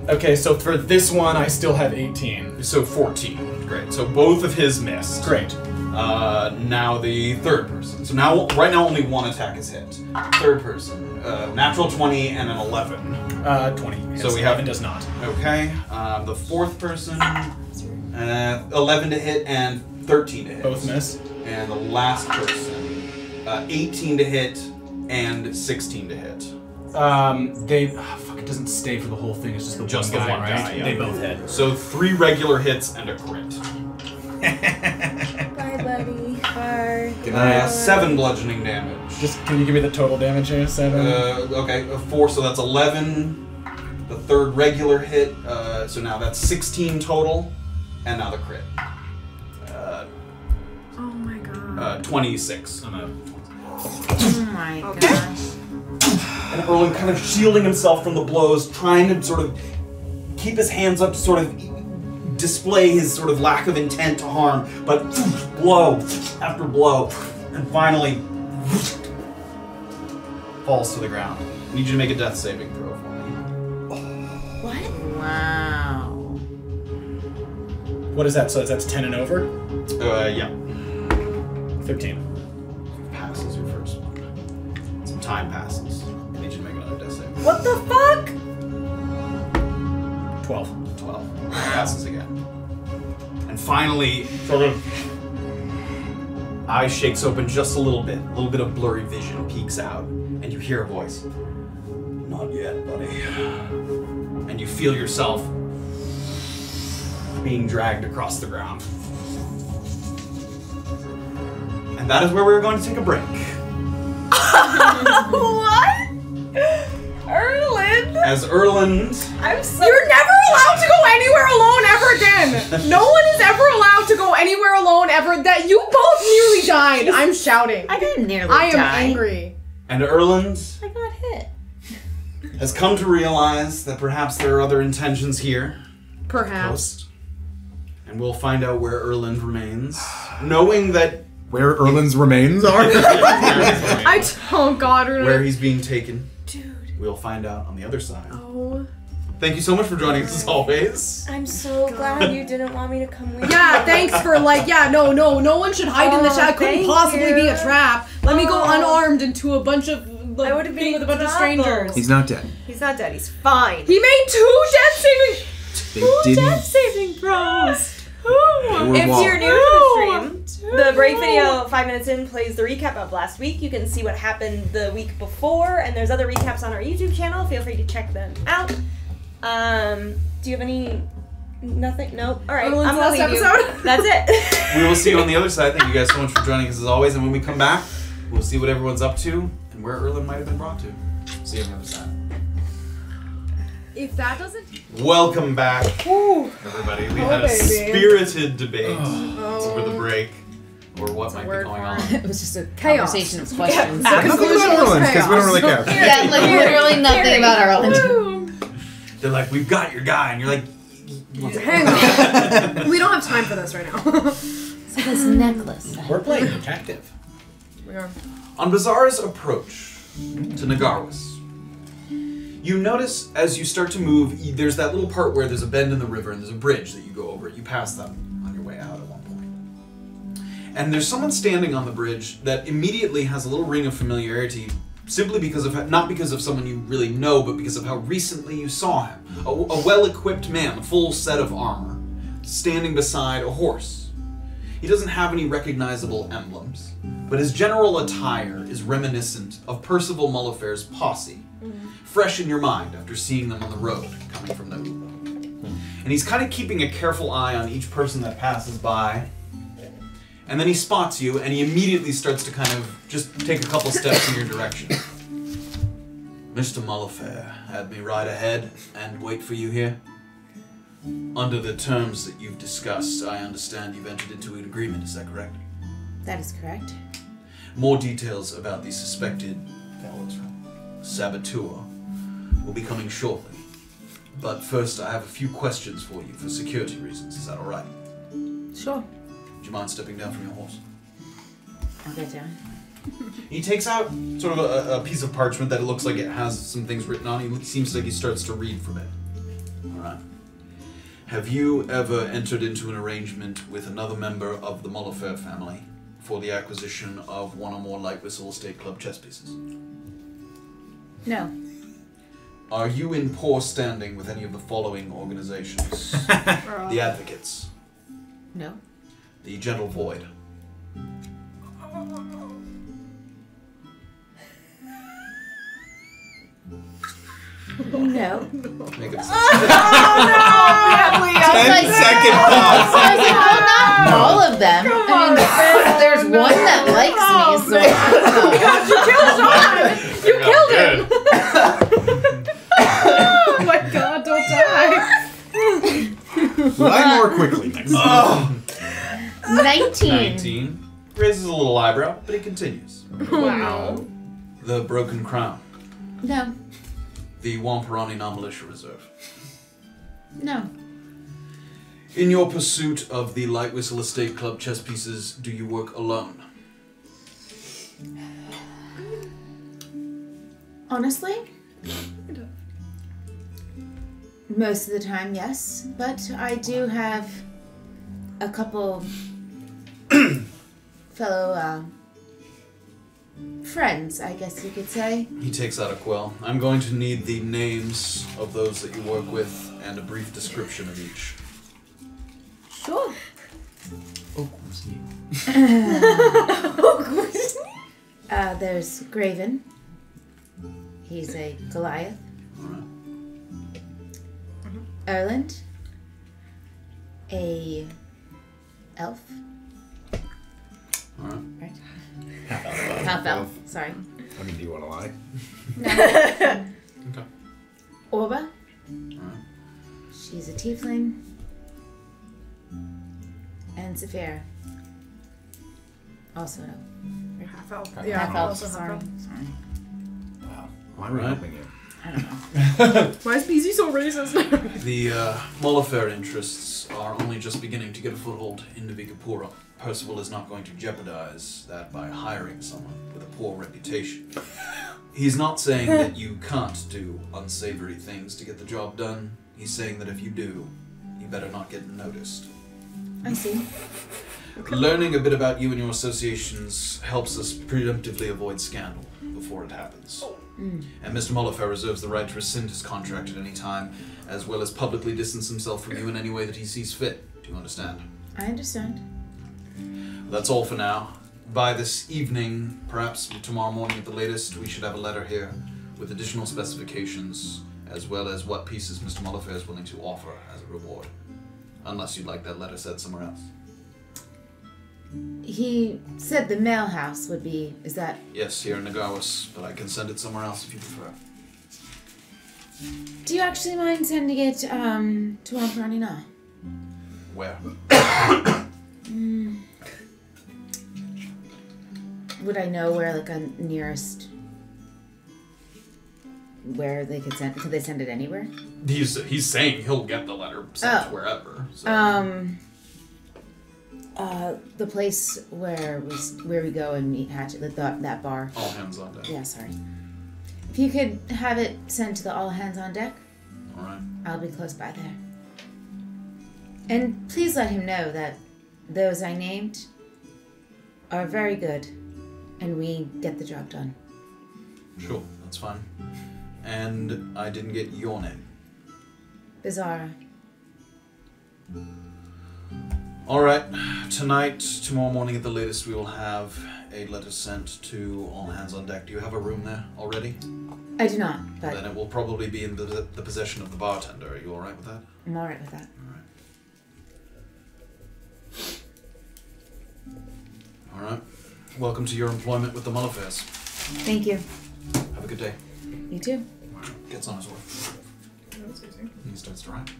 Speaker 5: Okay, so for this one, I still have 18.
Speaker 2: So 14. Great. So both of his missed.
Speaker 5: Great.
Speaker 2: Now the third person. So now, right now, only one attack is hit. Third person. Natural 20 and an 11.
Speaker 5: 20.
Speaker 2: So we have
Speaker 5: 11 does not.
Speaker 2: Okay. The fourth person. 11 to hit and 13 to hit.
Speaker 5: Both miss.
Speaker 2: And the last person. 18 to hit and 16 to hit.
Speaker 5: Fuck, it doesn't stay for the whole thing. It's just the one guy, right?
Speaker 2: Yeah.
Speaker 5: They both hit.
Speaker 2: So 3 regular hits and a crit.
Speaker 1: Bye, buddy. Bye.
Speaker 2: 7 bludgeoning damage.
Speaker 5: Just can you give me the total damage here? 7.
Speaker 2: Okay, 4. So that's 11. The third regular hit. So now that's 16 total, and now the crit.
Speaker 6: Oh my god.
Speaker 2: 26.
Speaker 4: Oh my gosh.
Speaker 2: And Erland kind of shielding himself from the blows, trying to sort of keep his hands up to sort of display his sort of lack of intent to harm, but blow after blow, and finally falls to the ground. I need you to make a death saving throw for me.
Speaker 4: What? Wow.
Speaker 5: What is that? So that's 10 and over?
Speaker 2: Yeah.
Speaker 5: 15.
Speaker 2: Passes your first one. Some time passes. I need you to make another death save.
Speaker 1: What the fuck?
Speaker 5: 12.
Speaker 2: 12. Passes again. And finally, sort of, eye shakes open just a little bit of blurry vision peeks out, and you hear a voice. Not yet, buddy. And you feel yourself being dragged across the ground. And that is where we're going to take a break.
Speaker 1: What? Erland?
Speaker 2: As Erland...
Speaker 1: I'm so...
Speaker 6: You're never allowed to go anywhere alone ever again! No one is ever allowed to go anywhere alone ever. That you both nearly died. I'm shouting.
Speaker 4: I didn't nearly
Speaker 6: I am
Speaker 4: die.
Speaker 6: angry.
Speaker 2: And Erland
Speaker 4: I got hit.
Speaker 2: has come to realize that perhaps there are other intentions here.
Speaker 6: Perhaps.
Speaker 2: And we'll find out where Erland remains, knowing that
Speaker 3: Where Erland's remains are?
Speaker 6: Oh god,
Speaker 2: where he's being taken.
Speaker 1: Dude.
Speaker 2: We'll find out on the other side.
Speaker 6: Oh.
Speaker 2: Thank you so much for joining us as always.
Speaker 1: I'm so glad you didn't want me to come with you.
Speaker 6: Yeah, thanks for no one should hide in the trap. It couldn't
Speaker 1: thank
Speaker 6: possibly be a
Speaker 1: you.
Speaker 6: trap. Let me go unarmed into a bunch of
Speaker 1: I would have been
Speaker 6: with a bunch of
Speaker 1: trouble.
Speaker 6: strangers.
Speaker 3: He's not dead.
Speaker 1: He's not dead. He's fine.
Speaker 6: He made two death
Speaker 3: They
Speaker 6: saving throws.
Speaker 3: They were
Speaker 1: If
Speaker 3: wall-
Speaker 1: you're new to the stream, the break video 5 minutes in plays the recap of last week. You can see what happened the week before, and there's other recaps on our YouTube channel. Feel free to check them out. Do you have any... Nothing? Nope. Alright, I'm gonna
Speaker 6: last
Speaker 1: leave you.
Speaker 6: episode?
Speaker 1: That's it.
Speaker 2: We will see you on the other side. Thank you guys so much for joining us as always. And when we come back, we'll see what everyone's up to and where Erland might have been brought to. See you on the other side.
Speaker 6: If that doesn't...
Speaker 2: Welcome back,
Speaker 6: Ooh.
Speaker 2: everybody. We
Speaker 6: Oh,
Speaker 2: had a
Speaker 6: baby.
Speaker 2: spirited debate
Speaker 6: Oh.
Speaker 2: over the break, or what might be
Speaker 6: word
Speaker 2: going
Speaker 6: for
Speaker 2: on.
Speaker 4: It was just a
Speaker 6: Chaos.
Speaker 4: conversation of questions.
Speaker 3: Nothing about Erland, because we don't really care.
Speaker 4: Yeah, like literally nothing about Erland.
Speaker 2: They're like, we've got your guy, and you're like,
Speaker 6: Hang on. We don't have time for this right now.
Speaker 4: So this necklace.
Speaker 5: We're playing detective.
Speaker 6: We are.
Speaker 2: On Beezaura's approach to Nagarwis, you notice as you start to move, there's that little part where there's a bend in the river and there's a bridge that you go over. You pass them on your way out at one point. And there's someone standing on the bridge that immediately has a little ring of familiarity, simply because of, not because of someone you really know, but because of how recently you saw him. A well-equipped man, a full set of armor, standing beside a horse. He doesn't have any recognizable emblems, but his general attire is reminiscent of Percival Mullifair's posse, fresh in your mind after seeing them on the road coming from the Uber. And he's kind of keeping a careful eye on each person that passes by, and then he spots you, and he immediately starts to kind of just take a couple steps in your direction. Mr. Mullifair had me ride ahead and wait for you here. Under the terms that you've discussed, I understand you've entered into an agreement, is that correct?
Speaker 4: That is correct.
Speaker 2: More details about the suspected saboteur will be coming shortly. But first, I have a few questions for you for security reasons. Is that all right?
Speaker 4: Sure.
Speaker 2: Would you mind stepping down from your horse?
Speaker 4: I'll get down.
Speaker 2: He takes out sort of a piece of parchment that it looks like it has some things written on. He seems like he starts to read from it. All right. Have you ever entered into an arrangement with another member of the Mullafair family for the acquisition of one or more Light Whistle Estate Club chess pieces?
Speaker 4: No.
Speaker 2: Are you in poor standing with any of the following organizations? The Advocates.
Speaker 4: No.
Speaker 2: The Gentle Void.
Speaker 4: No.
Speaker 2: Make it
Speaker 7: Second pause.
Speaker 4: I was like, well, not all of them. I mean, there's one that likes me, so.
Speaker 6: You killed him! Oh my god, don't die!
Speaker 7: Lie more quickly next time.
Speaker 4: 19.
Speaker 2: 19. Raises a little eyebrow, but he continues.
Speaker 6: Wow.
Speaker 2: The Broken Crown.
Speaker 4: No.
Speaker 2: The Wamparani Non-Militia Reserve.
Speaker 4: No.
Speaker 2: In your pursuit of the Light Whistle Estate Club chess pieces, do you work alone?
Speaker 4: Honestly? Most of the time, yes. But I do have a couple fellow friends, I guess you could say.
Speaker 2: He takes out a quill. I'm going to need the names of those that you work with and a brief description of each.
Speaker 4: Sure. There's Graven. He's a Goliath.
Speaker 2: Alright.
Speaker 4: Erland. A elf.
Speaker 2: Alright.
Speaker 4: Right. Half elf. Sorry.
Speaker 7: I mean, do you want to lie?
Speaker 4: No.
Speaker 2: Okay.
Speaker 4: Orba.
Speaker 2: Alright.
Speaker 4: She's a Tiefling. And Safira. Also an elf.
Speaker 6: Half elf.
Speaker 4: Half elf.
Speaker 6: Also half
Speaker 4: Sorry.
Speaker 6: elf.
Speaker 4: Sorry.
Speaker 7: Wow. Why are we
Speaker 2: Right.
Speaker 7: helping you?
Speaker 4: I don't know.
Speaker 6: Why is Beezy so racist?
Speaker 2: The Mullafair interests are only just beginning to get a foothold in Navika-Pura. Percival is not going to jeopardize that by hiring someone with a poor reputation. He's not saying that you can't do unsavory things to get the job done. He's saying that if you do, you better not get noticed.
Speaker 4: I see.
Speaker 2: Learning a bit about you and your associations helps us preemptively avoid scandal before it happens. And Mr. Mullafair reserves the right to rescind his contract at any time, as well as publicly distance himself from you in any way that he sees fit. Do you understand?
Speaker 4: I understand.
Speaker 2: That's all for now. By this evening, perhaps tomorrow morning at the latest, we should have a letter here with additional specifications, as well as what pieces Mr. Mullafair is willing to offer as a reward. Unless you'd like that letter said somewhere else.
Speaker 4: He said the mail house would be, is that...
Speaker 2: Yes, here in Nagawas, but I can send it somewhere else if you prefer.
Speaker 4: Do you actually mind sending it to Wamparani?
Speaker 2: Where?
Speaker 4: Would I know where, like, a nearest... where they could send... Could they send it anywhere?
Speaker 2: He's saying he'll get the letter sent wherever. So.
Speaker 4: The place where we go and meet Hatchet, that bar.
Speaker 2: All hands on deck.
Speaker 4: Yeah, sorry. If you could have it sent to the all hands on deck,
Speaker 2: Alright.
Speaker 4: I'll be close by there. And please let him know that those I named are very good, and we get the job done.
Speaker 2: Sure, that's fine. And I didn't get your name.
Speaker 4: Beezaura.
Speaker 2: Alright, tonight, tomorrow morning at the latest, we will have a letter sent to all hands on deck. Do you have a room there already?
Speaker 4: I do not, but
Speaker 2: Then it will probably be in the possession of the bartender. Are you alright with that?
Speaker 4: I'm alright with that.
Speaker 2: Alright. Welcome to your employment with the Mullafairs.
Speaker 4: Thank you.
Speaker 2: Have a good day.
Speaker 4: You too.
Speaker 2: Gets on his work. And he starts to write.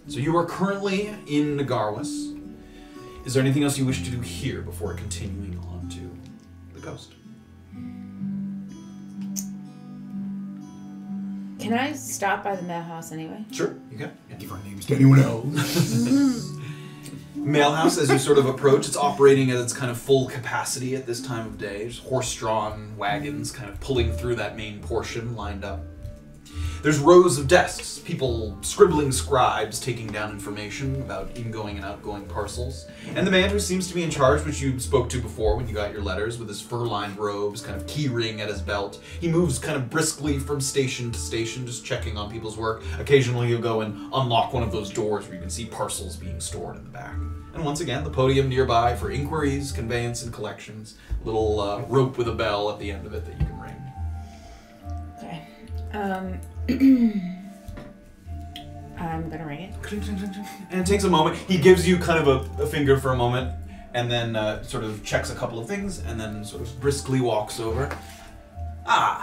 Speaker 2: So you are currently in Nagarwas. Is there anything else you wish to do here before continuing on to the Ghost?
Speaker 4: Can I stop by the mail house anyway?
Speaker 2: Sure, you can.
Speaker 7: Give our names to anyone else.
Speaker 2: mailhouse as you sort of approach. It's operating at its kind of full capacity at this time of day. There's horse-drawn wagons kind of pulling through that main portion lined up. There's rows of desks, people scribbling scribes taking down information about ingoing and outgoing parcels. And the man who seems to be in charge, which you spoke to before when you got your letters, with his fur-lined robes, kind of key ring at his belt. He moves kind of briskly from station to station, just checking on people's work. Occasionally he'll go and unlock one of those doors where you can see parcels being stored in the back. And once again, the podium nearby for inquiries, conveyance, and collections. Little rope with a bell at the end of it that you can ring.
Speaker 4: Okay. I'm gonna ring it.
Speaker 2: And it takes a moment. He gives you kind of a finger for a moment, and then sort of checks a couple of things, and then sort of briskly walks over. Ah,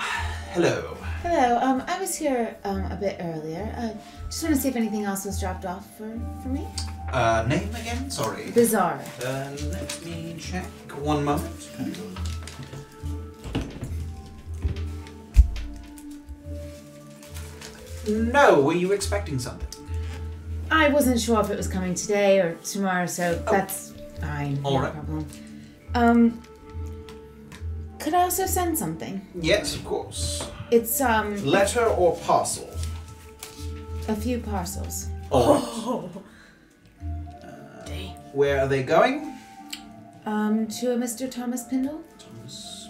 Speaker 2: hello.
Speaker 4: Hello. I was here a bit earlier. Just want to see if anything else was dropped off for me.
Speaker 2: Name again? Sorry.
Speaker 4: Beezaura.
Speaker 2: Let me check. One moment. No, were you expecting something?
Speaker 4: I wasn't sure if it was coming today or tomorrow, so that's fine.
Speaker 2: All
Speaker 4: no
Speaker 2: right.
Speaker 4: problem. Could I also send something?
Speaker 2: Yes, of course.
Speaker 4: It's
Speaker 2: Letter or parcel?
Speaker 4: a few parcels.
Speaker 2: All right. Where are they going?
Speaker 4: To a Mr. Thomas Pindle.
Speaker 2: Thomas.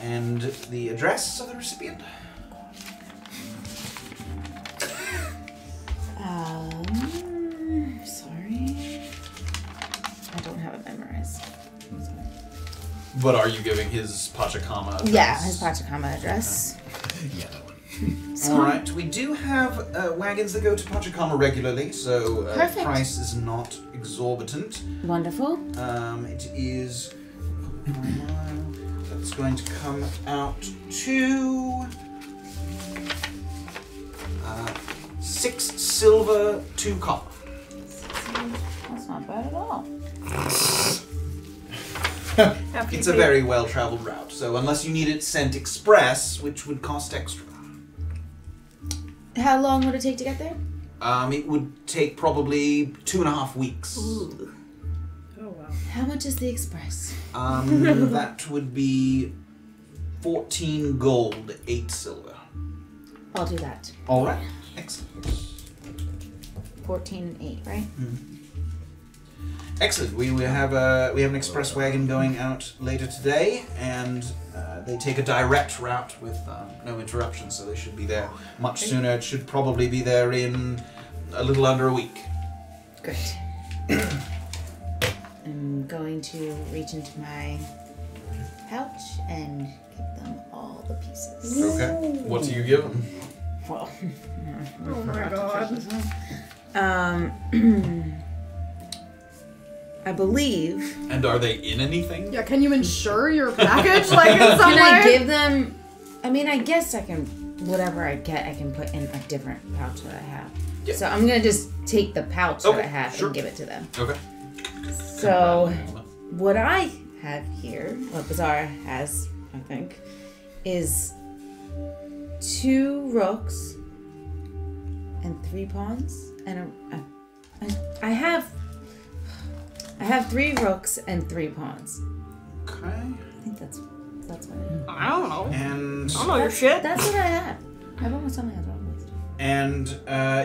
Speaker 2: And the address of the recipient?
Speaker 4: Sorry. I don't have it memorized.
Speaker 2: But are you giving his Pachacama address?
Speaker 4: Yeah, his Pachacama address.
Speaker 3: Yeah, that one.
Speaker 2: All right. We do have wagons that go to Pachacama regularly, so
Speaker 4: Perfect.
Speaker 2: price is not exorbitant.
Speaker 4: Wonderful.
Speaker 2: It is... That's going to come out to... 6 silver, 2 copper.
Speaker 4: That's not bad at all.
Speaker 2: It's a very well-traveled route, so unless you need it sent express, which would cost extra.
Speaker 4: How long would it take to get there?
Speaker 2: It would take probably 2.5 weeks.
Speaker 1: Ooh.
Speaker 6: Oh wow.
Speaker 4: How much is the express?
Speaker 2: That would be 14 gold, 8 silver.
Speaker 4: I'll do that.
Speaker 2: All right. Excellent.
Speaker 4: 14 and 8, right?
Speaker 2: Excellent. We have an express wagon going out later today, and they take a direct route with no interruptions, so they should be there much sooner. It should probably be there in a little under a week.
Speaker 4: Great. I'm going to reach into my pouch and give them all the pieces.
Speaker 2: Okay. What do you give them?
Speaker 4: Well,
Speaker 6: Oh my god.
Speaker 4: I believe.
Speaker 2: And are they in anything?
Speaker 6: Yeah, can you insure your package like in some
Speaker 4: Can I
Speaker 6: way?
Speaker 4: give them? I mean, I guess I can. Whatever I get, I can put in a different pouch that I have.
Speaker 2: Yeah.
Speaker 4: So I'm gonna just take the pouch that
Speaker 2: Okay,
Speaker 4: I have
Speaker 2: sure.
Speaker 4: and give it to them.
Speaker 2: Okay.
Speaker 4: So what I have here, what Beezaura has, I think, is 2 rooks and 3 pawns, and I have 3 rooks and 3 pawns.
Speaker 2: Okay.
Speaker 4: I think that's what I have.
Speaker 1: I don't know.
Speaker 2: And
Speaker 1: I don't know your shit.
Speaker 4: That's what I have. I've almost something else.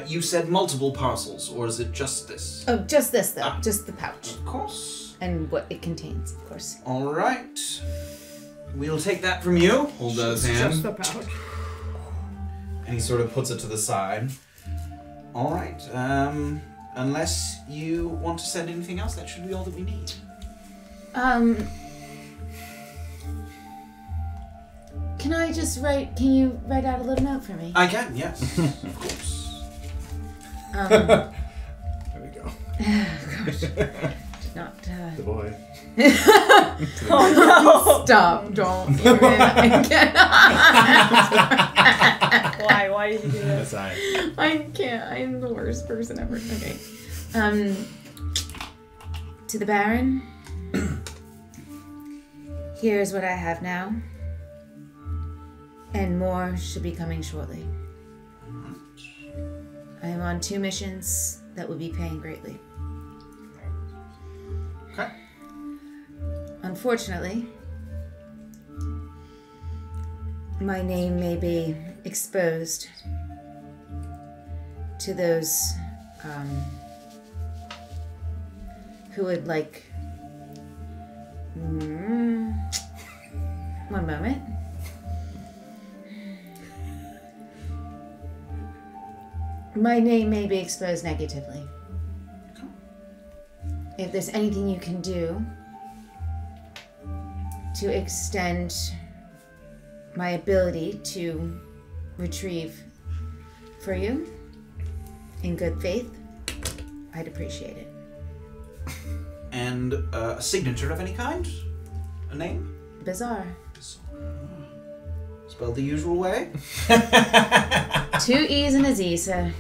Speaker 2: you said multiple parcels, or is it just this?
Speaker 4: Oh, just this though.
Speaker 2: Ah.
Speaker 4: Just the pouch.
Speaker 2: Of course.
Speaker 4: And what it contains, of course.
Speaker 2: All right. We'll take that from you. Hold out his hand.
Speaker 6: Just the pouch.
Speaker 2: And he sort of puts it to the side. All right. Unless you want to send anything else, that should be all that we need.
Speaker 4: Can I just can you write out a little note for me?
Speaker 2: I can, yes. Of course.
Speaker 3: There we go.
Speaker 4: Not,
Speaker 3: The boy.
Speaker 1: Oh
Speaker 6: Stop, don't even. I cannot.
Speaker 1: no! Why? Why did you do that?
Speaker 3: That's I.
Speaker 4: I can't. I'm the worst person ever. Okay. To the Baron. Here's what I have now. And more should be coming shortly. I am on 2 missions that will be paying greatly.
Speaker 2: Okay.
Speaker 4: Unfortunately, my name may be exposed to those who would like... One moment. My name may be exposed negatively. If there's anything you can do to extend my ability to retrieve for you in good faith, I'd appreciate it.
Speaker 2: And a signature of any kind? A name?
Speaker 4: Bizarre.
Speaker 2: Spelled the usual way?
Speaker 4: 2 E's and a Z, sir.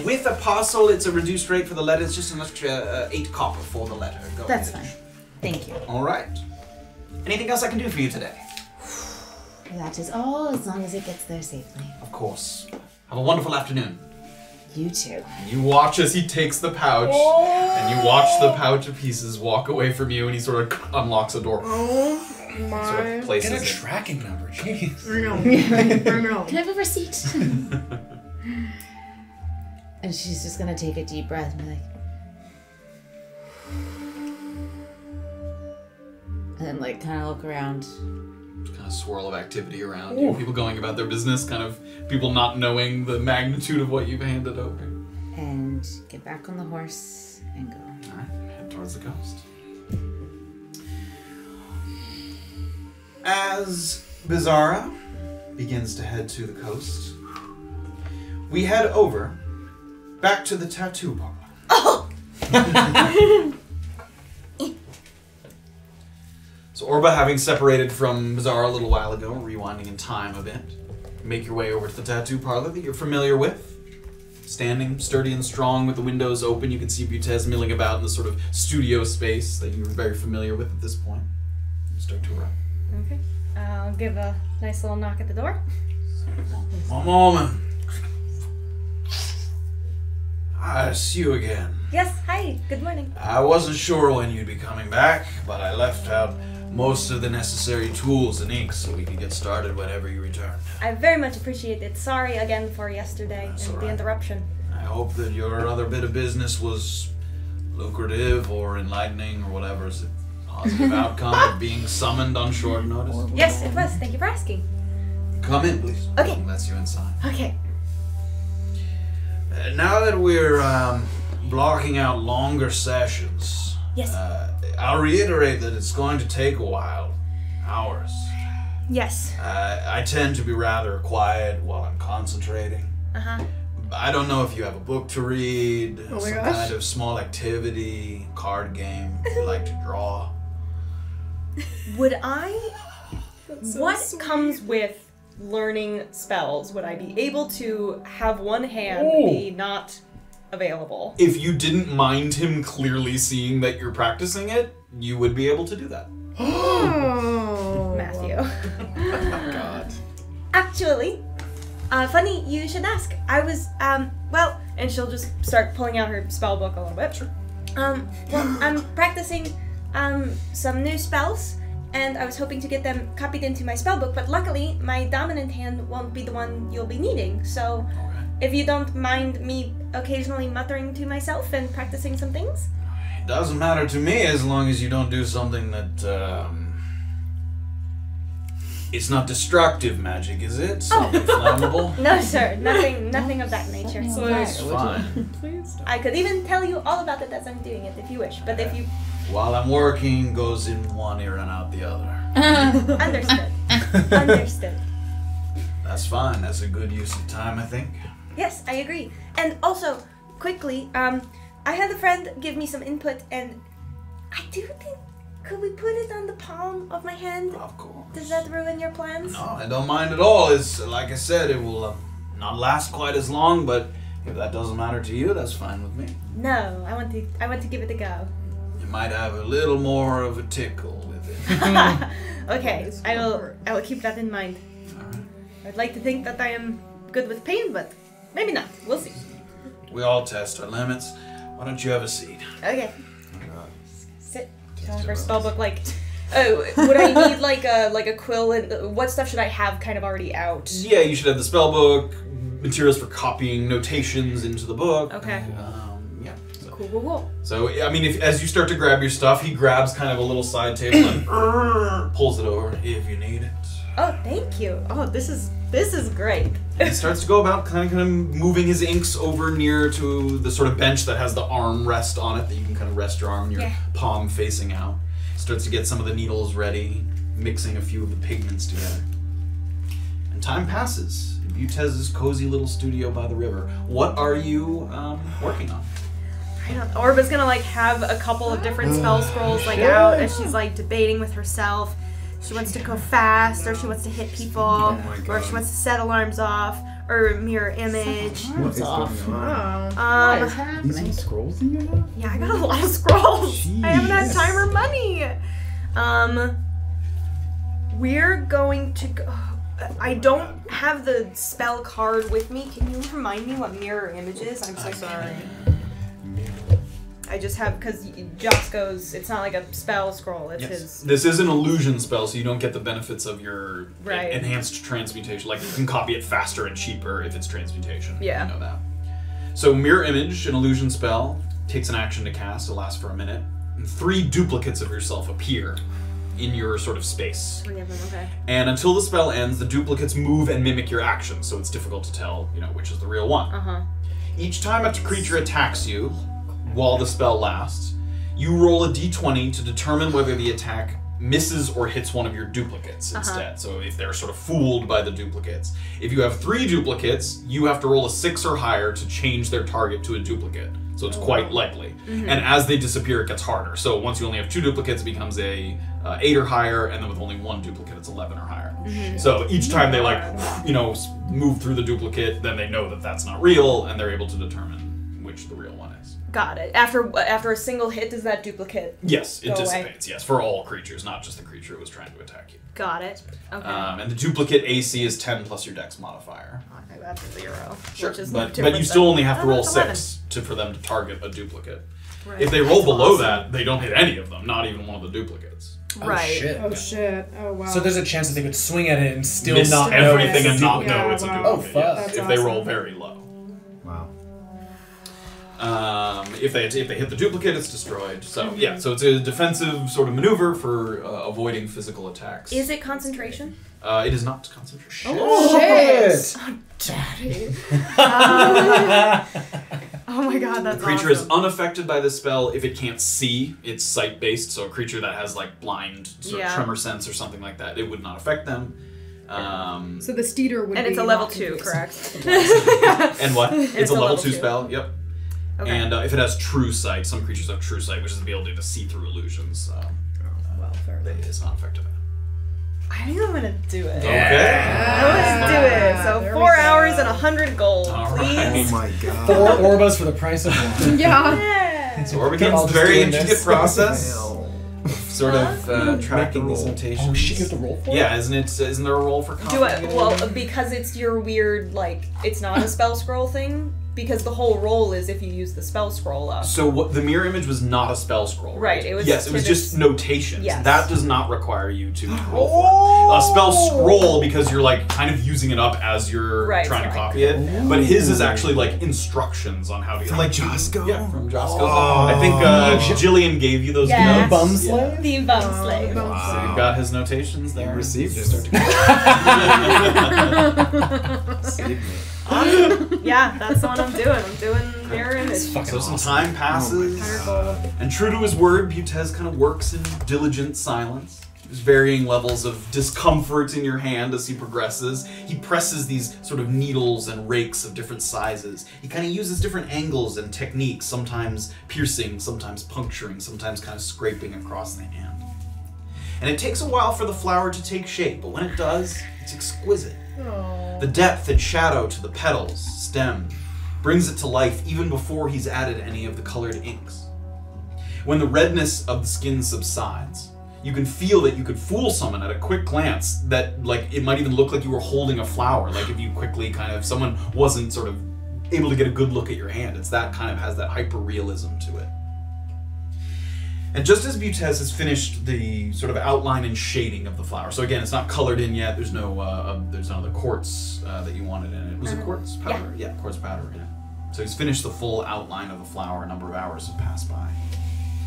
Speaker 2: With apostle, it's a reduced rate for the letter. It's just an extra 8 copper for the letter. Go
Speaker 4: That's
Speaker 2: ahead.
Speaker 4: fine. Thank you.
Speaker 2: All right. Anything else I can do for you today?
Speaker 4: That is all, as long as it gets there safely.
Speaker 2: Of course. Have a wonderful afternoon.
Speaker 4: You too.
Speaker 2: You watch as he takes the pouch, and you watch the pouch of pieces walk away from you, and he sort of unlocks a door.
Speaker 6: Oh
Speaker 2: Sort
Speaker 6: my.
Speaker 2: of places
Speaker 5: Get a
Speaker 2: it.
Speaker 5: tracking number, jeez.
Speaker 6: Bring on.
Speaker 4: Can I have a receipt? And she's just gonna take a deep breath and be like... And then, like, kind of look around.
Speaker 2: Kind of swirl of activity around you. People going about their business, kind of people not knowing the magnitude of what you've handed over.
Speaker 4: And get back on the horse and go.
Speaker 2: All right, head towards the coast. As Beezaura begins to head to the coast, we head over back to the tattoo parlor.
Speaker 1: Oh!
Speaker 2: So Orba, having separated from Beezaura a little while ago, rewinding in time a bit, make your way over to the tattoo parlor that you're familiar with. Standing sturdy and strong with the windows open, you can see Butez milling about in the sort of studio space that you're very familiar with at this point. You start to arrive.
Speaker 1: Okay. I'll give a nice little knock at the door.
Speaker 2: One moment. I see you again.
Speaker 1: Yes, hi. Good morning.
Speaker 2: I wasn't sure when you'd be coming back, but I left out most of the necessary tools and ink so we could get started whenever you return.
Speaker 1: I very much appreciate it. Sorry again for yesterday
Speaker 2: That's
Speaker 1: and
Speaker 2: all
Speaker 1: the
Speaker 2: right.
Speaker 1: interruption.
Speaker 2: I hope that your other bit of business was lucrative or enlightening or whatever is the positive outcome of being summoned on short notice.
Speaker 1: Yes, it was. Thank you for asking.
Speaker 2: Come in, please.
Speaker 1: Okay.
Speaker 2: That's you inside.
Speaker 1: Okay.
Speaker 2: Now that we're blocking out longer sessions,
Speaker 1: Yes.
Speaker 2: I'll reiterate that it's going to take a while. Hours.
Speaker 1: Yes.
Speaker 2: I tend to be rather quiet while I'm concentrating.
Speaker 1: Uh-huh.
Speaker 2: I don't know if you have a book to read,
Speaker 6: Oh my
Speaker 2: some
Speaker 6: gosh.
Speaker 2: kind of small activity, card game, if you like to draw.
Speaker 1: Would I...
Speaker 6: So
Speaker 1: what
Speaker 6: sweet.
Speaker 1: comes with learning spells? Would I be able to have one hand
Speaker 5: Ooh.
Speaker 1: be not available?
Speaker 2: If you didn't mind him clearly seeing that you're practicing it, you would be able to do that.
Speaker 6: Oh.
Speaker 1: Matthew.
Speaker 5: God.
Speaker 1: Actually, funny you should ask. I was, well, and she'll just start pulling out her spell book a little bit.
Speaker 2: Sure.
Speaker 1: Well, I'm practicing, some new spells, and I was hoping to get them copied into my spell book, but luckily, my dominant hand won't be the one you'll be needing, so if you don't mind me occasionally muttering to myself and practicing some things.
Speaker 2: It doesn't matter to me as long as you don't do something that, it's not destructive magic, is it? Something flammable?
Speaker 1: No, sir, nothing of that nature.
Speaker 2: It's fine.
Speaker 6: Please stop.
Speaker 1: I could even tell you all about it as I'm doing it if you wish, but if you
Speaker 2: While I'm working, goes in one ear and out the other.
Speaker 1: understood. Understood.
Speaker 2: That's fine. That's a good use of time, I think.
Speaker 1: Yes, I agree. And also, quickly, I had a friend give me some input, and I do think, could we put it on the palm of my hand?
Speaker 2: Of course.
Speaker 1: Does that ruin your plans?
Speaker 2: No, I don't mind at all. It's like I said, it will not last quite as long, but if that doesn't matter to you, that's fine with me.
Speaker 1: No, I want to give it a go.
Speaker 2: You might have a little more of a tickle with it.
Speaker 1: Okay, I will keep that in mind.
Speaker 2: All right.
Speaker 1: I'd like to think that I am good with pain, but Maybe not. We'll see.
Speaker 2: We all test our limits. Why don't you have a seat?
Speaker 1: Okay. Sit. Tell her spellbook, like... Oh, would I need like a quill and what stuff should I have kind of already out?
Speaker 2: Yeah, you should have the spellbook, materials for copying notations into the book.
Speaker 1: Okay.
Speaker 2: Yeah. So.
Speaker 1: Cool.
Speaker 2: So, I mean, as you start to grab your stuff, he grabs kind of a little side table and pulls it over if you need it.
Speaker 1: Oh, thank you. Oh, this is great.
Speaker 2: And he starts to go about kind of moving his inks over near to the sort of bench that has the arm rest on it that you can kind of rest your arm and your palm facing out. Starts to get some of the needles ready, mixing a few of the pigments together. And time passes in Butez's cozy little studio by the river. What are you working on?
Speaker 1: I don't know. Orba's gonna like have a couple of different spell scrolls like out as she's like debating with herself. She wants to go fast, or she wants to hit people, or she wants to set alarms off, or mirror image.
Speaker 7: What is going
Speaker 4: What is happening?
Speaker 7: These are scrolls that you have?
Speaker 1: Yeah, I got a lot of scrolls.
Speaker 7: Jeez.
Speaker 1: I haven't had time or money. We're going to go. I don't have the spell card with me. Can you remind me what mirror image is? I'm so sorry. I just have, because Josco's, it's not like a spell scroll, it's his.
Speaker 2: This is an illusion spell, so you don't get the benefits of your
Speaker 1: Right.
Speaker 2: enhanced transmutation. Like, you can copy it faster and cheaper if it's transmutation.
Speaker 1: Yeah.
Speaker 2: You know that. So, mirror image, an illusion spell, takes an action to cast, it lasts for a minute. And 3 duplicates of yourself appear in your sort of space.
Speaker 1: 3 of them, okay.
Speaker 2: And until the spell ends, the duplicates move and mimic your actions, so it's difficult to tell, which is the real one. Each time a creature attacks you, while the spell lasts, you roll a d20 to determine whether the attack misses or hits one of your duplicates instead. So if they're sort of fooled by the duplicates. If you have 3 duplicates, you have to roll a 6 or higher to change their target to a duplicate. So it's quite likely. And as they disappear, it gets harder. So once you only have 2 duplicates, it becomes a 8 or higher, and then with only 1 duplicate, it's 11 or higher. So each time they move through the duplicate, then they know that that's not real, and they're able to determine which the real one is.
Speaker 1: Got it. After a single hit, does that duplicate?
Speaker 2: Yes, it
Speaker 1: go
Speaker 2: dissipates. Yes, for all creatures, not just the creature who was trying to attack you.
Speaker 1: Got it. Okay.
Speaker 2: And the duplicate AC is 10 plus your Dex modifier.
Speaker 1: Okay, that's a 0.
Speaker 2: Sure,
Speaker 1: Which is
Speaker 2: but you still only have to roll 6 for them to target a duplicate. If they roll below that, they don't hit any of them, not even one of the duplicates.
Speaker 1: Right.
Speaker 5: Shit.
Speaker 6: Oh shit. Oh wow.
Speaker 5: So there's a chance that they could swing at it and still
Speaker 2: Miss
Speaker 5: not know
Speaker 2: everything
Speaker 5: it's a
Speaker 2: and not
Speaker 5: duplicate.
Speaker 2: know it's a
Speaker 6: wow.
Speaker 2: duplicate.
Speaker 5: Oh, fuck.
Speaker 2: Yes,
Speaker 6: That's
Speaker 2: if they roll
Speaker 6: awesome.
Speaker 2: very low.
Speaker 7: Wow.
Speaker 2: If they hit the duplicate, it's destroyed. So yeah, so it's a defensive sort of maneuver for avoiding physical attacks.
Speaker 1: Is it concentration?
Speaker 2: It is not concentration.
Speaker 5: Oh, shit!
Speaker 1: Daddy. Oh my god, that's
Speaker 2: The creature
Speaker 1: awesome.
Speaker 2: is unaffected by this spell if it can't see. It's sight-based, so a creature that has like blind sort of tremor sense or something like that, it would not affect them.
Speaker 6: So the Steeder would
Speaker 1: And
Speaker 6: be
Speaker 1: it's a level
Speaker 6: not
Speaker 1: 2,
Speaker 6: confused.
Speaker 1: correct?
Speaker 2: And what? It's a level 2
Speaker 1: 2.
Speaker 2: spell, yep.
Speaker 1: Okay.
Speaker 2: And if it has true sight, some creatures have true sight, which is the ability to see through illusions.
Speaker 6: Well, fair enough.
Speaker 2: It's not affected by that.
Speaker 1: I think I'm gonna do it.
Speaker 2: Okay.
Speaker 1: Let's do it. So
Speaker 6: There we
Speaker 1: 4
Speaker 6: go.
Speaker 1: hours and 100 gold,
Speaker 2: All
Speaker 1: please.
Speaker 2: right.
Speaker 7: Oh my god.
Speaker 5: 4 Orbas for the price of 1.
Speaker 6: Yeah.
Speaker 1: Yeah.
Speaker 2: So Orba
Speaker 5: They're all
Speaker 2: begins
Speaker 5: just
Speaker 2: the very
Speaker 5: doing
Speaker 2: intricate
Speaker 5: this.
Speaker 2: process,
Speaker 7: Hell.
Speaker 2: sort of tracking these notations.
Speaker 5: Oh, shit, you have to roll for it?
Speaker 2: Yeah, isn't there a roll for
Speaker 1: Do it.
Speaker 2: complicated?
Speaker 1: Well, because it's your weird, like, it's not a spell scroll thing. Because the whole roll is if you use the spell scroll up.
Speaker 2: So what the mirror image was not a spell scroll, right?
Speaker 1: Right, it was
Speaker 2: Yes, it was
Speaker 1: to
Speaker 2: just
Speaker 1: this-
Speaker 2: notations.
Speaker 1: Yes.
Speaker 2: That does not require you to roll for it. A spell scroll because you're like kind of using it up as you're
Speaker 1: Right,
Speaker 2: trying to
Speaker 1: right.
Speaker 2: copy it. But his is actually like instructions on how to
Speaker 7: From
Speaker 2: like
Speaker 7: Josco?
Speaker 2: Yeah, from Josco.
Speaker 7: Oh.
Speaker 2: I think Jillian gave you those
Speaker 1: Yes.
Speaker 2: notes.
Speaker 5: Bum
Speaker 2: Yeah.
Speaker 5: slave?
Speaker 1: The bum slave.
Speaker 2: So you've got his notations there.
Speaker 7: You received it.
Speaker 2: Start to
Speaker 7: Save me.
Speaker 1: Yeah, that's the one I'm doing. I'm doing mirror image.
Speaker 2: So some time passes,
Speaker 1: Gold.
Speaker 2: and true to his word, Butez kind of works in diligent silence. There's varying levels of discomfort in your hand as he progresses. He presses these sort of needles and rakes of different sizes. He kind of uses different angles and techniques, sometimes piercing, sometimes puncturing, sometimes kind of scraping across the hand. And it takes a while for the flower to take shape, but when it does, it's exquisite. The depth and shadow to the petals, stem, brings it to life even before he's added any of the colored inks. When the redness of the skin subsides, you can feel that you could fool someone at a quick glance, that like it might even look like you were holding a flower, like if you quickly someone wasn't sort of able to get a good look at your hand. It's that kind of has that hyper realism to it. And just as Butez has finished the sort of outline and shading of the flower, so again, it's not colored in yet. There's none of the quartz that you wanted in it. Was it quartz powder? Yeah, quartz powder in it. So he's finished the full outline of the flower. A number of hours have passed by,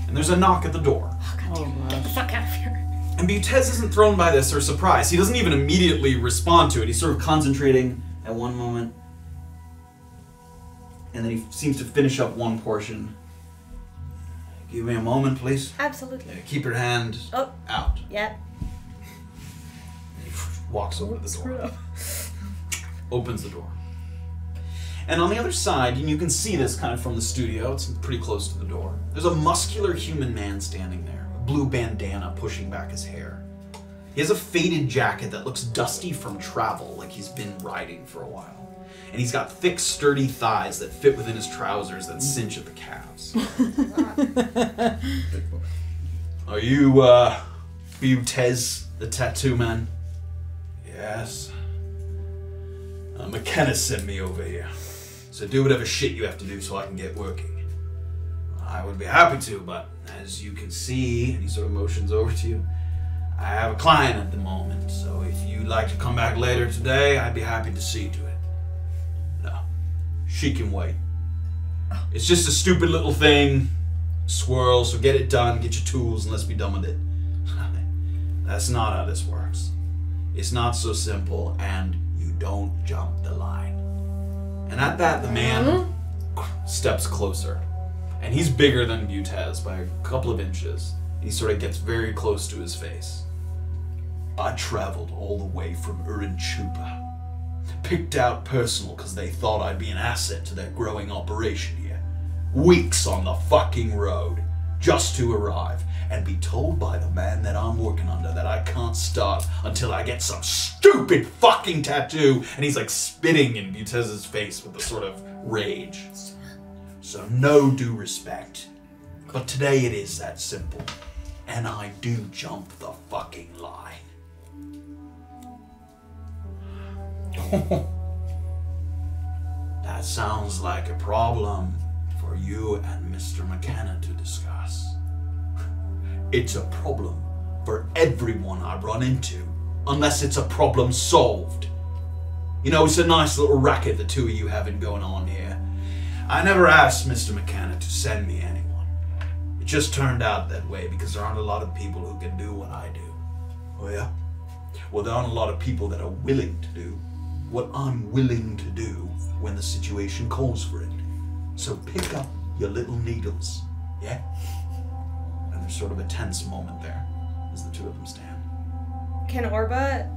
Speaker 2: and there's a knock at the door.
Speaker 1: Oh, God, get the fuck out of here.
Speaker 2: And Butez isn't thrown by this or surprised. He doesn't even immediately respond to it. He's sort of concentrating at one moment, and then he seems to finish up one portion. Give me a moment, please.
Speaker 1: Absolutely.
Speaker 2: Keep your hand out.
Speaker 1: Yep.
Speaker 2: He walks over to the door. Opens the door. And on the other side, and you can see this kind of from the studio, it's pretty close to the door, there's a muscular human man standing there, a blue bandana pushing back his hair. He has a faded jacket that looks dusty from travel, like he's been riding for a while. And he's got thick, sturdy thighs that fit within his trousers that cinch at the calves. Are you, Butez, the tattoo man? Yes. McKenna sent me over here. So do whatever shit you have to do so I can get working. I would be happy to, but as you can see, and he sort of motions over to you, I have a client at the moment, so if you'd like to come back later today, I'd be happy to see to it. No, she can wait. It's just a stupid little thing, swirl, so get it done, get your tools, and let's be done with it. That's not how this works. It's not so simple, and you don't jump the line. And at that, the man steps closer. And he's bigger than Butez by a couple of inches. He sort of gets very close to his face. I traveled all the way from Urinchupa. Picked out personal because they thought I'd be an asset to their growing operation here. Weeks on the fucking road just to arrive and be told by the man that I'm working under that I can't start until I get some stupid fucking tattoo. And he's like spitting in Butez's face with a sort of rage. So no due respect. But today it is that simple. And I do jump the fucking line. That sounds like a problem for you and Mr. McKenna to discuss. It's a problem for everyone I run into, unless it's a problem solved. You know, it's a nice little racket the two of you having going on here. I never asked Mr. McKenna to send me anyone. It just turned out that way because there aren't a lot of people who can do what I do. Oh yeah? Well, there aren't a lot of people that are willing to do what I'm willing to do when the situation calls for it. So pick up your little needles, yeah? And there's sort of a tense moment there as the two of them stand.
Speaker 1: Can Orba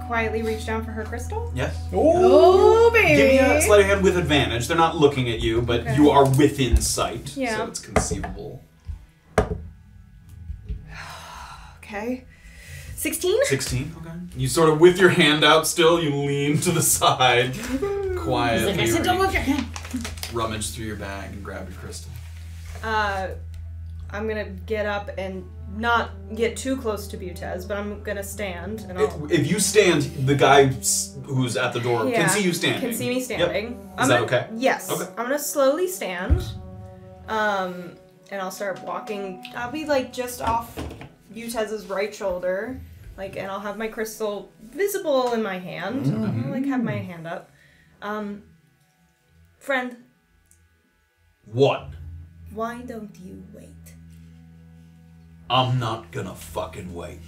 Speaker 1: quietly reach down for her crystal?
Speaker 2: Yes.
Speaker 6: Oh, baby!
Speaker 2: Give me a sleight of hand with advantage. They're not looking at you, but you are within sight,
Speaker 1: Yeah.
Speaker 2: so it's conceivable.
Speaker 1: Okay. 16?
Speaker 2: 16, okay. You sort of, with your hand out still, you lean to the side, quietly
Speaker 4: He's like, I said, don't move your hand.
Speaker 2: rummage through your bag and grab your crystal.
Speaker 1: I'm gonna get up and not get too close to Butez, but I'm gonna stand and I'll...
Speaker 2: If you stand, the guy who's at the door can see you standing.
Speaker 1: Can see me standing.
Speaker 2: Yep. Is that okay?
Speaker 1: Yes.
Speaker 2: Okay.
Speaker 1: I'm gonna slowly stand. And I'll start walking. I'll be like just off Butez's right shoulder. Like, and I'll have my crystal visible in my hand. I'll like have my hand up. Friend.
Speaker 2: What?
Speaker 1: Why don't you wait?
Speaker 2: I'm not gonna fucking wait.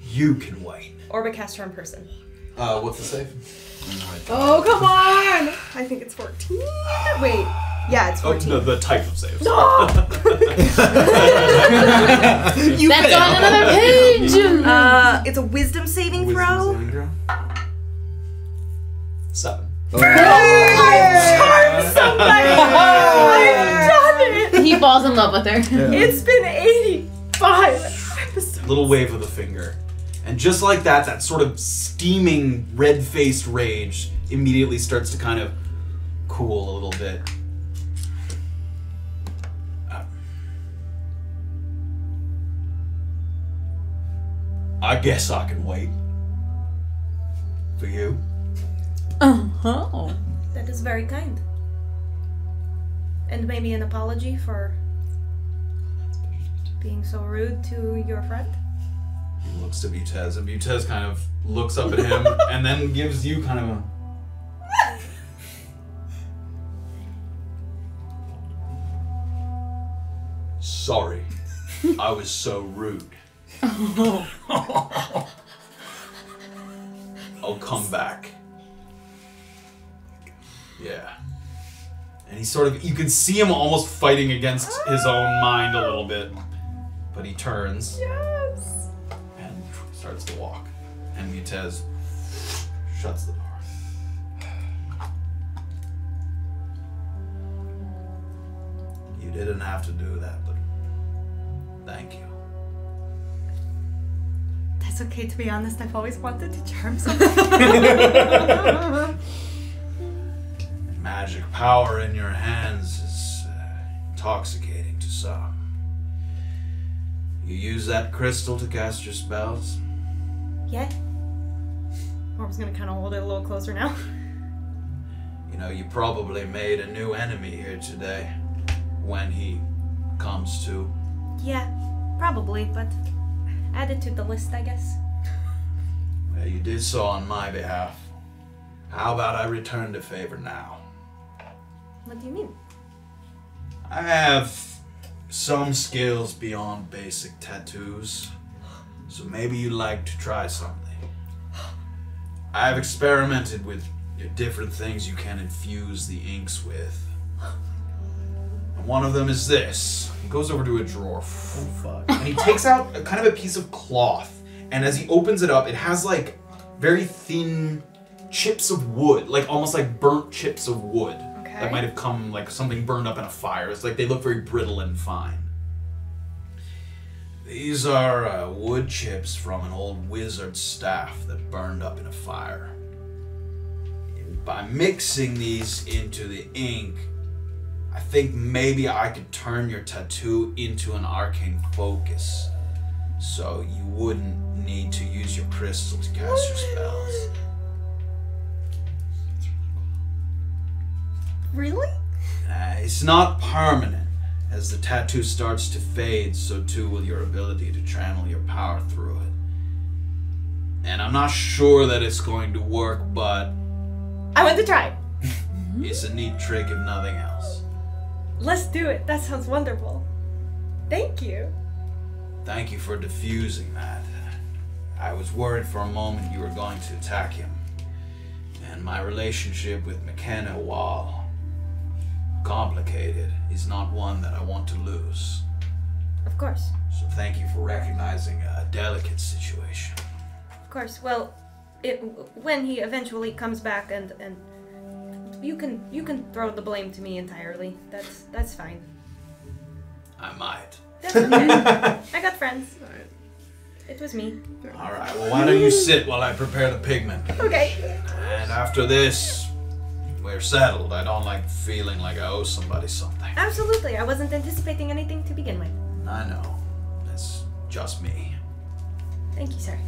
Speaker 2: You can wait.
Speaker 1: Orba cast her in person.
Speaker 2: What's the save?
Speaker 6: Oh, come on!
Speaker 1: I think it's 14. Wait. Yeah, it's 14.
Speaker 2: Oh, no, the type of save.
Speaker 1: No!
Speaker 4: That's on another page!
Speaker 1: It's a wisdom saving throw.
Speaker 2: Wisdom saving throw. 7.
Speaker 1: I've charmed somebody! I've done it!
Speaker 4: He falls in love with her.
Speaker 1: It's been 85 episodes.
Speaker 2: Little wave of the finger. And just like that, that sort of steaming, red-faced rage immediately starts to kind of cool a little bit. I guess I can wait. For you.
Speaker 4: Oh.
Speaker 1: That is very kind. And maybe an apology for being so rude to your friend?
Speaker 2: He looks to Butez, and Butez kind of looks up at him and then gives you kind of a... Sorry, I was so rude. I'll come back. Yeah. And he sort of, you can see him almost fighting against his own mind a little bit. But he turns.
Speaker 1: Yes.
Speaker 2: And starts to walk. And Mutez shuts the door. You didn't have to do that, but thank you.
Speaker 1: That's okay, to be honest. I've always wanted to charm someone.
Speaker 2: Magic power in your hands is intoxicating to some. You use that crystal to cast your spells?
Speaker 1: Yeah. Orb's gonna kind of hold it a little closer now.
Speaker 2: You know, you probably made a new enemy here today. When he comes to.
Speaker 1: Yeah, probably, but add it to the list, I guess.
Speaker 2: Well, you did so on my behalf. How about I return the favor now?
Speaker 1: What do you mean?
Speaker 2: I have some skills beyond basic tattoos, so maybe you'd like to try something. I've experimented with different things you can infuse the inks with. And one of them is this. He goes over to a drawer. Oh, fuck. And he takes out kind of a piece of cloth, and as he opens it up, it has like very thin chips of wood, like almost like burnt chips of wood. That might have come like something burned up in a fire. It's like they look very brittle and fine. These are wood chips from an old wizard's staff that burned up in a fire. By mixing these into the ink, I think maybe I could turn your tattoo into an arcane focus, so you wouldn't need to use your crystal to cast your spells.
Speaker 1: Really?
Speaker 2: It's not permanent. As the tattoo starts to fade, so too will your ability to channel your power through it. And I'm not sure that it's going to work, but...
Speaker 1: I want to try.
Speaker 2: It's a neat trick if nothing else.
Speaker 1: Let's do it. That sounds wonderful. Thank you.
Speaker 2: Thank you for diffusing that. I was worried for a moment you were going to attack him. And my relationship with McKenna, while complicated, is not one that I want to lose.
Speaker 1: Of course.
Speaker 2: So thank you for recognizing a delicate situation.
Speaker 1: Of course. Well, when he eventually comes back, and you can throw the blame to me entirely. That's fine.
Speaker 2: I might.
Speaker 1: That's okay. I got friends. It was me.
Speaker 2: All right. Well, why don't you sit while I prepare the pigment?
Speaker 1: Okay.
Speaker 2: And after this, we're settled. I don't like feeling like I owe somebody something.
Speaker 1: Absolutely. I wasn't anticipating anything to begin with.
Speaker 2: I know. That's just me.
Speaker 1: Thank you, sir.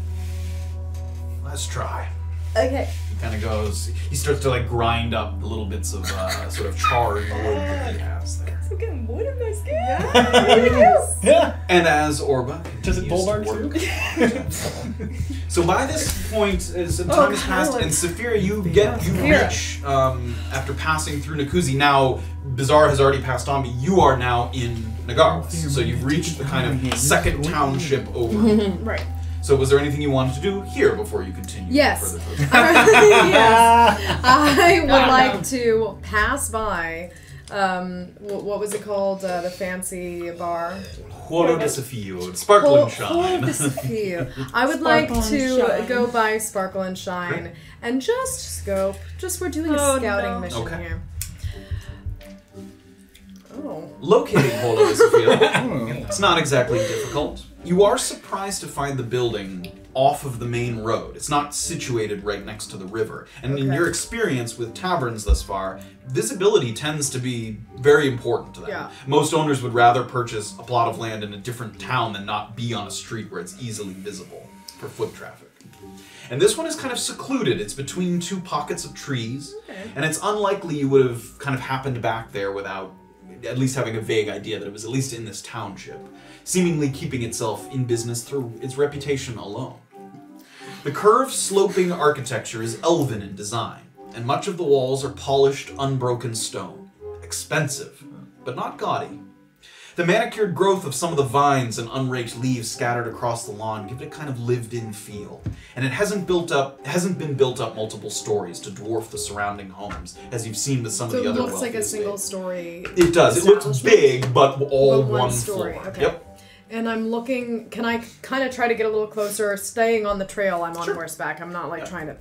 Speaker 2: Let's try.
Speaker 1: Okay.
Speaker 2: He kind of goes, he starts to like grind up the little bits of sort of charred wood that he has there.
Speaker 1: I'm getting wood in my skin.
Speaker 5: Yeah.
Speaker 2: And as Orba
Speaker 5: Does it
Speaker 2: continues to
Speaker 5: bulwark
Speaker 2: work. So by this point, some time has passed, and Safira, you reach, after passing through Nakuzi, now Beezaura has already passed on, but you are now in Nagarwas. So you've reached the kind of second township over.
Speaker 6: Right.
Speaker 2: So was there anything you wanted to do here before you continue
Speaker 6: Yes.
Speaker 2: further?
Speaker 6: Yes. I would like to pass by, what was it called? The fancy bar?
Speaker 2: Juego de Desafío, Sparkle and Shine.
Speaker 6: I would like
Speaker 4: Sparkle and
Speaker 6: to
Speaker 4: Shine.
Speaker 6: go by Sparkle and Shine and just scope. We're doing a scouting mission here. Oh.
Speaker 2: Locating Juego de Desafío, it's not exactly difficult. You are surprised to find the building off of the main road. It's not situated right next to the river. And in your experience with taverns thus far, visibility tends to be very important to them.
Speaker 6: Yeah.
Speaker 2: Most owners would rather purchase a plot of land in a different town than not be on a street where it's easily visible for foot traffic. And this one is kind of secluded. It's between two pockets of trees. And it's unlikely you would have kind of happened back there without at least having a vague idea that it was at least in this township, seemingly keeping itself in business through its reputation alone. The curved, sloping architecture is elven in design, and much of the walls are polished, unbroken stone. Expensive, but not gaudy. The manicured growth of some of the vines and unraked leaves scattered across the lawn give it a kind of lived-in feel, and it hasn't been built up multiple stories to dwarf the surrounding homes, as you've seen with some of the other.
Speaker 6: So it looks like a single story.
Speaker 2: It does. It looks big, but all one
Speaker 6: story.
Speaker 2: floor.
Speaker 6: Okay.
Speaker 2: Yep.
Speaker 6: And I'm looking. Can I kind of try to get a little closer, staying on the trail? I'm on
Speaker 2: Sure.
Speaker 6: horseback. I'm not like trying to,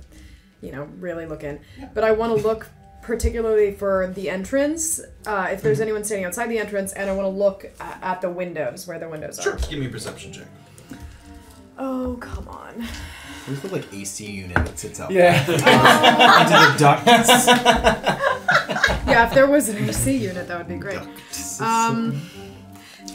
Speaker 6: really look in. But I want to look particularly for the entrance, if there's anyone standing outside the entrance, and I want to look at the windows, where the windows are.
Speaker 2: Sure. Give me a perception check.
Speaker 6: Oh, come on.
Speaker 7: Where's the like AC unit that sits out?
Speaker 5: Yeah.
Speaker 7: Into the ducts.
Speaker 6: Yeah, if there was an AC unit, that would be great.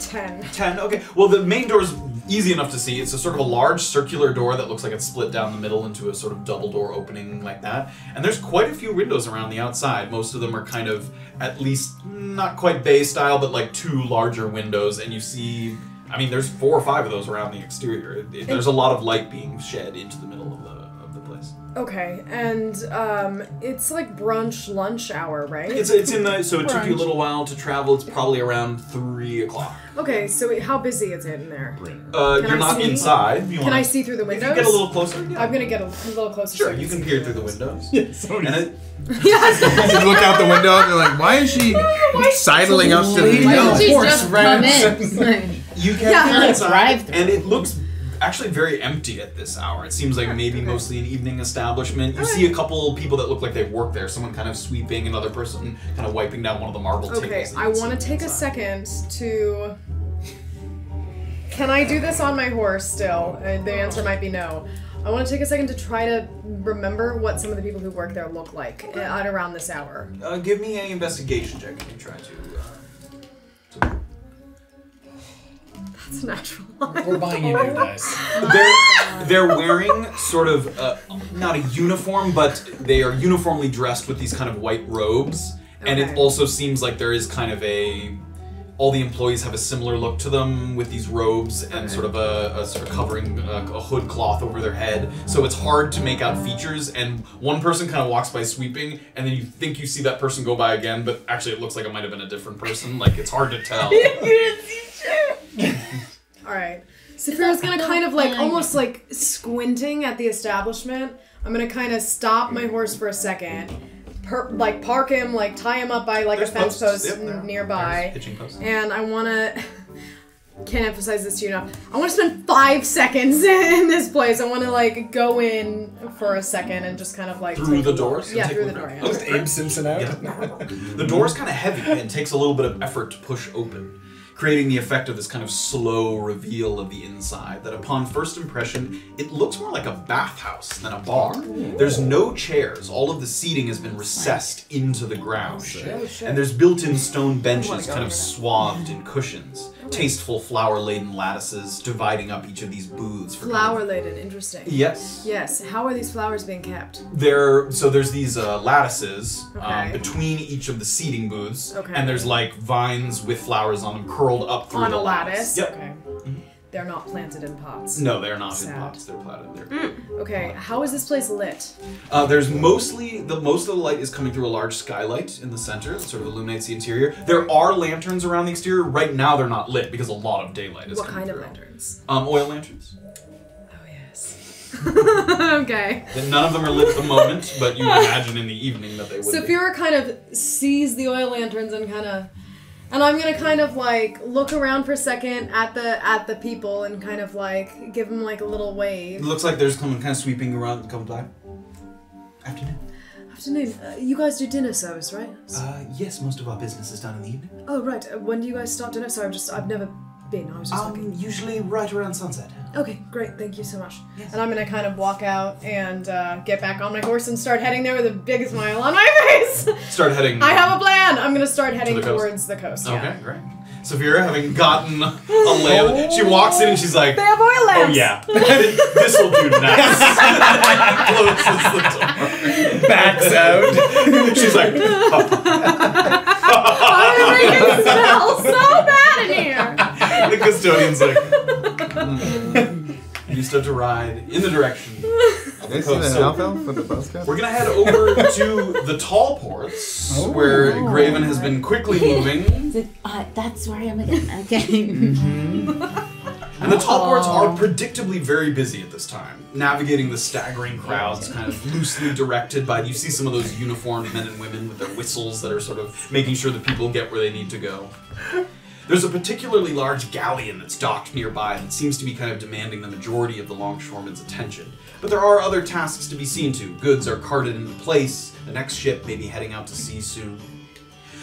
Speaker 6: 10.
Speaker 2: 10, okay. Well, the main door's easy enough to see. It's a sort of a large circular door that looks like it's split down the middle into a sort of double door opening like that. And there's quite a few windows around the outside. Most of them are kind of, at least, not quite bay style, but like 2 larger windows. And you see, I mean, there's 4 or 5 of those around the exterior. There's a lot of light being shed into the middle of the place.
Speaker 6: Okay, and it's like brunch lunch hour, right?
Speaker 2: It's in the, so it took you a little while to travel. It's probably around 3 o'clock.
Speaker 6: Okay, so how busy is it in there?
Speaker 2: You're not inside.
Speaker 6: Can I see through the windows?
Speaker 2: If you get a little closer, yeah.
Speaker 6: I'm gonna get a little closer.
Speaker 2: Sure,
Speaker 6: so
Speaker 2: you can peer through the windows.
Speaker 3: Yes.
Speaker 2: And it,
Speaker 6: Yes.
Speaker 3: You look out the window and you're like, why is she sidling up to the
Speaker 5: Lady
Speaker 3: window?
Speaker 5: on a
Speaker 4: She's
Speaker 5: horse
Speaker 4: just
Speaker 5: ran
Speaker 4: come in.
Speaker 2: you can
Speaker 6: Yeah.
Speaker 2: peer inside,
Speaker 4: Drive-through.
Speaker 2: and it looks actually very empty at this hour. It seems like maybe mostly an evening establishment. You see a couple people that look like they work there. Someone kind of sweeping, another person kind of wiping down one of the marble tables.
Speaker 6: Okay,
Speaker 2: that
Speaker 6: I
Speaker 2: you can
Speaker 6: want to
Speaker 2: see
Speaker 6: take a
Speaker 2: inside.
Speaker 6: second to. Can I do this on my horse still? The answer might be no. I want to take a second to try to remember what some of the people who work there look like at around this hour.
Speaker 2: Give me an investigation check if you try to.
Speaker 6: That's natural.
Speaker 5: We're buying you new dice.
Speaker 2: They're wearing sort of not a uniform, but they are uniformly dressed with these kind of white robes, and it
Speaker 6: Okay.
Speaker 2: also seems like there is kind of all the employees have a similar look to them with these robes and sort of a sort of covering a hood cloth over their head. So it's hard to make out features, and one person kind of walks by sweeping, and then you think you see that person go by again, but actually it looks like it might have been a different person. Like, it's hard to tell.
Speaker 6: Alright. Safira's gonna kind of like, almost like squinting at the establishment. I'm gonna kind of stop my horse for a second. Park him, like tie him up by like
Speaker 2: There's
Speaker 6: a fence
Speaker 2: posts.
Speaker 6: post
Speaker 2: Yep, there are.
Speaker 6: nearby.
Speaker 2: There's hitching posts.
Speaker 6: And I wanna, can't emphasize this to you enough. I wanna spend 5 seconds in this place. I wanna like go in for a second and just kind of like
Speaker 2: Through
Speaker 6: take
Speaker 2: the
Speaker 6: a look.
Speaker 2: doors?
Speaker 6: Yeah,
Speaker 2: Take
Speaker 6: through
Speaker 2: a
Speaker 6: the
Speaker 2: look.
Speaker 6: door. Yeah.
Speaker 5: Just Abe Simpson out.
Speaker 2: Yeah. The door's kind of heavy and it takes a little bit of effort to push open, creating the effect of this kind of slow reveal of the inside that upon first impression, it looks more like a bathhouse than a bar. There's no chairs. All of the seating has been recessed into the ground. And there's built-in stone benches kind of swathed in cushions. Tasteful flower-laden lattices dividing up each of these booths. For
Speaker 6: Flower laden, interesting.
Speaker 2: Yes.
Speaker 6: Yes. How are these flowers being kept?
Speaker 2: So there's these lattices
Speaker 6: Okay.
Speaker 2: between each of the seating booths,
Speaker 6: Okay.
Speaker 2: and there's like vines with flowers on them curled up through
Speaker 6: On
Speaker 2: the
Speaker 6: a lattice?
Speaker 2: Yep.
Speaker 6: Okay. They're not planted in pots.
Speaker 2: No, they're not in
Speaker 6: Sad.
Speaker 2: pots. They're platted. They're
Speaker 6: Okay, how is this place lit?
Speaker 2: There's most of the light is coming through a large skylight in the center that sort of illuminates the interior. There are lanterns around the exterior. Right now they're not lit because a lot of daylight is
Speaker 6: What
Speaker 2: coming
Speaker 6: kind of
Speaker 2: through.
Speaker 6: lanterns?
Speaker 2: Oil lanterns.
Speaker 6: Oh, yes. Okay.
Speaker 2: None of them are lit at the moment, but you imagine in the evening that they would be.
Speaker 6: Safira kind of sees the oil lanterns and and I'm gonna kind of like look around for a second at the people and kind of like give them like a little
Speaker 2: It
Speaker 6: wave.
Speaker 2: looks like there's someone kind of sweeping around, come by. Afternoon.
Speaker 6: Afternoon. You guys do dinner service, right?
Speaker 2: Yes, most of our business is done in the evening.
Speaker 6: Oh, right. When do you guys start dinner? Sorry, I've never been. I was just looking.
Speaker 2: Usually right around sunset.
Speaker 6: Okay, great. Thank you so much. Yes. And I'm gonna kind of walk out and get back on my horse and start heading there with a big smile on my face.
Speaker 2: Start heading.
Speaker 6: I have a plan. I'm gonna start heading
Speaker 2: the coast?
Speaker 6: towards the coast. Yeah.
Speaker 2: Okay, great. Safira, having gotten a lay, she walks in and she's like,
Speaker 6: They have oil lamps.
Speaker 2: "Oh yeah, this will do nice." Closes the door.
Speaker 5: Backs out.
Speaker 2: She's like,
Speaker 6: I'm making
Speaker 2: custodian's like... You start to ride in the direction of the coast. So we're going to head over to the tall ports, where Graven has been quickly moving.
Speaker 4: That's where I'm again. Okay.
Speaker 2: And the tall ports are predictably very busy at this time, navigating the staggering crowds, kind of loosely directed by, you see some of those uniformed men and women with their whistles that are sort of making sure that people get where they need to go. There's a particularly large galleon that's docked nearby that seems to be kind of demanding the majority of the longshoremen's attention. But there are other tasks to be seen to. Goods are carted into place, the next ship may be heading out to sea soon.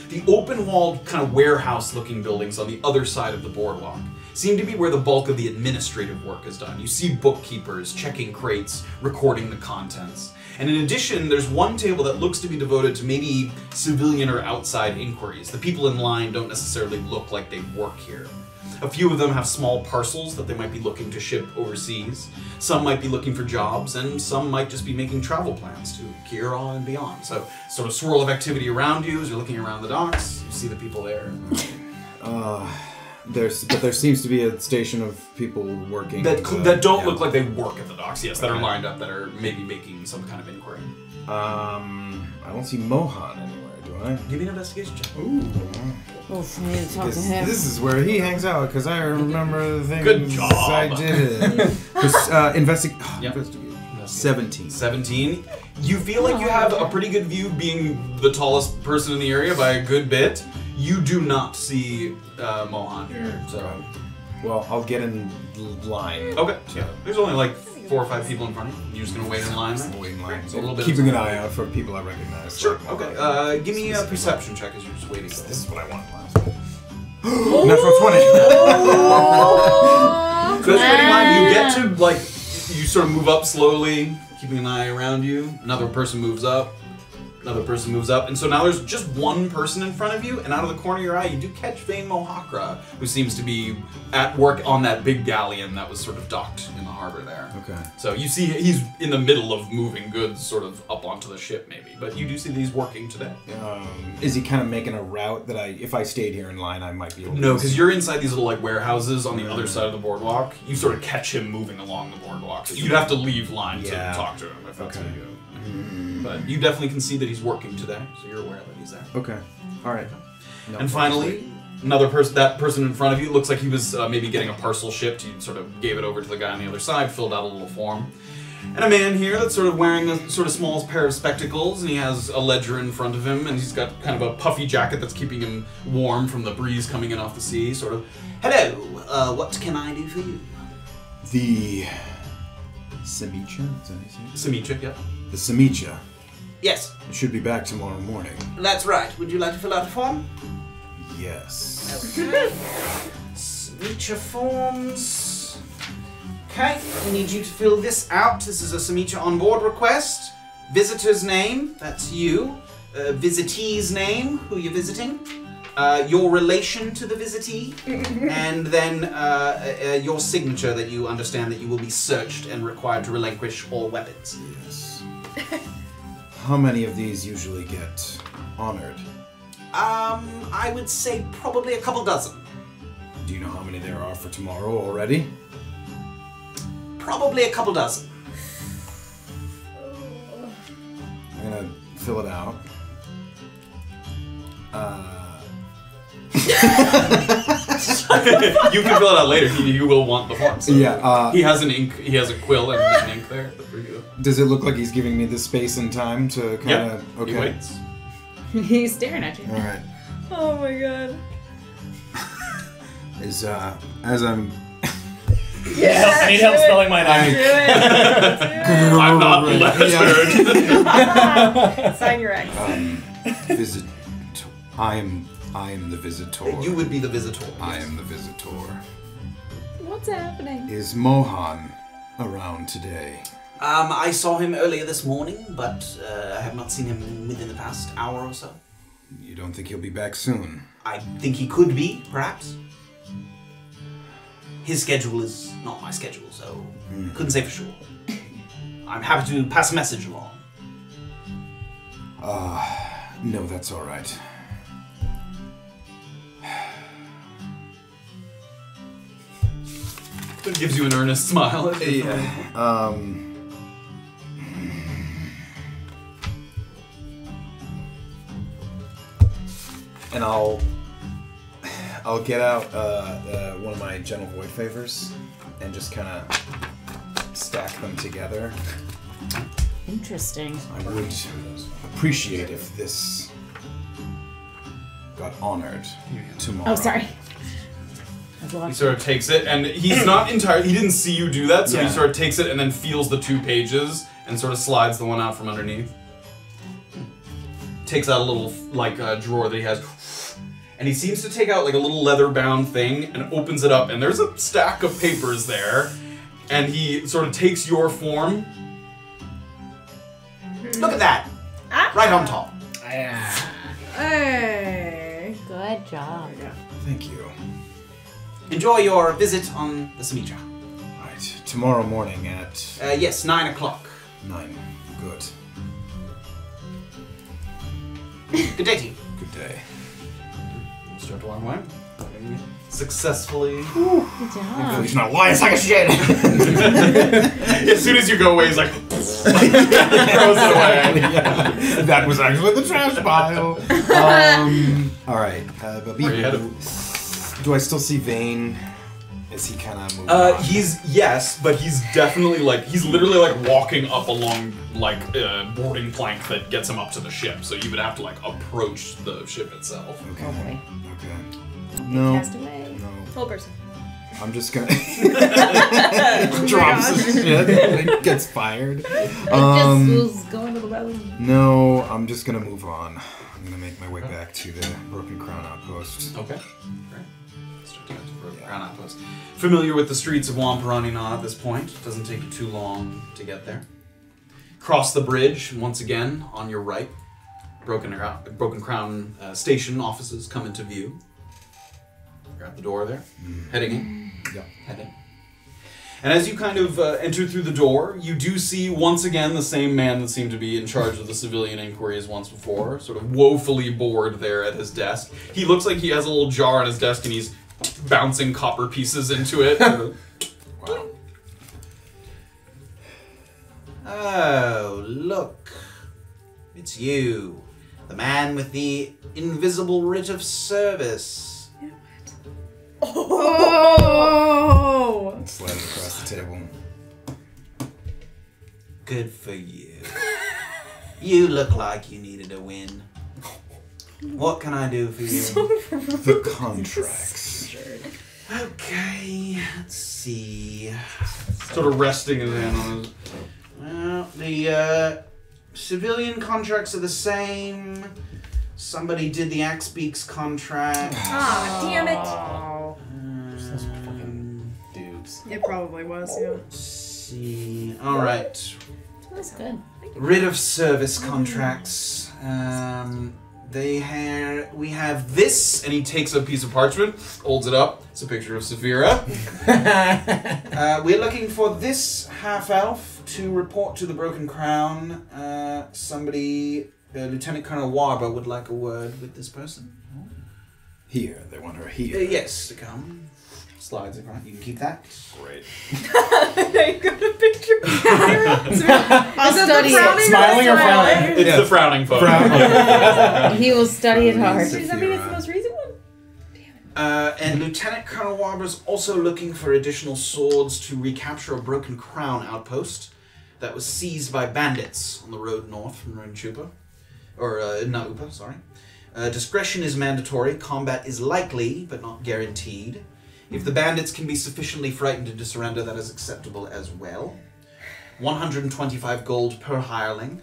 Speaker 2: The open-walled, kind of warehouse-looking buildings on the other side of the boardwalk seem to be where the bulk of the administrative work is done. You see bookkeepers checking crates, recording the contents. And in addition, there's one table that looks to be devoted to maybe civilian or outside inquiries. The people in line don't necessarily look like they work here. A few of them have small parcels that they might be looking to ship overseas. Some might be looking for jobs, and some might just be making travel plans to Kira and beyond. So, sort of swirl of activity around you as you're looking around the docks. You see the people there.
Speaker 7: But there seems to be a station of people working
Speaker 2: that don't look like they work at the docks. Yes, that are lined up, that are maybe making some kind of inquiry.
Speaker 7: I don't see Mohan anywhere, do I?
Speaker 2: Give me an investigation check.
Speaker 7: Ooh.
Speaker 4: Oof, I need to talk to him.
Speaker 7: This is where he hangs out because I remember the things
Speaker 2: Good job.
Speaker 7: I did. Investigate. 17.
Speaker 2: 17. You feel like you have a pretty good view, being the tallest person in the area by a good bit. You do not see Mohan here, so...
Speaker 7: Well, I'll get in line.
Speaker 2: Okay, yeah. There's only like 4 or 5 people in front of you. You're just gonna wait in line?
Speaker 7: Wait in line.
Speaker 2: So a little bit
Speaker 7: keeping an eye out for people I recognize.
Speaker 2: Sure, okay. Give me a perception check as you're just waiting.
Speaker 7: This is what I wanted last time. Natural 20!
Speaker 2: So that's waiting in line. You get to, like, you sort of move up slowly, keeping an eye around you. Another person moves up. Another person moves up, and so now there's just one person in front of you, and out of the corner of your eye, you do catch Vane Mohakra, who seems to be at work on that big galleon that was sort of docked in the harbor there.
Speaker 7: Okay.
Speaker 2: So you see he's in the middle of moving goods sort of up onto the ship, maybe, but you do see that he's working today.
Speaker 7: Is he kind of making a route that if I stayed here in line, I might be able to...
Speaker 2: No, because you're inside these little, like, warehouses on the other side of the boardwalk. You sort of catch him moving along the boardwalk. So you'd have to leave line to talk to him if that's what you do. But you definitely can see that he's working today, so you're aware that he's there.
Speaker 7: Okay. All right.
Speaker 2: No, and finally, another person, that person in front of you, looks like he was maybe getting a parcel shipped. You sort of gave it over to the guy on the other side, filled out a little form. And a man here that's sort of wearing a sort of small pair of spectacles, and he has a ledger in front of him, and he's got kind of a puffy jacket that's keeping him warm from the breeze coming in off the sea. Sort of, hello, what can I do for you?
Speaker 7: The Samicha? Is that how you say it?
Speaker 2: Samicha, yeah.
Speaker 7: The Samicha.
Speaker 2: Yes.
Speaker 7: It should be back tomorrow morning.
Speaker 2: That's right. Would you like to fill out a form?
Speaker 7: Yes.
Speaker 2: Okay. Samicha forms. Okay, we need you to fill this out. This is a Samicha on-board request. Visitor's name, that's you. Visitee's name, who you're visiting. Your relation to the visitee. And then your signature that you understand that you will be searched and required to relinquish all weapons.
Speaker 7: Yes. How many of these usually get honored?
Speaker 2: I would say probably a couple dozen.
Speaker 7: Do you know how many there are for tomorrow already?
Speaker 2: Probably a couple dozen.
Speaker 7: I'm gonna fill it out.
Speaker 2: You can fill it out later. You will want the form. So
Speaker 7: Yeah.
Speaker 2: He has an ink. He has a quill and an ink there for you.
Speaker 7: Does it look like he's giving me the space and time to kind of?
Speaker 2: Yeah.
Speaker 7: Okay.
Speaker 2: He waits.
Speaker 4: He's staring at you.
Speaker 7: All right.
Speaker 1: Oh my god.
Speaker 7: As I'm.
Speaker 1: Yes.
Speaker 5: I need help spelling my name.
Speaker 1: Do it.
Speaker 2: I'm not lettered.
Speaker 1: Sign your X.
Speaker 7: Visit. I am the visitor.
Speaker 2: You would be the visitor.
Speaker 7: I am the visitor.
Speaker 4: What's happening?
Speaker 7: Is Mohan around today?
Speaker 2: I saw him earlier this morning, but I have not seen him within the past hour or so.
Speaker 7: You don't think he'll be back soon?
Speaker 2: I think he could be, perhaps. His schedule is not my schedule, so couldn't say for sure. I'm happy to pass a message along.
Speaker 7: No, that's all right.
Speaker 2: It gives you an earnest smile.
Speaker 7: Yeah. And I'll get out one of my Gentle Void favors and just kind of stack them together.
Speaker 4: Interesting.
Speaker 7: I would appreciate if this got honored tomorrow.
Speaker 4: Oh, sorry.
Speaker 2: He sort of takes it, and he's not entirely. He didn't see you do that, so he sort of takes it and then feels the 2 pages and sort of slides the one out from underneath. Takes out a little drawer that he has, and he seems to take out like a little leather-bound thing and opens it up, and there's a stack of papers there, and he sort of takes your form.
Speaker 9: Look at that, right on top.
Speaker 6: Hey.
Speaker 4: Good job.
Speaker 7: Thank you.
Speaker 9: Enjoy your visit on the Samitra.
Speaker 7: Right, tomorrow morning at...
Speaker 9: yes, 9 o'clock.
Speaker 7: 9. Good.
Speaker 9: Good day to you.
Speaker 7: Good day.
Speaker 2: Start to walk away. Successfully.
Speaker 4: Good job.
Speaker 7: He's not lying, like a shit!
Speaker 2: As soon as you go away, he's like... throws it away.
Speaker 7: Yeah. That was actually the trash pile. Alright, but do I still see Vane? Is he kind of moving on?
Speaker 2: Yes, but he's definitely he's literally walking up along boarding plank that gets him up to the ship. So you would have to approach the ship itself.
Speaker 7: Okay. No.
Speaker 4: Cast away.
Speaker 7: No.
Speaker 1: Whole person.
Speaker 7: I'm just gonna drops his shit and gets fired.
Speaker 4: It just was going to the road.
Speaker 7: No, I'm just gonna move on. I'm gonna make my way back to the Broken Crown outpost.
Speaker 2: Okay. Great. Start to get to the Broken Crown outpost. Familiar with the streets of Wampiranina at this point. It doesn't take you too long to get there. Cross the bridge once again on your right. Broken Crown station offices come into view. You're at the door there. Heading in.
Speaker 7: Yeah.
Speaker 2: Head in. And as you kind of enter through the door, you do see once again the same man that seemed to be in charge of the civilian inquiries once before, sort of woefully bored there at his desk. He looks like he has a little jar on his desk and he's bouncing copper pieces into it.
Speaker 7: Wow.
Speaker 9: Oh, look. It's you. The man with the invisible writ of service.
Speaker 6: Oh!
Speaker 7: Slide it across the table.
Speaker 9: Good for you. You look like you needed a win. What can I do for you?
Speaker 7: The contracts.
Speaker 9: Okay, let's see.
Speaker 2: Sort of resting his hand on his...
Speaker 9: Well, the civilian contracts are the same. Somebody did the Axebeak's contract.
Speaker 1: Ah, damn it.
Speaker 2: dudes.
Speaker 6: It probably was, yeah.
Speaker 9: Let's see. Alright.
Speaker 4: That's good.
Speaker 9: Writ of service contracts. We have this,
Speaker 2: And he takes a piece of parchment, holds it up. It's a picture of Safira.
Speaker 9: we're looking for this half-elf to report to the Broken Crown. Lieutenant Colonel Warba would like a word with this person.
Speaker 7: Here, they want her here.
Speaker 9: Yes, to come. Slides across. You can keep that.
Speaker 7: Great.
Speaker 1: I got a picture.
Speaker 4: I'll study it.
Speaker 5: Smiling or frowning?
Speaker 2: It's the frowning photo.
Speaker 4: He will study it hard.
Speaker 1: Does that mean it's the most recent one?
Speaker 9: And Lieutenant Colonel Warba is also looking for additional swords to recapture a Broken Crown outpost that was seized by bandits on the road north from Naupa, sorry. Discretion is mandatory. Combat is likely, but not guaranteed. If the bandits can be sufficiently frightened into surrender, that is acceptable as well. 125 gold per hireling,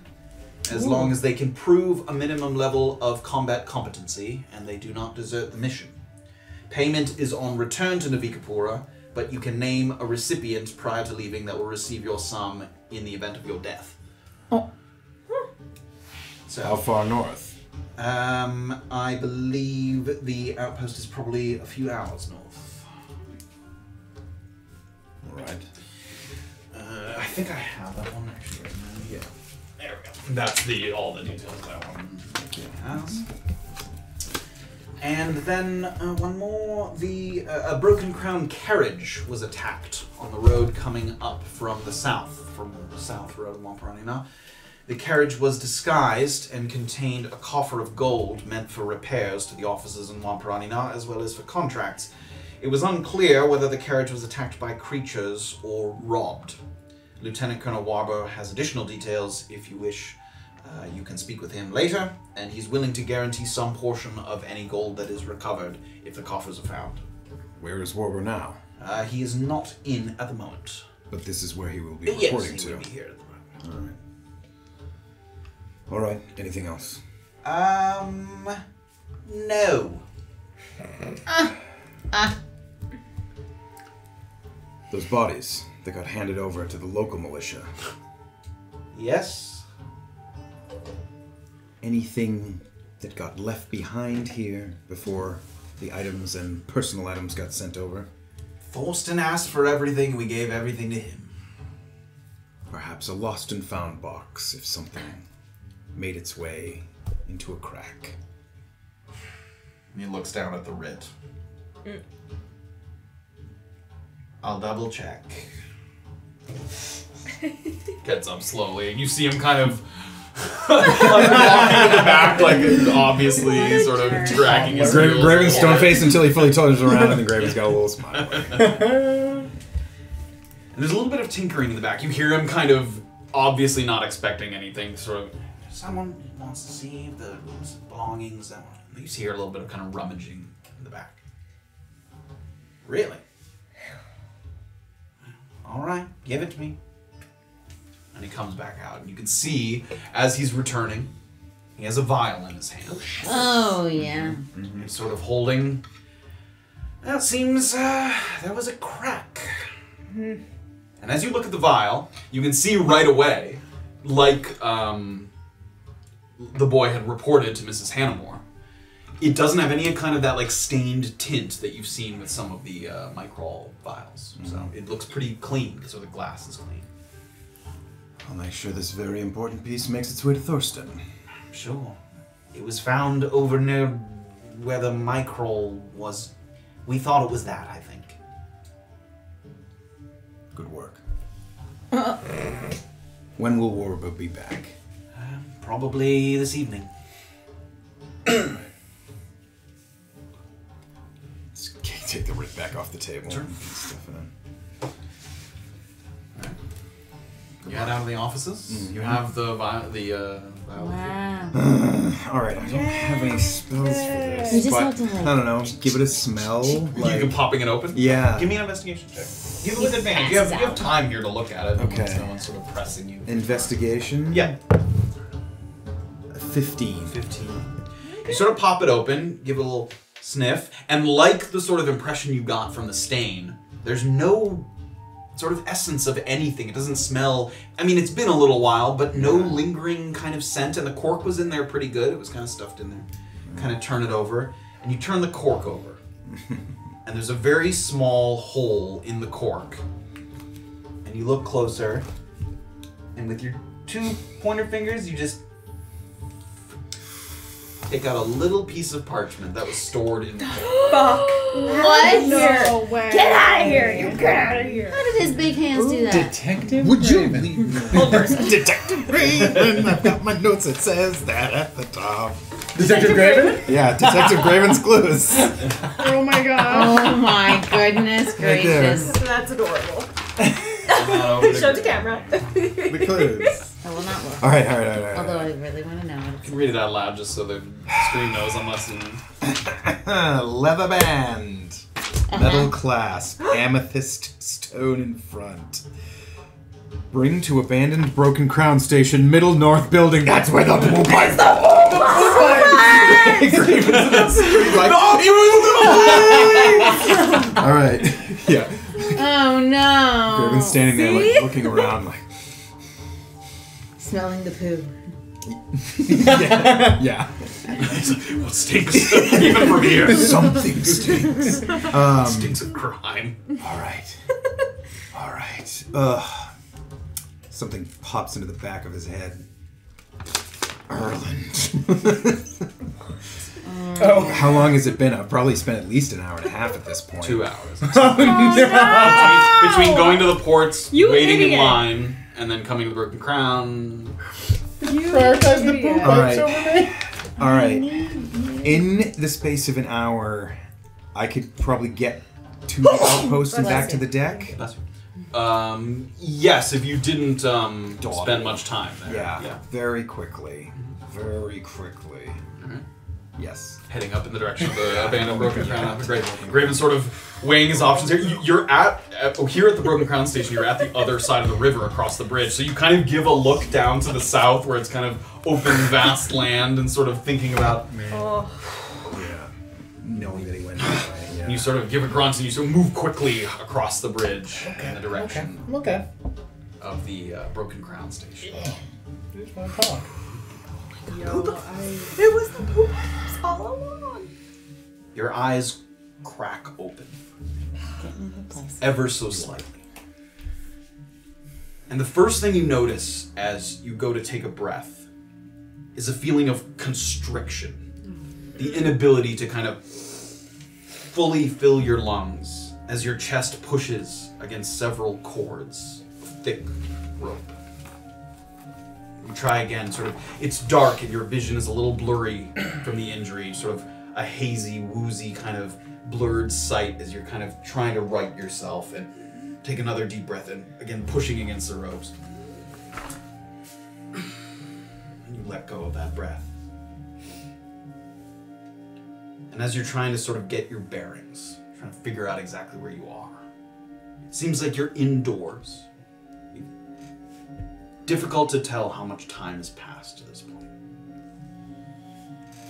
Speaker 9: as long as they can prove a minimum level of combat competency and they do not desert the mission. Payment is on return to Navika-Pura, but you can name a recipient prior to leaving that will receive your sum in the event of your death.
Speaker 4: Oh.
Speaker 9: So,
Speaker 7: How far north?
Speaker 9: I believe the outpost is probably a few hours north.
Speaker 7: Right.
Speaker 9: I think I have that one actually. Yeah.
Speaker 2: There we go. That's all the details of that one.
Speaker 9: House. And then one more. A Broken Crown carriage was attacked on the road coming up from the south road of Montparanina. The carriage was disguised and contained a coffer of gold meant for repairs to the offices in Montparanina as well as for contracts. It was unclear whether the carriage was attacked by creatures or robbed. Lieutenant Colonel Warber has additional details. If you wish, you can speak with him later, and he's willing to guarantee some portion of any gold that is recovered if the coffers are found.
Speaker 7: Where is Warber now?
Speaker 9: He is not in at the moment.
Speaker 7: But this is where he will be reporting
Speaker 9: yes, he
Speaker 7: to.
Speaker 9: will be here at the moment.
Speaker 7: All right. Anything else?
Speaker 9: No.
Speaker 7: Those bodies that got handed over to the local militia.
Speaker 9: Yes.
Speaker 7: Anything that got left behind here before the items and personal items got sent over?
Speaker 9: Thorsten asked for everything, we gave everything to him.
Speaker 7: Perhaps a lost and found box if something made its way into a crack.
Speaker 9: He looks down at the writ. I'll double check.
Speaker 2: Gets up slowly, and you see him kind of like walking to the back, like obviously sort of dragging his heels.
Speaker 7: Graven's stone faced until he fully turns around, and then Graven's got a little smile.
Speaker 2: And there's a little bit of tinkering in the back. You hear him kind of obviously not expecting anything, sort of.
Speaker 9: Someone wants to see if the belongings. You see here a little bit of kind of rummaging in the back. Really? All right, give it to me. And he comes back out, and you can see as he's returning, he has a vial in his hand.
Speaker 4: Oh, yeah.
Speaker 9: He's sort of holding. Well, it seems there was a crack. And as you look at the vial, you can see right away, like the boy had reported to Mrs. Hannamore, it doesn't have any kind of that like stained tint that you've seen with some of the microl vials. So it looks pretty clean, so the glass is clean.
Speaker 7: I'll make sure this very important piece makes its way to Thorsten.
Speaker 9: Sure. It was found over near where the microl was. We thought it was that, I think.
Speaker 7: Good work. When will Orba be back?
Speaker 9: Probably this evening.
Speaker 7: Take the writ back off the table.
Speaker 9: Sure.
Speaker 7: And stuff it in.
Speaker 2: You head out of the offices. You have the vial.
Speaker 4: Wow.
Speaker 7: All right, I don't have any spells for this.
Speaker 4: We just
Speaker 7: but
Speaker 4: have to, like,
Speaker 7: I don't know. Give it a smell. Like,
Speaker 2: You popping it open?
Speaker 7: yeah.
Speaker 2: Give me an investigation check. Give it with advantage. You have time here to look at it.
Speaker 7: Okay.
Speaker 2: No one's sort of pressing you.
Speaker 7: Investigation.
Speaker 2: Yeah.
Speaker 7: 15.
Speaker 9: 15. You sort of pop it open, give it a little sniff, and like the sort of impression you got from the stain, there's no sort of essence of anything. It doesn't smell. I mean, it's been a little while, but no lingering kind of scent, and the cork was in there pretty good. It was kind of stuffed in there. Kind of turn it over, and you turn the cork over. And there's a very small hole in the cork. And you look closer, and with your 2 pointer fingers, you just take out a little piece of parchment that was stored in the cork.
Speaker 1: Fuck.
Speaker 4: What?
Speaker 6: No way.
Speaker 1: Get out of here! You get out of here!
Speaker 4: How did his big hands do that?
Speaker 3: Detective
Speaker 7: Would you
Speaker 3: Graven.
Speaker 7: leave?
Speaker 1: Old person.
Speaker 7: Detective Graven. I've got my notes. It says that at the top.
Speaker 5: Detective Graven?
Speaker 7: Yeah, Detective Graven's clues.
Speaker 6: Oh my god.
Speaker 4: Oh my goodness
Speaker 7: Right there.
Speaker 4: gracious.
Speaker 1: That's adorable.
Speaker 2: Over
Speaker 1: Show it to camera.
Speaker 7: The clues.
Speaker 4: I will not look.
Speaker 7: All right.
Speaker 4: Although I really want to know.
Speaker 2: You can read it out loud just so the screen knows, unless you...
Speaker 7: Leather band. Metal clasp. Amethyst stone in front. Bring to abandoned broken crown station, middle north building. That's where the pool pipe. Graven's in the street like, all right. Yeah.
Speaker 4: Oh no.
Speaker 7: Graven's standing there like looking around like.
Speaker 4: Smelling the poo.
Speaker 7: Yeah.
Speaker 2: What stinks even from here?
Speaker 7: Something stinks.
Speaker 2: Stinks of crime.
Speaker 7: All right. Something pops into the back of his head. Erland.
Speaker 5: Oh.
Speaker 7: How long has it been? I've probably spent at least an hour and a half at this point.
Speaker 2: 2 hours.
Speaker 5: Oh,
Speaker 2: Between going to the ports,
Speaker 1: You
Speaker 2: waiting
Speaker 1: idiot.
Speaker 2: in line, and then coming to the Broken Crown.
Speaker 5: Prioritize the poop
Speaker 7: Alright.
Speaker 5: over me.
Speaker 7: Alright. In the space of an hour, I could probably get to the outpost and back to the deck.
Speaker 2: Yes, if you didn't spend much time there.
Speaker 7: Yeah, very quickly. Very quickly. Yes.
Speaker 2: Heading up in the direction of the abandoned Broken Crown. Graven sort of weighing his options here. You're here at the Broken Crown station. You're at the other side of the river across the bridge. So you kind of give a look down to the south where it's kind of open, vast land, and sort of thinking about.
Speaker 1: Oh.
Speaker 7: Yeah. Knowing that he went that way. Yeah.
Speaker 2: You sort of give a grunt and you sort of move quickly across the bridge in the direction
Speaker 5: Okay.
Speaker 2: of the Broken Crown station.
Speaker 5: Just want to talk.
Speaker 1: It was the poop all along.
Speaker 2: Your eyes crack open. Ever so slightly. And the first thing you notice as you go to take a breath is a feeling of constriction. The inability to kind of fully fill your lungs as your chest pushes against several cords of thick rope. You try again, sort of, it's dark and your vision is a little blurry from the injury, sort of a hazy, woozy kind of blurred sight as you're kind of trying to right yourself and take another deep breath and again pushing against the ropes. And you let go of that breath. And as you're trying to sort of get your bearings, trying to figure out exactly where you are, it seems like you're indoors. Difficult to tell how much time has passed to this point.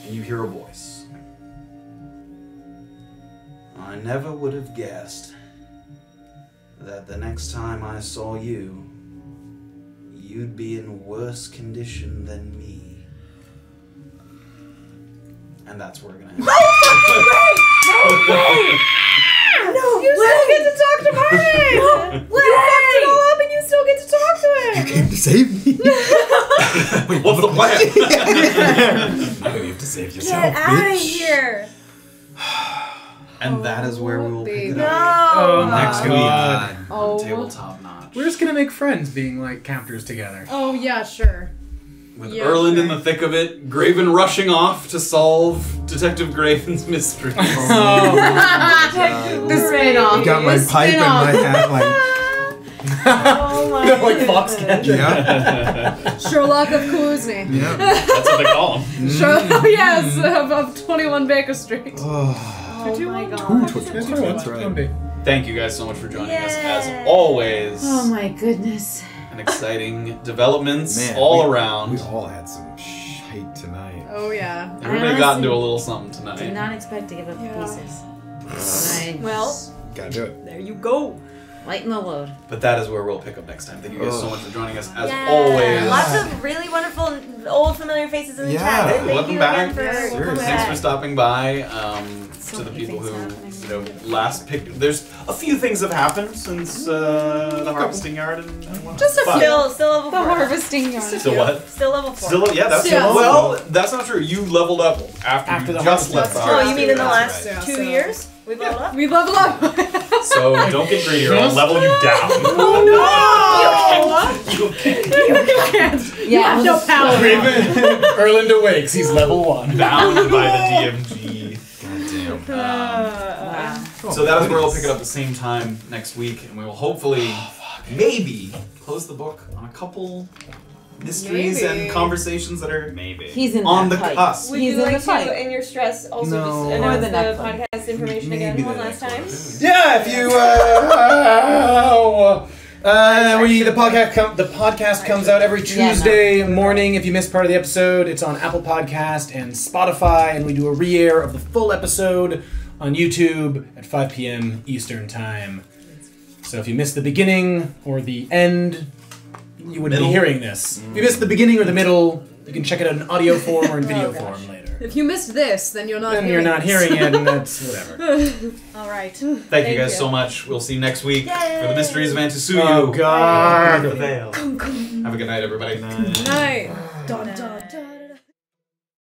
Speaker 2: And you hear a voice. I never would have guessed that the next time I saw you, you'd be in worse condition than me. And that's where we're gonna end.
Speaker 1: No, you still get to talk to Martin! You fucked it all up and you still get to talk to him!
Speaker 7: You came to save me.
Speaker 2: Wait, what's the plan?
Speaker 7: You have to save yourself,
Speaker 1: Get out of
Speaker 7: bitch.
Speaker 1: here!
Speaker 2: And that is where we will pick it
Speaker 1: No!
Speaker 2: up
Speaker 5: Oh
Speaker 2: next
Speaker 5: my
Speaker 2: week
Speaker 5: God.
Speaker 2: on Tabletop Notch.
Speaker 5: We're just gonna make friends being like captors together.
Speaker 6: Oh, yeah, sure.
Speaker 2: With
Speaker 6: Yeah,
Speaker 2: Erland in
Speaker 6: sure.
Speaker 2: the thick of it, Graven rushing off to solve Detective Graven's mysteries.
Speaker 4: The spin-off.
Speaker 7: You got my
Speaker 4: The
Speaker 7: pipe and
Speaker 4: spin-off.
Speaker 7: my hat, like,
Speaker 1: Oh my
Speaker 5: Like Foxcatcher.
Speaker 7: yeah.
Speaker 6: Sherlock of Coosney.
Speaker 7: Yeah.
Speaker 2: That's what they call him.
Speaker 6: Sherlock, yes, of 21 Baker Street.
Speaker 7: Oh,
Speaker 1: Oh my god.
Speaker 7: that's right.
Speaker 2: Thank you guys so much for joining us. As always,
Speaker 4: Oh my goodness.
Speaker 2: and exciting developments
Speaker 7: Man,
Speaker 2: all
Speaker 7: we
Speaker 2: around.
Speaker 7: all had some shite tonight.
Speaker 6: Oh, yeah.
Speaker 2: Everybody got into a little something tonight.
Speaker 4: Did not expect to give up
Speaker 6: Yeah.
Speaker 4: pieces. I
Speaker 1: Well,
Speaker 7: Gotta do it.
Speaker 1: there you go.
Speaker 4: lighten the load.
Speaker 2: But that is where we'll pick up next time. Thank you guys so much for joining us. As
Speaker 1: Yeah.
Speaker 2: always.
Speaker 1: Lots of really wonderful old familiar faces in the
Speaker 7: Yeah.
Speaker 1: chat.
Speaker 7: Hey,
Speaker 1: Thank
Speaker 2: welcome
Speaker 1: you
Speaker 2: back.
Speaker 1: again for
Speaker 7: Seriously.
Speaker 1: coming
Speaker 2: Thanks
Speaker 1: back.
Speaker 2: for stopping by.
Speaker 4: So
Speaker 2: To the
Speaker 4: many
Speaker 2: people
Speaker 4: things
Speaker 2: who,
Speaker 4: happening.
Speaker 2: last picked. There's a few things have happened since the harvesting yard and whatnot.
Speaker 6: Just a
Speaker 2: But-
Speaker 1: Still level 4.
Speaker 4: harvesting yard.
Speaker 2: Still what?
Speaker 1: Still level 4.
Speaker 2: Still, yeah, that's
Speaker 6: Still.
Speaker 2: well. That's not true. You leveled up after
Speaker 5: the
Speaker 2: you just
Speaker 5: harvesting.
Speaker 2: left the
Speaker 6: That's
Speaker 1: Oh,
Speaker 2: harvesting.
Speaker 1: you mean in the
Speaker 2: That's
Speaker 1: last
Speaker 2: right.
Speaker 6: right.
Speaker 1: 2
Speaker 6: So-
Speaker 1: years? We've leveled up?
Speaker 6: We level up.
Speaker 2: So don't get greedy or I'll level you down.
Speaker 1: Oh
Speaker 6: You can't.
Speaker 4: Yeah.
Speaker 6: No power.
Speaker 5: Erland awakes. He's level 1.
Speaker 2: Bound by the DMG.
Speaker 4: Wow.
Speaker 2: So that is where we'll pick it up the same time next week, and we will hopefully, maybe, close the book on a couple mysteries
Speaker 6: Maybe.
Speaker 2: and conversations that are
Speaker 4: He's in
Speaker 2: on
Speaker 4: that
Speaker 2: the
Speaker 4: fight.
Speaker 2: cusp.
Speaker 1: Would
Speaker 4: He's
Speaker 1: you
Speaker 4: in
Speaker 1: like
Speaker 4: the fight.
Speaker 1: to, in your stress, also
Speaker 7: No.
Speaker 1: just
Speaker 7: Or
Speaker 1: announce
Speaker 4: the
Speaker 1: the
Speaker 4: next one.
Speaker 1: podcast information again
Speaker 7: Maybe
Speaker 1: one
Speaker 7: the
Speaker 1: last
Speaker 7: next
Speaker 1: time?
Speaker 7: one.
Speaker 5: Yeah, if you the podcast comes out every Tuesday morning. If you missed part of the episode, it's on Apple Podcast and Spotify, and we do a re-air of the full episode on YouTube at 5 p.m. Eastern Time. So if you missed the beginning or the end, you wouldn't be hearing this. If you missed the beginning or the middle, you can check it out in audio form or in video form later.
Speaker 6: If you missed this, then you're not
Speaker 5: Then
Speaker 6: hearing
Speaker 5: you're not
Speaker 6: this.
Speaker 5: hearing it, and that's whatever.
Speaker 1: All right.
Speaker 2: Thank you guys so much. We'll see you next week for the Mysteries of Antisuyu.
Speaker 5: Oh, God.
Speaker 2: The Veil. Have a good night, everybody.
Speaker 6: Night. Dun, dun, dun.